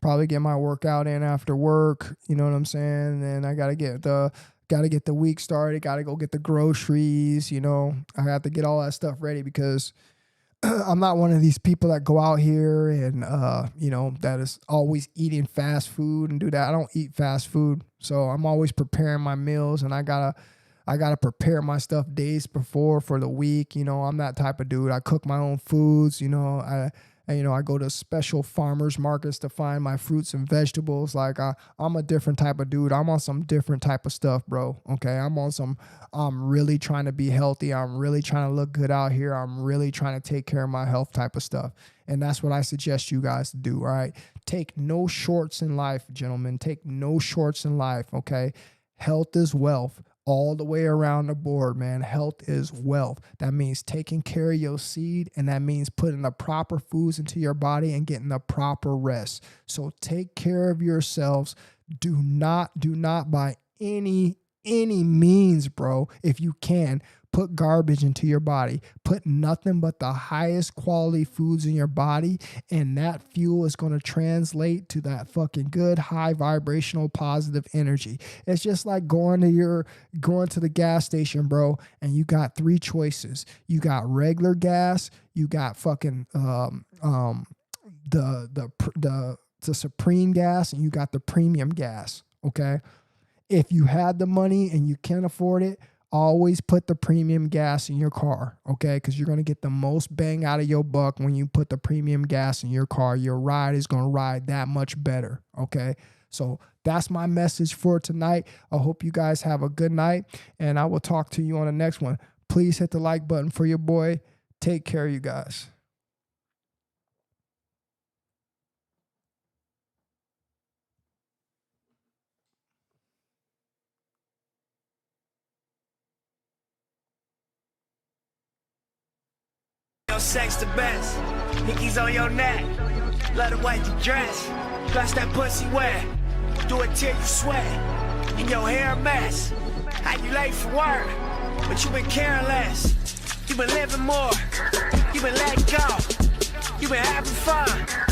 probably get my workout in after work, you know what I'm saying? And I got to get the week started, got to go get the groceries, you know. I have to get all that stuff ready because I'm not one of these people that go out here and, you know, that is always eating fast food and do that. I don't eat fast food. So I'm always preparing my meals, and I gotta prepare my stuff days before for the week. You know, I'm that type of dude. I cook my own foods. You know, I go to special farmers markets to find my fruits and vegetables. Like I'm a different type of dude. I'm on some different type of stuff, bro. Okay, I'm really trying to be healthy. I'm really trying to look good out here. I'm really trying to take care of my health type of stuff. And that's what I suggest you guys to do, all right? Take no shorts in life, gentlemen. Take no shorts in life, okay? Health is wealth. All the way around the board, man. Health is wealth. That means taking care of your seed, and that means putting the proper foods into your body and getting the proper rest. So take care of yourselves. Do not by any means, bro, if you can, put garbage into your body. Put nothing but the highest quality foods in your body, and that fuel is going to translate to that fucking good, high vibrational, positive energy. It's just like going to the gas station, bro, and you got three choices. You got regular gas, you got fucking the supreme gas, and you got the premium gas, okay? If you had the money and you can afford it, always put the premium gas in your car, okay? Because you're going to get the most bang out of your buck when you put the premium gas in your car. Your ride is going to ride that much better, okay? So that's my message for tonight. I hope you guys have a good night, and I will talk to you on the next one. Please hit the like button for your boy. Take care, you guys. Your sex the best. Hickeys on your neck. Love the way you dress. Plus that pussy wet. Do it till you sweat. And your hair a mess. How you late for work, but you been caring less. You been living more. You been letting go. You been having fun.